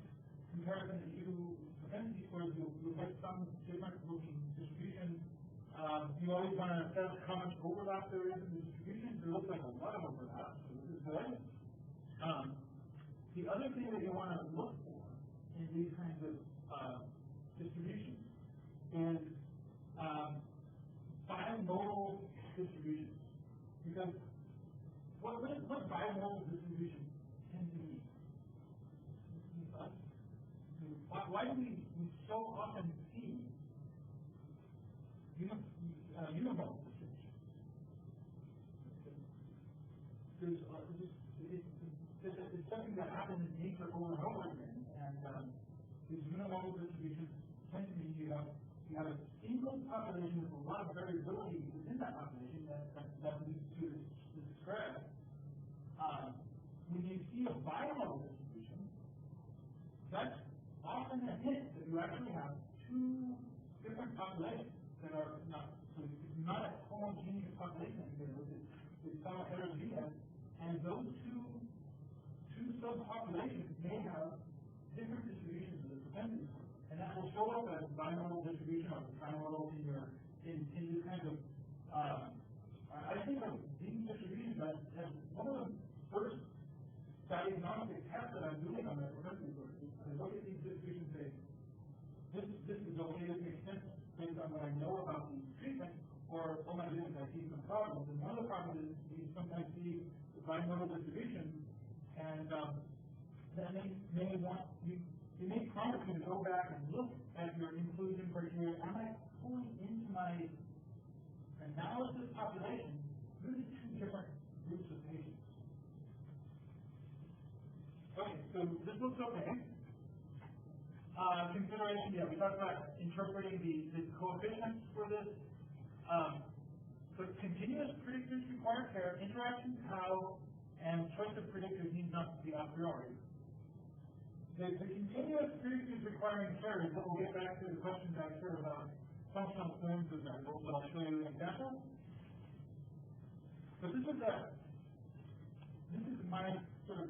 [SPEAKER 5] comparison that you do propensity scores, you'll get some different looking distribution. You always want to assess how much overlap there is in the distribution. There looks like a lot of overlap, so this is good. The other thing that you want to look for in these kinds of distributions is bimodal distributions. Because what bimodal distribution tend to be? Why do we so often see unimodal distribution? It's something that happens in nature over and over again, and these unimodal distributions tend to be you have a single population with a lot of variability within that population that leads to the spread. When you see a bimodal distribution, that's often a hint that you actually have two different populations that are not, so it's not a homogeneous population here, it's somewhat heterogeneous, and those two subpopulations may have different distributions of the propensity score. And that will show up as bimodal distribution or trimodal in this kind of, I think of these distributions as one of the first diagnostic tests that I'm doing on that propensity score. I look at these distributions and say, this is okay, this makes sense based on what I know about these treatments, or, oh my goodness, I see some problems. And one of the problems is we sometimes see the bimodal distribution, and that may want you may prompt you to go back and look at your inclusion criteria. Am I pulling into my analysis population really two different groups of patients? Okay, so this looks okay. Consideration, we talked about interpreting the coefficients for this. But continuous predictors require care, interaction, how, and choice of predictors needs not to be a priori. The continuous predictors requiring care is what we'll get back to the questions I shared about functional forms of variables, but I'll show you an example. So this is my sort of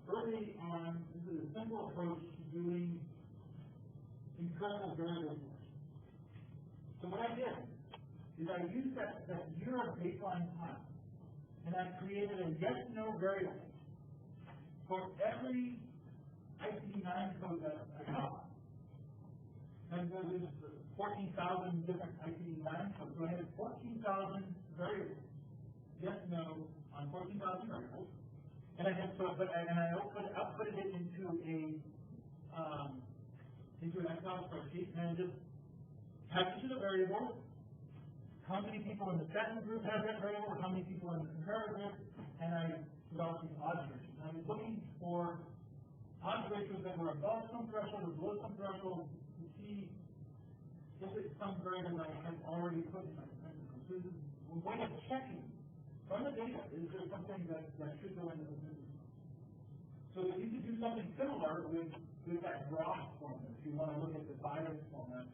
[SPEAKER 5] early on, this is a simple approach to doing empirical variable selection. So what I did is I used that year of baseline time, and I created a yes-no variable for every ICD-9 code that I got. And there's 14,000 different ICD-9 codes, so I had 14,000 variables, yes-no, on 14,000 variables, and I outputted it into an Excel spreadsheet, and I just captured the variable, how many people in the statin group have that variable, how many people in the comparator group, and I developed these odds ratios. I was looking for odds ratios that were above some threshold or below some threshold to see if it's some variable that I had already put in my statistical. So this is a way of checking from the data, is there something that should go into the statistical? So if you could do something similar with that Ross formula, if you want to look at the bias formula,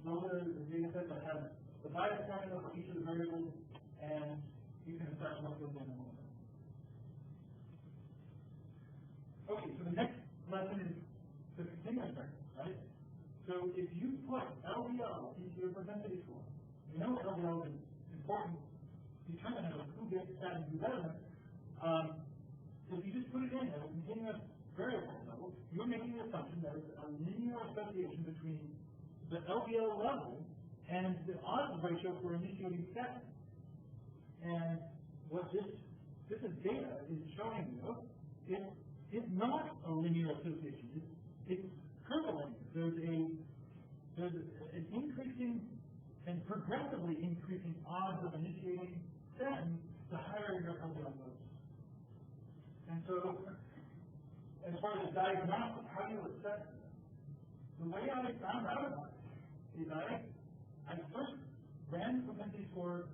[SPEAKER 5] those are the data set that has the bias formula for each of the variables, and you can assess what goes in the model. Okay, so the next lesson is the continuous variable, right? So if you put LDL into your propensity score, you know LDL is important determinant of who gets statin and who doesn't. So if you just put it in as a continuous variable level, you're making the assumption that there's a linear association between the LDL level and the odds ratio for initiating statin. And what this is data is showing you is not a linear association. It's curvilinear. There's an increasing and progressively increasing odds of initiating statin the higher your LDL goes. And so, as far as diagnostics, how do you assess this? The way I found out about it is I first ran the propensity score,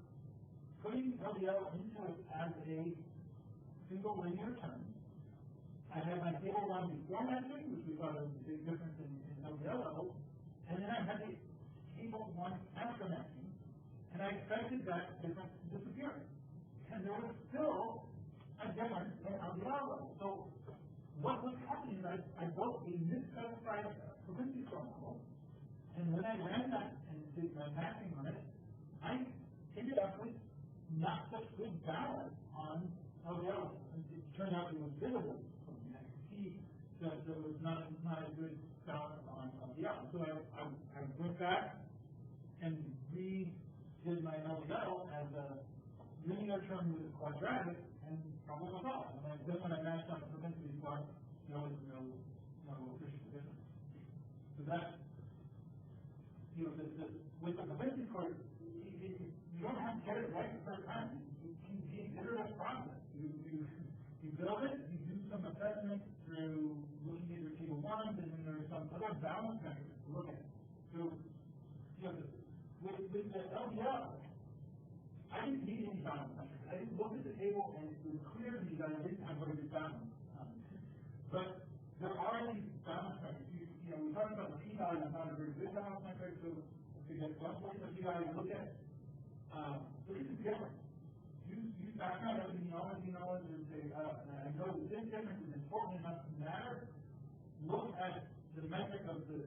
[SPEAKER 5] putting LDL into it as a single linear term. I had my table 1 before matching, which we thought was a big difference in LDL levels, and then I had the table 1 after matching, and I expected that difference to disappear. And there was still a difference in LDL level. So what was happening is I built a misspecified propensity score model, and when I ran that and did my mapping on it, I ended up with not such good balance on LDL. It turned out it was visible from me. I could see that there was not a good balance on LDL. So I went back and redid my LDL as a linear term with a quadratic, and problem was solved. And then when I matched on the propensity score, there was no appreciable difference. So that's, with the propensity score, you don't have to get it right the first time. You can be an iterative process. You build it, you do some assessment through looking at your table 1, and then there's some other balance measures to look at. So, with the LDL, I didn't need any balance measures. I didn't look at the table, and it was clear to me that I didn't have very good balance. But there are these balance measures. We talked about the p-value is not a very good balance metric, so to get flexible with the p-value, look at the difference. Use background epidemiology knowledge and say, I know that this difference is important enough to matter. Look at the metric of the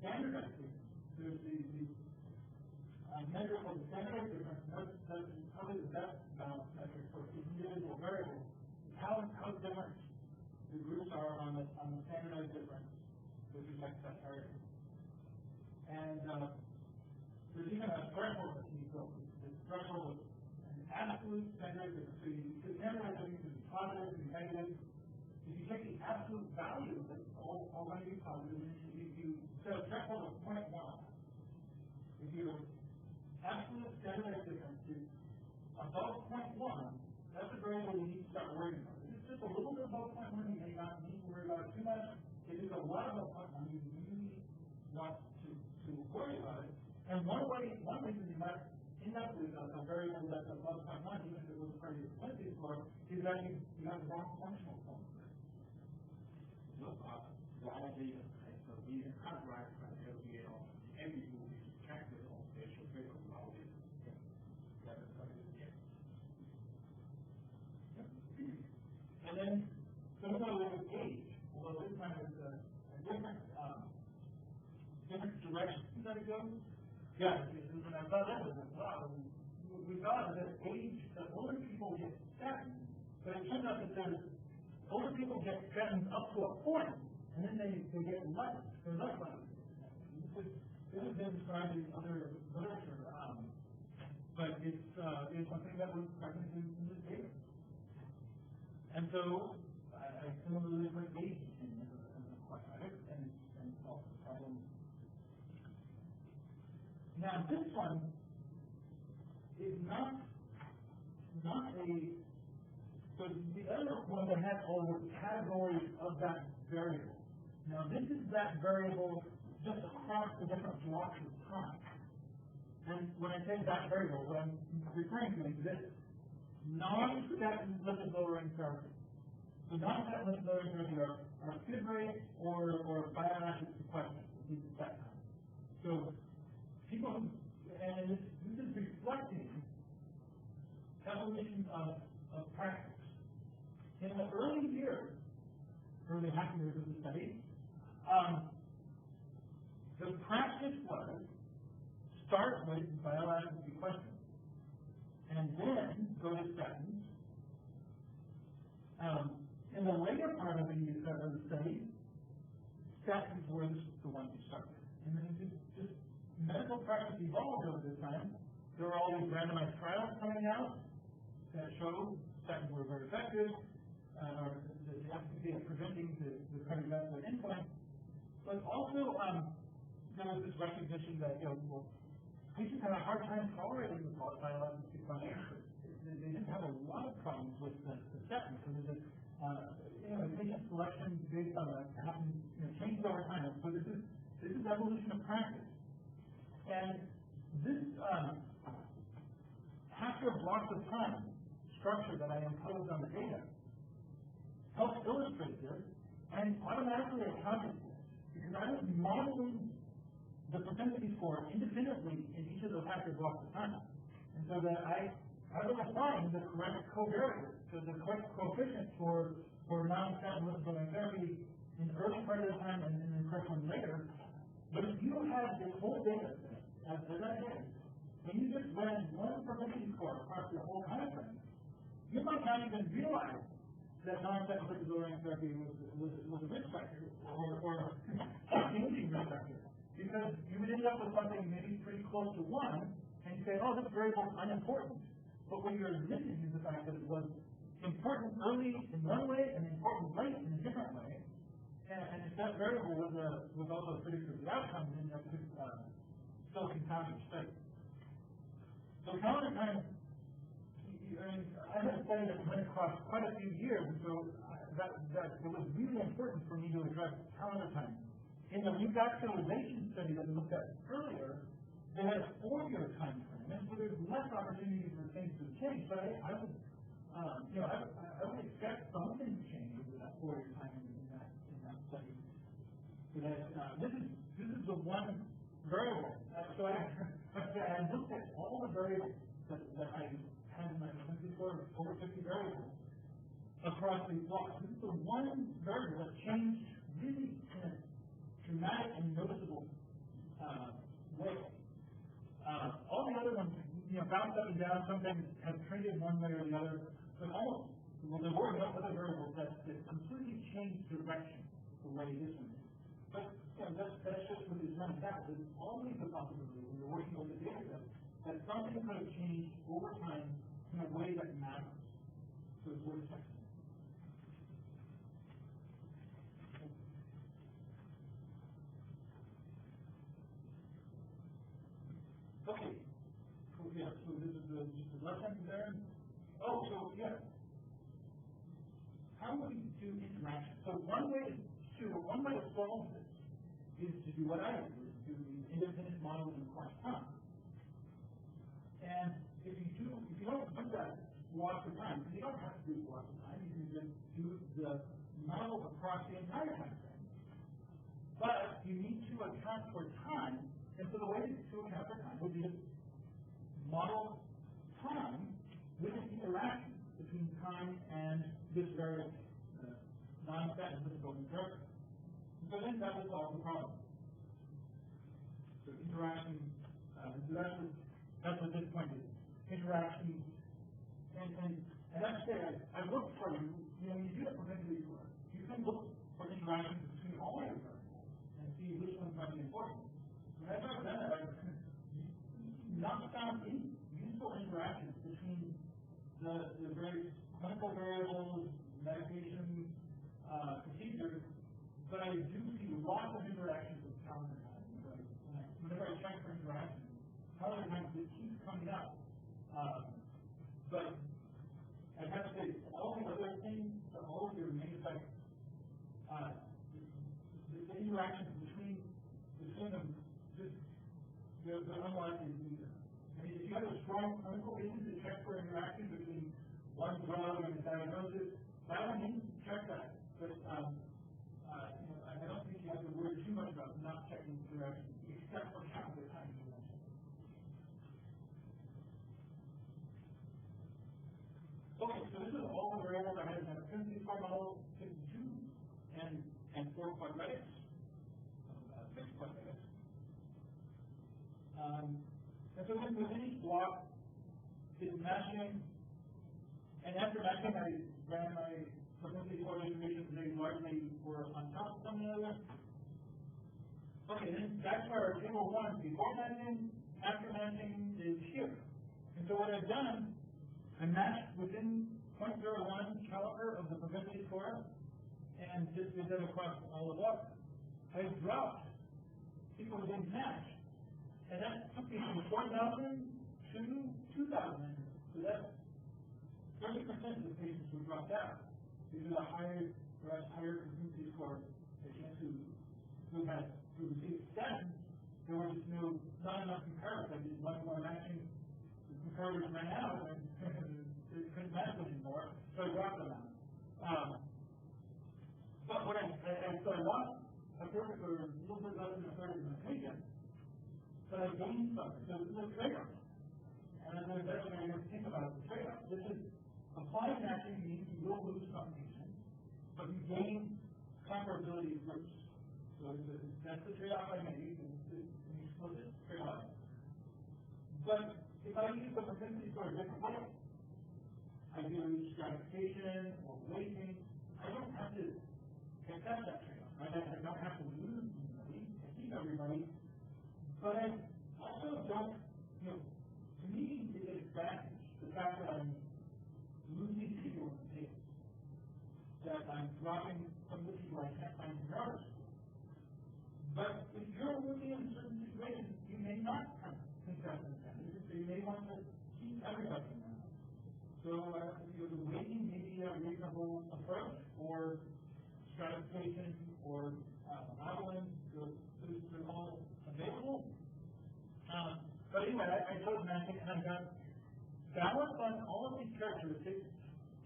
[SPEAKER 5] standardized difference. There's the measure of the standardized difference. That's probably the best balance metric for individual variables. How different the groups are on the standardized difference with respect to that variable. And there's even a threshold that can be built. The threshold is an absolute standard difference. So the standardized difference can be positive and negative. If you take the absolute value of it, all going to be positive, and you set a threshold of 0.1. If your absolute standardized difference is above 0.1, that's a variable you need to start worrying about. If it's just a little bit above 0.1, you may not need to worry about it too much. If it's a lot above 0.1, you really want to worry about it. And one reason you might end up with a variable that's above 0.1, even if it was part of your propensity score, is that you have the wrong functional form.
[SPEAKER 3] Validate, so we categorize by LDL, every group is calculated on spatial physical knowledge.
[SPEAKER 5] And then, so with age, although this time it's a different direction that it goes. Yeah, when I thought that was wow, we thought that age, that older people get statins, but it turns out that older people get statins up to a point, and then they get less. They're less likely. This has been described in other literature, but it's something that was present in this data. And so I similarly put age in as a quadratic and solve the problem. Now this one is not a, so the other one that had all the categories of that variable. Now this is that variable just across the different blocks of time. And when I say that variable, what I'm referring to is this non-statin lipid lowering therapy. So non-statin lipid lowering therapy are fibrate or bioactive sequestration. So people, and this is reflecting evolution of practice. In the early half years of the study, the practice was start with bioactive sequestration and then go to statins. In the later part of the study, statins were the ones you start with. And then just medical practice evolved over this time. There were all these randomized trials coming out that showed statins were very effective, or the efficacy of preventing the cardiovascular endpoint. But also, there was this recognition that patients had a hard time tolerating the biological sequestration. They didn't have a lot of problems with the statins. So there's a patient selection based on that happens, changed over time. So this is evolution of practice. And this half-year blocks of time structure that I imposed on the data helps illustrate this and automatically accounted for it. Because I was modeling the propensity score independently in each of those factor blocks of time. And so that I was applying the correct covariate, so the correct coefficient for non-statin lipid-lowering therapy in the early part of the time and then the correct one later. But if you have this whole data set, as I did, and you just ran one propensity score across your whole time frame, you might not even realize that non-statin lipid-lowering therapy was a risk factor or a changing risk factor. Because you would end up with something maybe pretty close to 1, and you say, oh, this variable is unimportant. But what you're missing is the fact that it was important early in one way and important late in a different way. And if that variable was also a predictor of the outcome, then that could still confound your study. So calendar time, I had a study that went across quite a few years, and so that it was really important for me to address calendar time. In the revascularization study that we looked at earlier, they had a 4-year time frame, and so there's less opportunity for things to change. But I would expect something to change with that 4-year time in that study. But this is the one variable. So I looked at all the variables that I had in my propensity score, over 50 variables across these blocks. This is the one variable that changed really in a dramatic and noticeable way. All the other ones, bounced up and down. Some things have trended one way or the other, but there were no other variables that completely changed direction the way this one did. But that's just what is running out. There's always a possibility when you're working with the data that something could have changed over time in a way that matters. So it's worth checking. Okay. Cool. Yeah. So this is just the left hand there. Oh, so yeah. How would we do interaction? So one way to solve this is to do what I do, is to do the independent modeling across time. And if you don't do that lots of time, because you don't have to do it lots of time, you can just do the model across the entire time frame. But you need to account for time. And so the way to account for time would be to model time with an interaction between time and this variable, non-statin lipid-lowering therapy. So then that would solve the problem. So interaction, that's what this point is. Interaction, and that's it. I looked for you, when you do a propensity score, you can look for interactions between all your variables and see which ones might be important. As I've done it, I've not found any useful interactions between the various clinical variables, medication, procedures, but I do see lots of interactions with calendar time. Whenever I check for interactions, calendar time just keeps coming up. But I have to say, all the other things, all of your main effects, the interactions between them, they're unlikely to do that. I mean, if you have a strong clinical basis to check for interaction between one drug and a diagnosis, by all means, check that. But I don't think you have to worry too much about not checking interaction, except for calendar time intervention. Okay, so this is all the variables I had in my propensity score model, 52, and 4 quadratics. And so then within each block, it's matching, and after matching, I ran my propensity score distributions, they largely were on top of one another. Okay, then back to our table 1, before matching, after matching is here. And so what I've done, I matched within 0.01 caliper of the propensity score, and this is done across all the blocks. I dropped people who didn't match. And that took me from 4,000 to 2,000. So that's 30% of the patients who dropped out. These are the higher propensity score patients who received statins. There was not enough comparators. I did much more matching. The comparators ran out and they couldn't match them anymore, so I dropped them out. But what I lost a perfect or a little bit less than a third of my patients. but I gain something. So this is a trade-off. And then there's actually I never think about the trade-off. This is applied matching means you will lose combination, but you gain comparability of groups. So that's the trade-off I made, and you split it, trade-off. But if I use the propensity score a different way, I do stratification or weighting, I don't have to accept that trade-off. I don't have to lose anybody, I keep everybody, but I also don't, to me, it's an advantage, the fact that I'm losing people in the table, that I'm dropping some of the people I can't find in others. But if you're working in certain situations, you may not have concession advantages, so you may want to keep everybody in there. So the weighting may be a reasonable approach, or stratification, or modeling, they're all available. But anyway, I chose matching, and I got balance on all of these characteristics.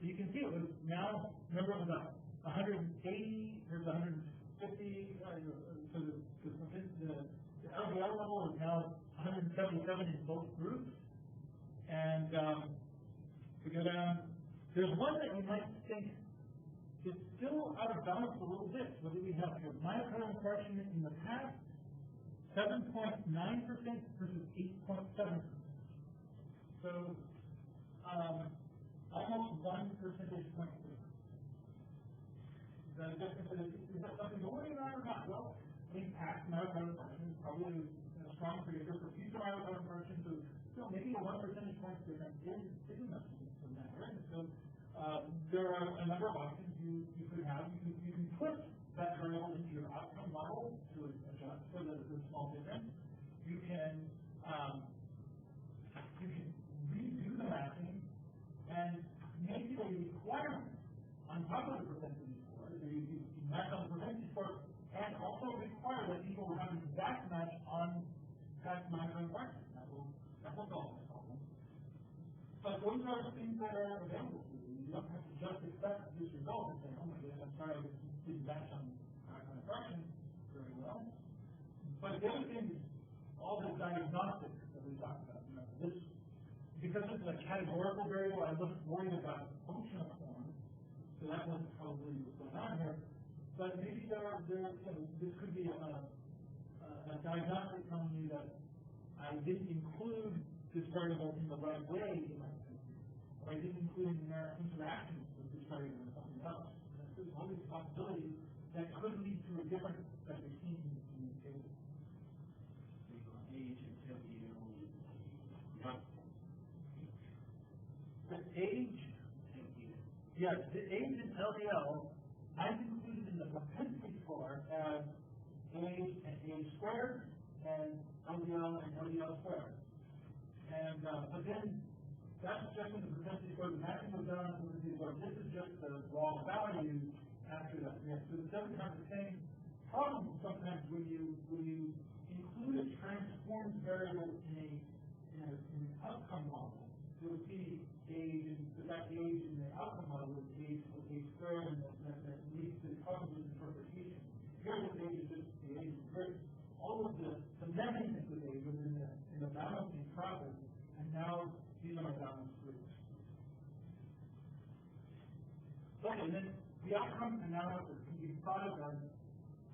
[SPEAKER 5] So you can see it was now, remember it was 180, here's 150, so the LDL level is now 177 in both groups. And we go down, there's one that you might think is still out of balance a little bit. What do we have here? Myocardial infarction in the past, 7.9% versus 8.7%. So almost 1 percentage point difference. Is that something to worry about or not? Well, I think past myocardial infarction is probably a strong predictor for future myocardial infarction. So maybe a 1 percentage point difference is enough to matter. And so there are a number of options you could have. You can put that variable into your outcome model to adjust for the small difference. You can redo the matching and make it a requirement on top of the propensity score. So you match on the propensity score and also require that people have an exact match on past myocardial infarction. That will solve this problem. But those are the things that are available to you. You don't have to just expect this result and say, oh my goodness, I'm sorry, I didn't match on myocardial infarction very well. But the other thing is all the diagnostics that we talked about. Because this is a categorical variable, I wasn't worried about functional form, so that wasn't probably what's going on here. But maybe this could be a diagnostic telling me that I didn't include this variable in the right way in my thinking, or I didn't include in their interactions with this variable or something else. There's all these possibilities that could lead to a difference that we've seen in the table.
[SPEAKER 3] Age until you
[SPEAKER 5] the age, yes, the age in LDL, I've included in the propensity score as age and age squared, and LDL and LDL squared. And but then that's just in the propensity score. The matching was done on the propensity score. This is just the raw value after that. Yeah, so it doesn't have the same problem sometimes when you include a transformed variable in an outcome model. You'll see age, and that age in the outcome model is age squared, and that leads to cognitive interpretation. Here the age is just the age of birth. All of the measurements of age was in the balancing process, and now these are balanced groups. Okay, and then the outcome analysis can be thought of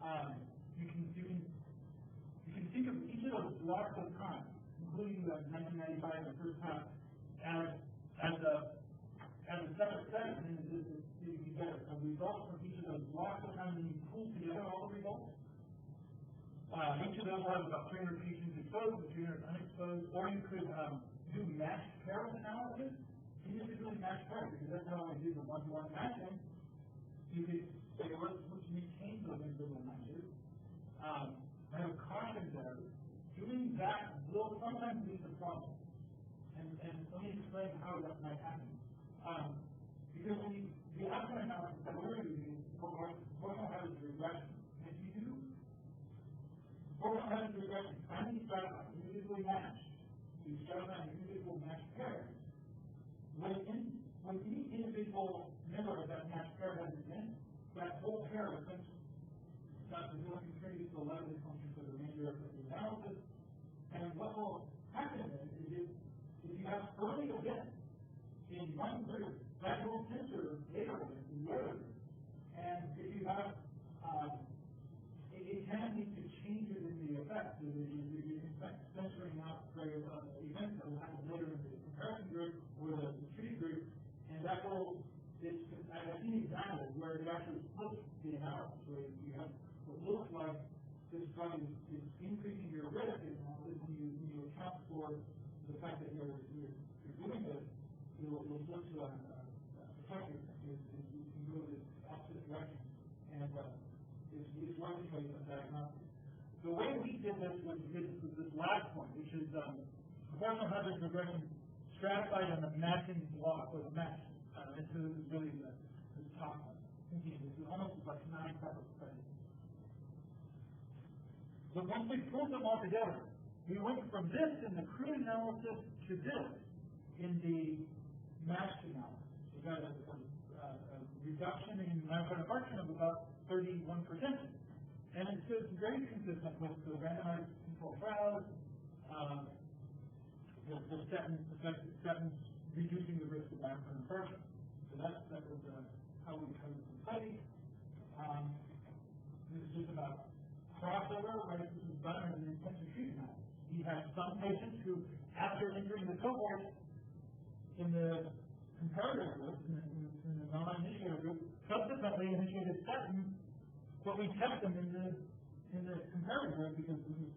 [SPEAKER 5] as you can think of each of those blocks of time, including the 1995, the first half, as a separate set, and then you get a result from each of those blocks of time, and you pool together all the results. Each of those has about 300 patients exposed, 300 unexposed, or you could do matched pair analysis, individually matched pair, because that's how I do the one-to-one matching. You could say, let's maintain those individual matches. I have a caution there. Doing that will sometimes lead to problems. And let me explain how that might happen. Because the outcome analysis that we're using for formal hazard regression, if you do formal hazard regression, finally stratify, individually matched, you stratify individual matched pairs. When any individual member of that matched pair has an event, that whole pair essentially will contribute to a likely function for the remainder of the analysis, And what will happen is if you have early events in one group, that will censor later events in the other group. And if you have, it can lead to changes in the effect. So you can start censoring out events that will happen later in the comparison group or the treaty group, and that will, I've seen examples where it actually flips the analysis, where you have what looks like this drug is increasing your risk, and when you account for the fact that you're doing this, you'll flip to a protective, you can go in the opposite direction, and it's one way of diagnosis. The way we did this was this last one, which is proportional hazard progression stratified on the matching block, or the match. This is really the top one. This is almost like 9 separate studies. But once we pulled them all together, we went from this in the crude analysis to this in the matched analysis. We got a reduction in myocardial infarction of about 31%. And it's very consistent with the randomized controlled trials, the statins reducing the risk of myocardial infarction. So that was how we chose the study. This is just about crossover, right? This is done as an intensive treatment. You have some patients who, after entering the cohort in the comparator group, in the non-initiator group, subsequently initiated statins, but we kept them in the comparator group because this is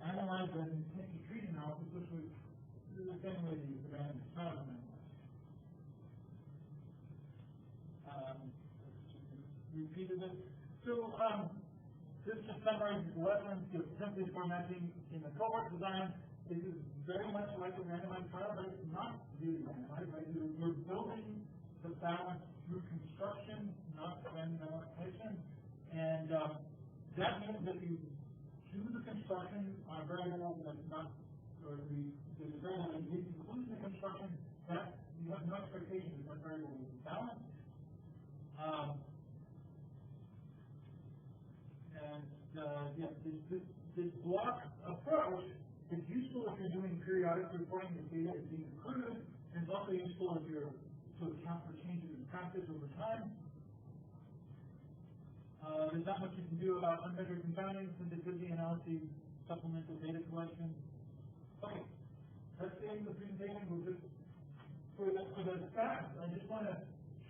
[SPEAKER 5] analyzed as an intensive treatment analysis, which was the same way the randomized trial was analyzed. Repeated it. So this just summarizes the lessons to Propensity Score matching in the cohort design. This is very much like a randomized trial, but it's not really randomized. Right? You're building the balance through construction, not random application. And that means that you do the construction on a variable that's not, or there's a variable that includes the construction, that you have no expectation that that variable will be balanced. This block approach is useful if you're doing periodic reporting of data as being accrued, and it's also useful if you're to account for changes in practice over time. There's not much you can do about unmeasured confounding, sensitivity analysis, supplemental data collection. Okay, let's end the presentation. We'll just, for the stats, I just want to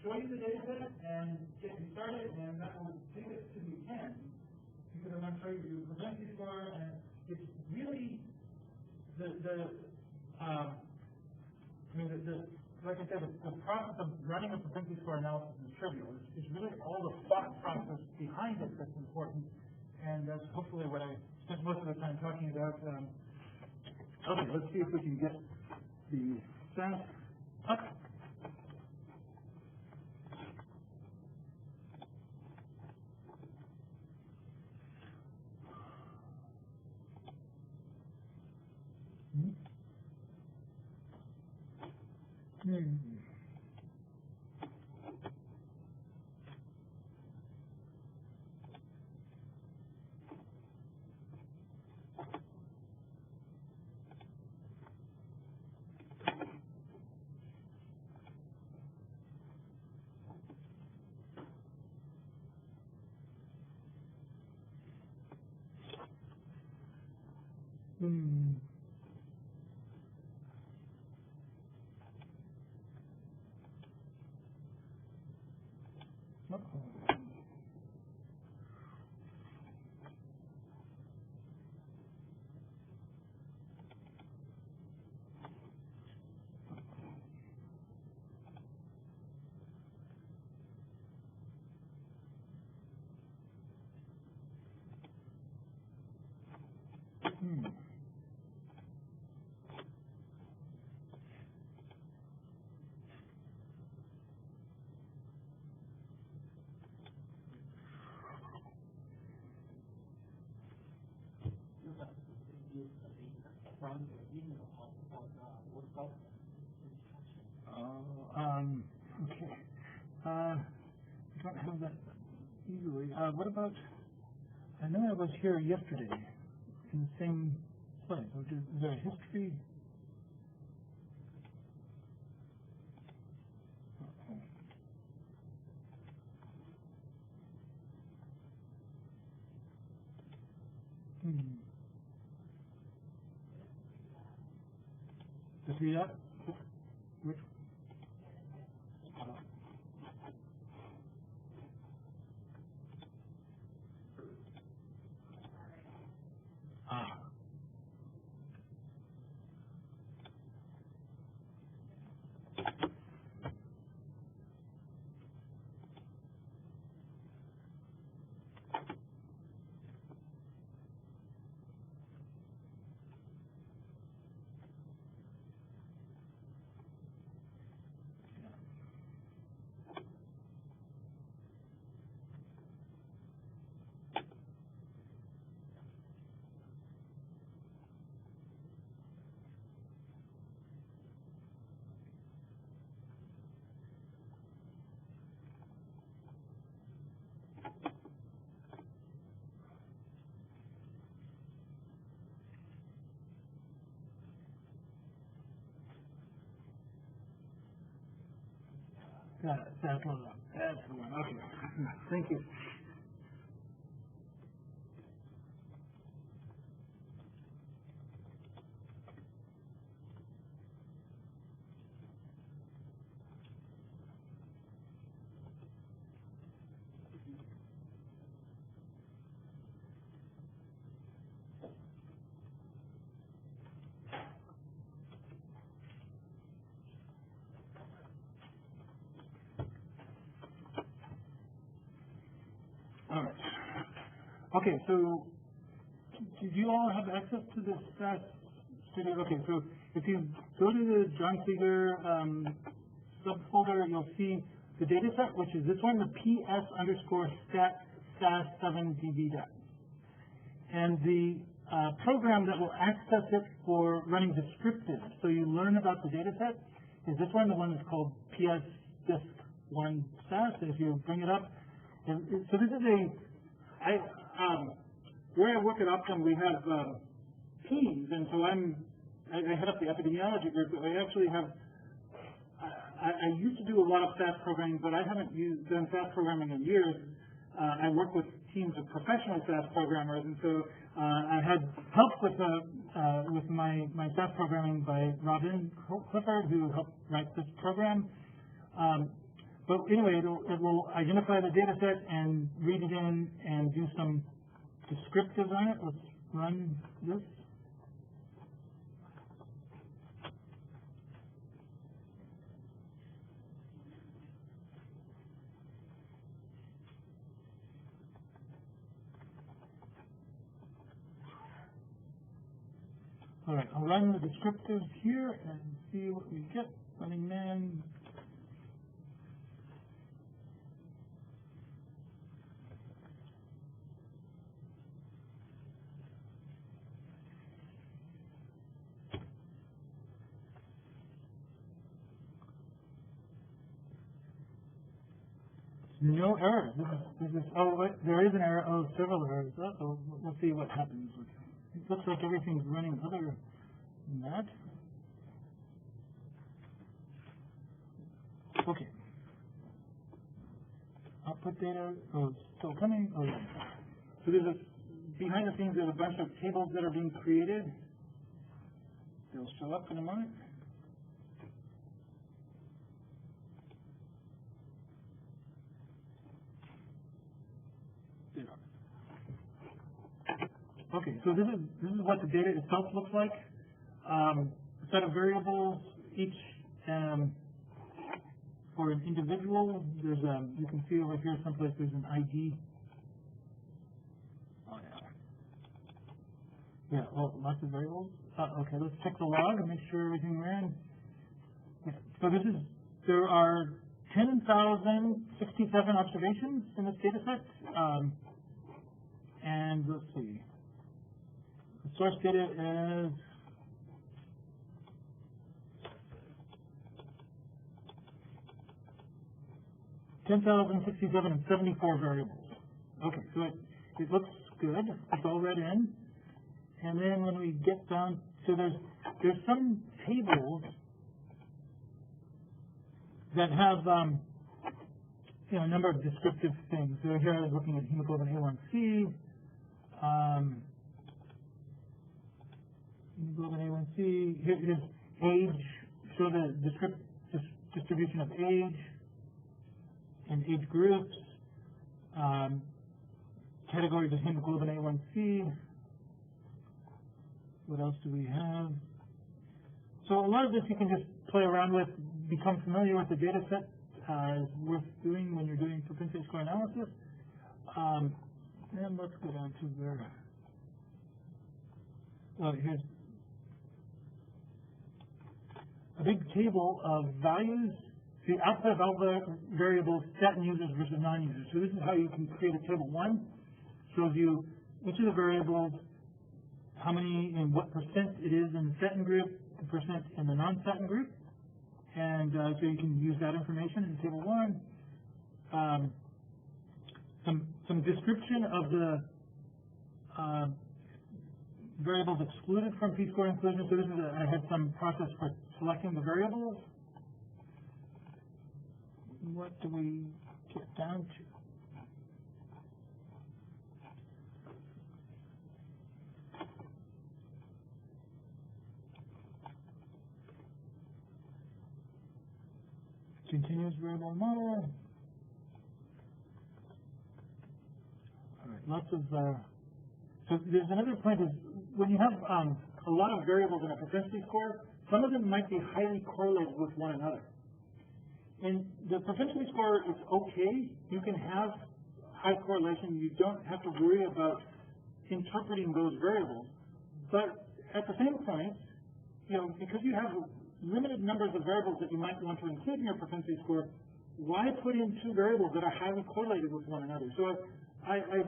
[SPEAKER 5] show you the data set and get you started, and that will take us to the end. Because I'm going to show you the propensity score, and it's really like I said, the process of running a propensity score analysis is trivial. It's really all the thought process behind it that's important, and that's hopefully what I spent most of the time talking about. Okay, let's see if we can get the stats up. Okay. I don't have that easily. What about, I know I was here yesterday in the same display? So is there a history? To see that? Which? Got it. That's the one. That's the one. Okay. Thank you. All right. Okay, so do you all have access to this SAS studio? Okay, so if you go to the John Seeger subfolder, you'll see the data set, which is this one, the PS_stat SAS7db data. And the program that will access it for running descriptive, so you learn about the data set, is this one. The one that's called PS_disk1 SAS. And if you bring it up, and so this is where I work at Optum, we have teams, and so I head up the epidemiology group. But I actually have, I used to do a lot of SAS programming, but I haven't done SAS programming in years. I work with teams of professional SAS programmers, and so I had help with my SAS programming by Robin Clifford, who helped write this program. But anyway, it will identify the data set and read it in and do some descriptive on it. Let's run this. All right, I'll run the descriptive here and see what we get. Running man. No error. This is, oh, wait, there is an error. Oh, several errors. Oh, we'll see what happens. It looks like everything's running other than that. Okay. Output data. Oh, it's still coming. Oh, yeah. So behind the scenes, there's a bunch of tables that are being created. They'll show up in a moment. Okay, so this is what the data itself looks like. A set of variables, each for an individual. There's you can see over here someplace there's an ID. Oh yeah. Yeah. Oh, lots of variables. Okay, let's check the log and make sure everything ran. Yeah. So there are 10,067 observations in this data set. And let's see. The source data is $10,067 and 74 variables. Okay, so it looks good. It's all read in. And then when we get down, so there's some tables that have a number of descriptive things. So here I was looking at hemoglobin A1C. Hemoglobin A1C. Here's age. Show the distribution of age and age groups. Categories of hemoglobin A1C. What else do we have? So a lot of this you can just play around with, become familiar with the data set. Is worth doing when you're doing propensity score analysis. And let's go down to where. Oh, here's a big table of values, the output of all variables, statin users versus non-users. So this is how you can create a table 1. Shows you each of the variables, how many and what percent it is in the statin group, the percent in the non-statin group. And so you can use that information in table 1. Some description of the variables excluded from P-score inclusion. So this is I had some process for selecting the variables. What do we get down to? Continuous variable model. All right, lots of. So there's another point is when you have a lot of variables in a propensity score, some of them might be highly correlated with one another. In the propensity score, it's okay. You can have high correlation. You don't have to worry about interpreting those variables. But at the same point, because you have limited numbers of variables that you might want to include in your propensity score, why put in 2 variables that are highly correlated with one another? So I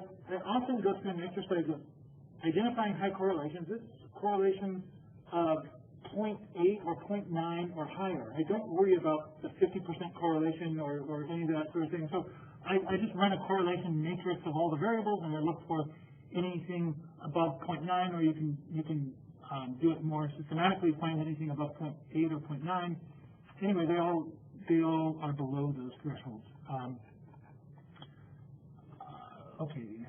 [SPEAKER 5] often go through an exercise of identifying high correlations. It's correlations of 0.8 or 0.9 or higher. I don't worry about the 50% correlation or any of that sort of thing. So I just run a correlation matrix of all the variables, and I look for anything above 0.9, or you can do it more systematically, find anything above 0.8 or 0.9. Anyway, they all are below those thresholds. Okay.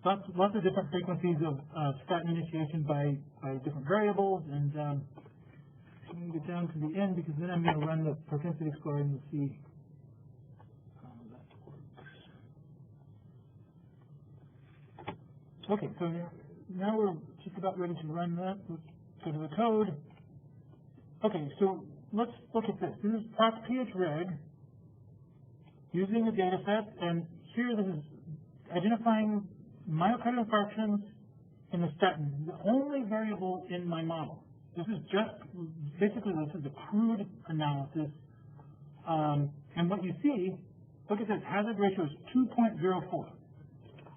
[SPEAKER 5] Lots of different frequencies of statin initiation by different variables, and I'm going to get down to the end because then I'm going to run the propensity score and you'll see how that works. Okay, so now we're just about ready to run that. Let's go to the code. Okay, so let's look at this. This is ProcPHReg using the data set, and here this is identifying myocardial infarctions in the statin, the only variable in my model. This is basically this is a crude analysis. And what you see, look at this, hazard ratio is 2.04. So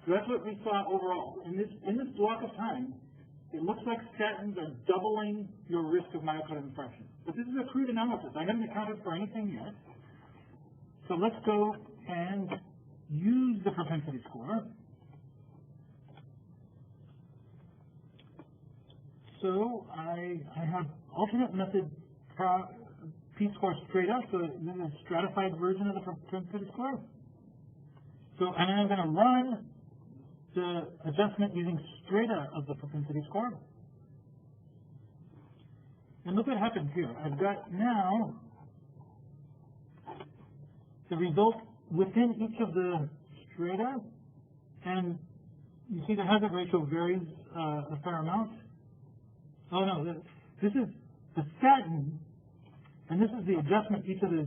[SPEAKER 5] that's what we saw overall. In this block of time, it looks like statins are doubling your risk of myocardial infarction. But this is a crude analysis. I haven't accounted for anything yet. So let's go and use the propensity score. So I have alternate method P-score straight up, so this is a stratified version of the propensity score. So and I'm going to run the adjustment using strata of the propensity score. And look what happens here. I've got now the result within each of the strata, and you see the hazard ratio varies a fair amount. Oh no, this is the statin, and this is the adjustment each of the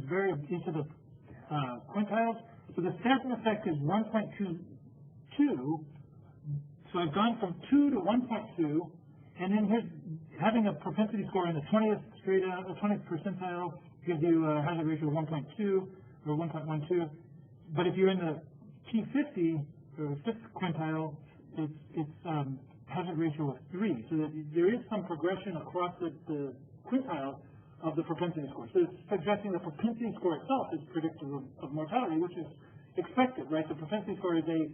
[SPEAKER 5] quintiles. So the statin effect is 1.22. So I've gone from 2 to 1.2, and then here's having a propensity score in the 20th strata, the 20th percentile gives you a hazard ratio of 1.2 or 1.12. But if you're in the P50 or 5th quintile, it's hazard ratio of 3. So that there is some progression across the quintile of the propensity score. So it's suggesting the propensity score itself is predictive of mortality, which is expected, right? The propensity score is a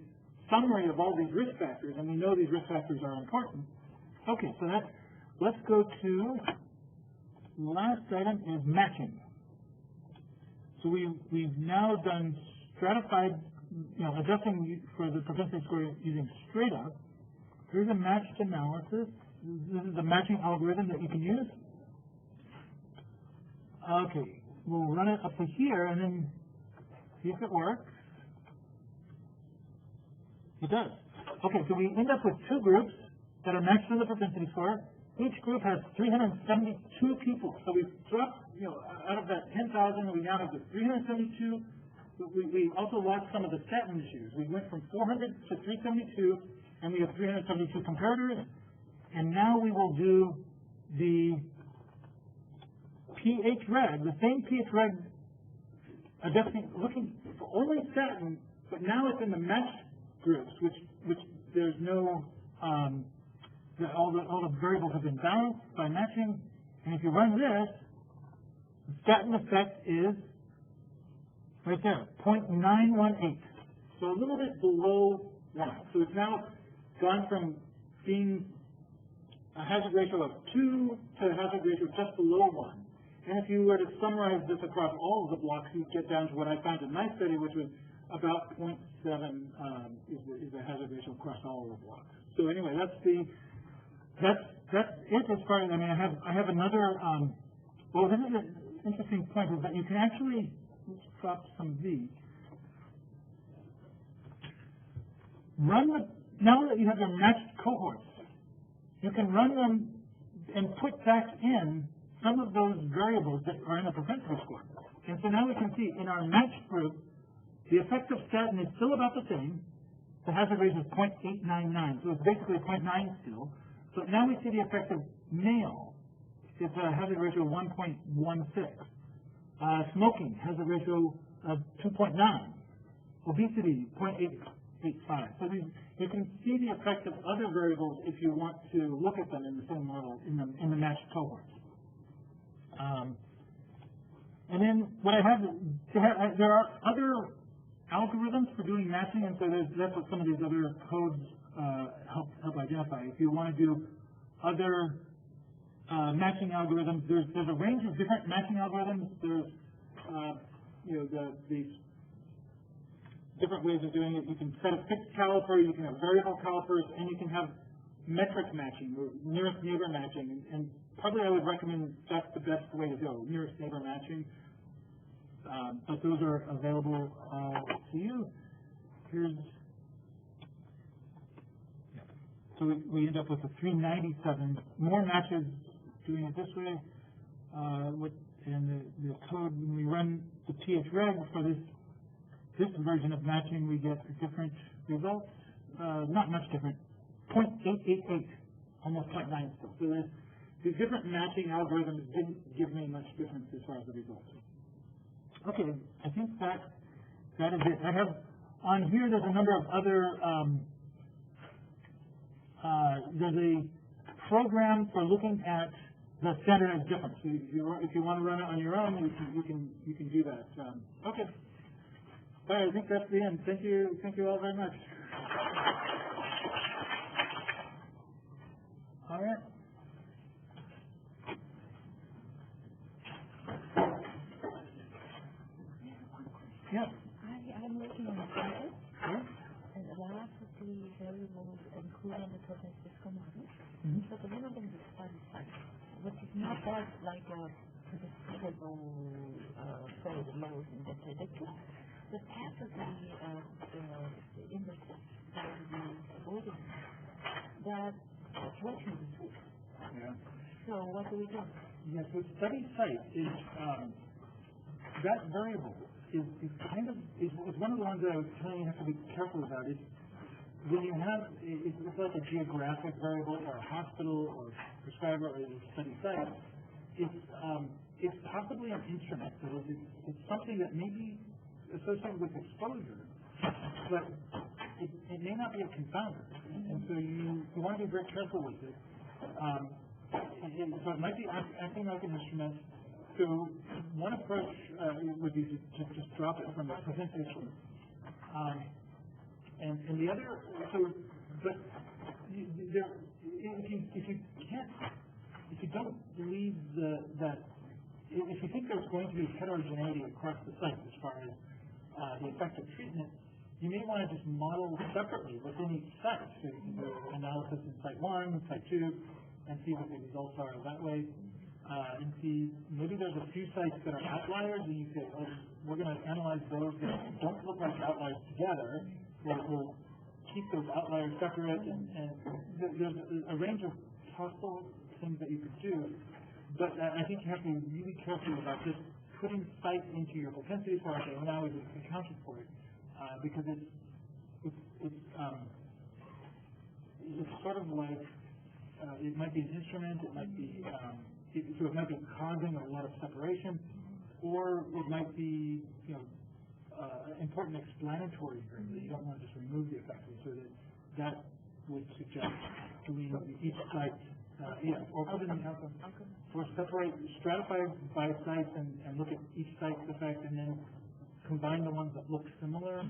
[SPEAKER 5] summary of all these risk factors, and we know these risk factors are important. Okay, so let's go to the last item is matching. So we've now done stratified, adjusting for the propensity score using straight up. Here's a matched analysis. This is the matching algorithm that you can use. Okay, we'll run it up to here and then see if it works. It does. Okay, so we end up with two groups that are matched in the propensity score. Each group has 372 people. So we've dropped, out of that 10,000, we now have the 372. We also lost some of the statin issues. We went from 400 to 372, and we have 372 comparators. And now we will do the pH reg, the same pH reg, adjusting, looking for only statin, but now it's in the matched groups, which there's no, all the variables have been balanced by matching. And if you run this, the statin effect is right there, 0.918. So a little bit below 1. So it's now gone from being a hazard ratio of 2 to a hazard ratio just below 1. And if you were to summarize this across all of the blocks, you'd get down to what I found in my study, which was about 0.7 is the hazard ratio across all of the blocks. So anyway, that's it as far as, I have another, this is an interesting point, is that you can actually, let's drop some of these. Now that you have your matched cohorts, you can run them and put back in some of those variables that are in the propensity score. And so now we can see in our matched group, the effect of statin is still about the same. The hazard ratio is 0.899, so it's basically 0.9 still. But now we see the effect of male. It's a hazard ratio of 1.16. Smoking has a ratio of 2.9. Obesity, 0.885. So you can see the effect of other variables if you want to look at them in the same model in the matched cohorts. And then what I have, there are other algorithms for doing matching, and so that's what some of these other codes help identify. If you want to do other matching algorithms, there's a range of different matching algorithms. There's these different ways of doing it. You can set a fixed caliper, you can have variable calipers, and you can have metric matching or nearest neighbor matching. And probably I would recommend that's the best way to go, nearest neighbor matching. But those are available to you. So we end up with a 397. More matches doing it this way. And the code, when we run the pH reg for this version of matching, we get different results. Not much different. 0.888, almost 0.9 still. So the different matching algorithms didn't give me much difference as far as the results. Okay, I think that is it. I have on here. There's a number of other. There's a program for looking at the standardized difference. So if you want to run it on your own, you can do that. Okay. All right, I think that's the end. Thank you all very much. All right. Yeah.
[SPEAKER 1] I'm looking on the campus, and a lot of the variables included in the propensity score model. But one of them is study site, which is not that like a predictable very low in the predictor. But after the indices that we avoided, that correction is good.
[SPEAKER 5] Yeah.
[SPEAKER 1] So what do we do?
[SPEAKER 5] Yes, so study site is that variable is one of the ones that I was telling you have to be careful about. Is when you have it's like a geographic variable or a hospital or prescriber or a study site. It's possibly an instrument. So it's something that may be associated with exposure, but it may not be a confounder. And so you want to be very careful with it. And so it might be acting like an instrument. So one approach would be to just drop it from the propensity score. And the other, but if you don't believe that, if you think there's going to be heterogeneity across the site as far as the effect of treatment, you may want to just model separately within each site. So you can do analysis in site 1, site 2, and see what the results are that way. And see, maybe there's a few sites that are outliers, and you say, oh, we're going to analyze those that don't look like outliers together. We'll keep those outliers separate, and there's a range of possible things that you could do. But I think you have to be really careful about just putting site into your propensity score. Okay, well, now we've accounted for it. Because it's sort of like it might be an instrument, it might be so it might be causing a lot of separation, or it might be important explanatory thing that you don't want to just remove the effect. So that would suggest doing each site, or put in the outcome, or stratify by sites and look at each site's effect, and then combine the ones that look similar.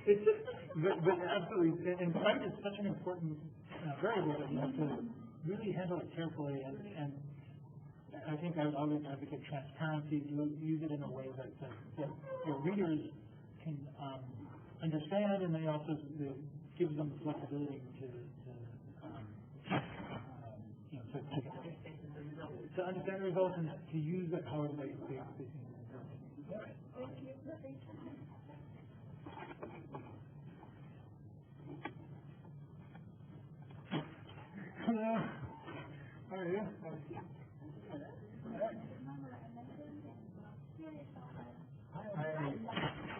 [SPEAKER 5] It's just, but absolutely, and site is such an important variable that you have to really handle it carefully, and I think I would always advocate transparency. Use it in a way that your readers can understand, and they also gives them the flexibility to understand the results and to use it however they think. Hello. How are you?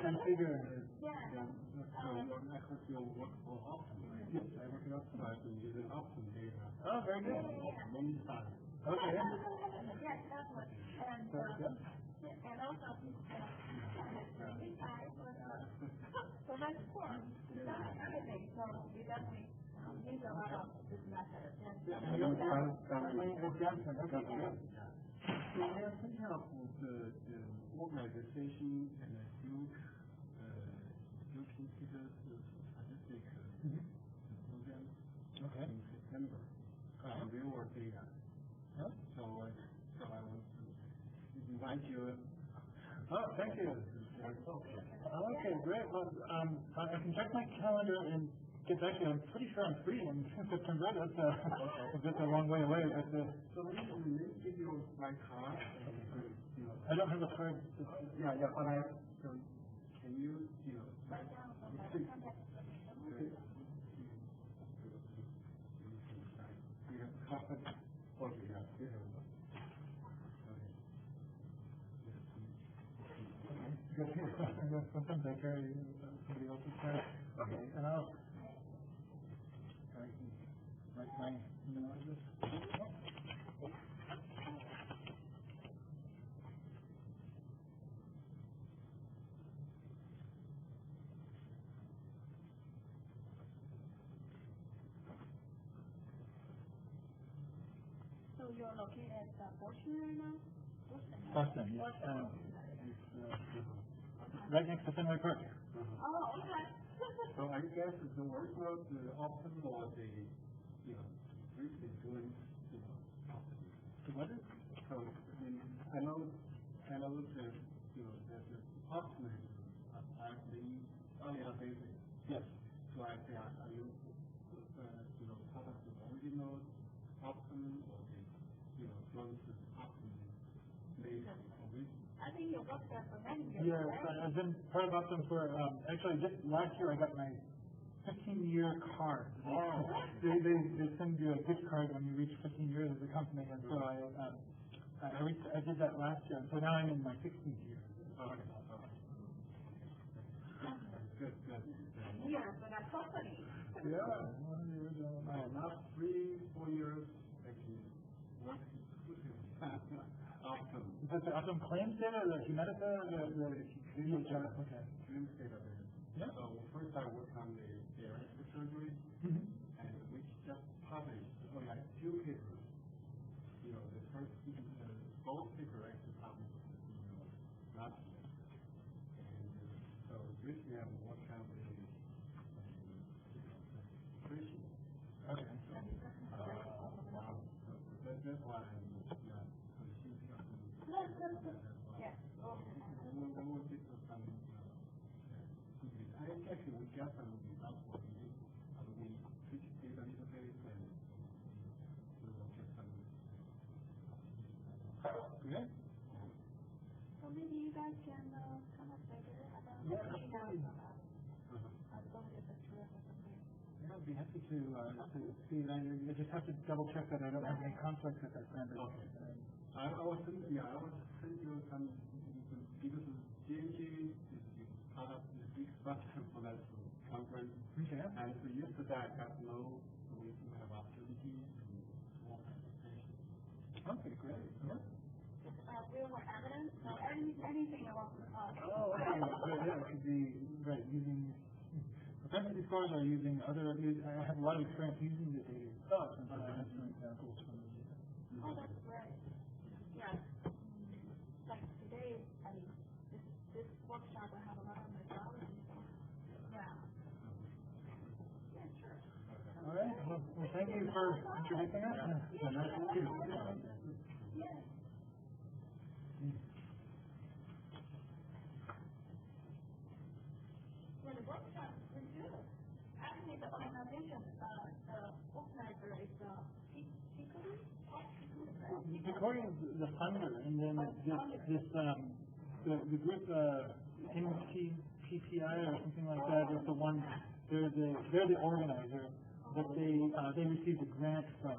[SPEAKER 5] John Seeger.
[SPEAKER 3] Your work for Optum, right? Yes, I work at Optum. I've been using Optum data.
[SPEAKER 5] Oh, very good.
[SPEAKER 3] Many times.
[SPEAKER 5] Okay.
[SPEAKER 1] Yes, definitely. And also, for my score, everything, so you definitely use a lot of this method.
[SPEAKER 3] So we have some help with the organization and the group considers the statistic program in September. Real world data.
[SPEAKER 5] Huh?
[SPEAKER 3] So I want to invite you.
[SPEAKER 5] Oh, thank you. Okay, great. Well, I can check my calendar and get back to you. I'm pretty sure I'm free in September. That's a long way away. But
[SPEAKER 3] so let me give you my card.
[SPEAKER 5] I don't have a card.
[SPEAKER 3] Yeah, but can you
[SPEAKER 5] Sometimes I carry somebody else's card. Okay, and I'll write my email address.
[SPEAKER 1] So you're located at Boston right now?
[SPEAKER 5] Boston, yes. Right next to Fenway Park.
[SPEAKER 1] Oh, okay.
[SPEAKER 3] So I guess the workload, the Optum or the, briefly doing,
[SPEAKER 5] What is?
[SPEAKER 3] So I know that, that the Optum I've been earlier basic.
[SPEAKER 5] Yes.
[SPEAKER 3] So I say, are you, part of the original Optum or the, joint Optum basic?
[SPEAKER 1] I think you worked there for many years.
[SPEAKER 5] Yes,
[SPEAKER 1] right?
[SPEAKER 5] I've been part of Optum for, actually just last year I got my 15-year card.
[SPEAKER 1] Oh.
[SPEAKER 5] They send you a gift card when you reach 15 years as a company, and so I did that last year, and so now I'm in my 16th year.
[SPEAKER 3] Okay. Good.
[SPEAKER 1] Years for that company.
[SPEAKER 3] Yeah, one of the original. Last 3-4 years, actually, working Optum.
[SPEAKER 5] Is that the Optum claims data, the Humedica, the okay.
[SPEAKER 3] Claims database.
[SPEAKER 5] Yeah.
[SPEAKER 3] So first I worked on the bariatric surgery, and which just published like 2 papers. The first both papers actually published last year. And
[SPEAKER 1] Yeah.
[SPEAKER 3] I actually would get some results for you. We switch data interface and we will get some. Okay?
[SPEAKER 1] So maybe you guys can come up later about
[SPEAKER 5] I'd be happy to see that. You just have to double check that I don't have any conflicts with that standard.
[SPEAKER 3] Okay. I was thinking, I want to send you some, because GMG is part of the big structure for that conference.
[SPEAKER 5] Okay.
[SPEAKER 3] And so yesterday I got no, so we have opportunity to more presentation.
[SPEAKER 5] Okay, great. Yeah.
[SPEAKER 1] Real world evidence, so anything about
[SPEAKER 5] Oh, okay. So, yeah, it could be, right, using propensity scores or using other, I have a lot of experience using the data itself, and so I have some examples from the data.
[SPEAKER 1] oh, that's great. Yeah. Like today, I mean, this workshop will have a lot of methodology, so yeah. Yeah, sure.
[SPEAKER 5] All right. Well, thank you for introducing us. Yeah, nice to meet you.
[SPEAKER 1] Yeah. Yeah, the workshop is pretty good. Actually, the organization, the organizer is
[SPEAKER 5] According to the funder, and then the group MCPPI or something like that is the one. They're the organizer, but they received a grant from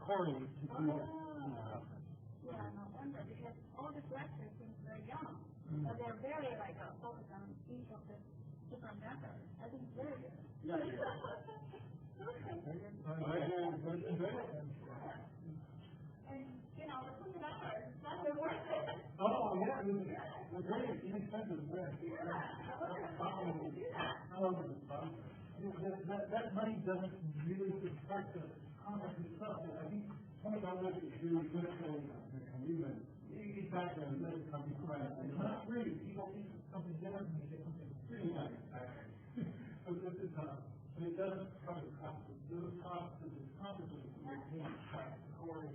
[SPEAKER 5] Corey to do it.
[SPEAKER 1] Yeah, no wonder, because all the lectures seem very young, but they're very focused on each of the different methods. I think it's very good.
[SPEAKER 5] Yeah.
[SPEAKER 1] Okay. And the $20, that's the worth it.
[SPEAKER 5] Oh, yeah, it was very inexpensive. That money doesn't really support the conference itself. I think $20 is really good for the commitment. In fact, it's not free. People think something different and they get something free. So this is it doesn't cover the cost. Those costs of the conference are paid by Corey.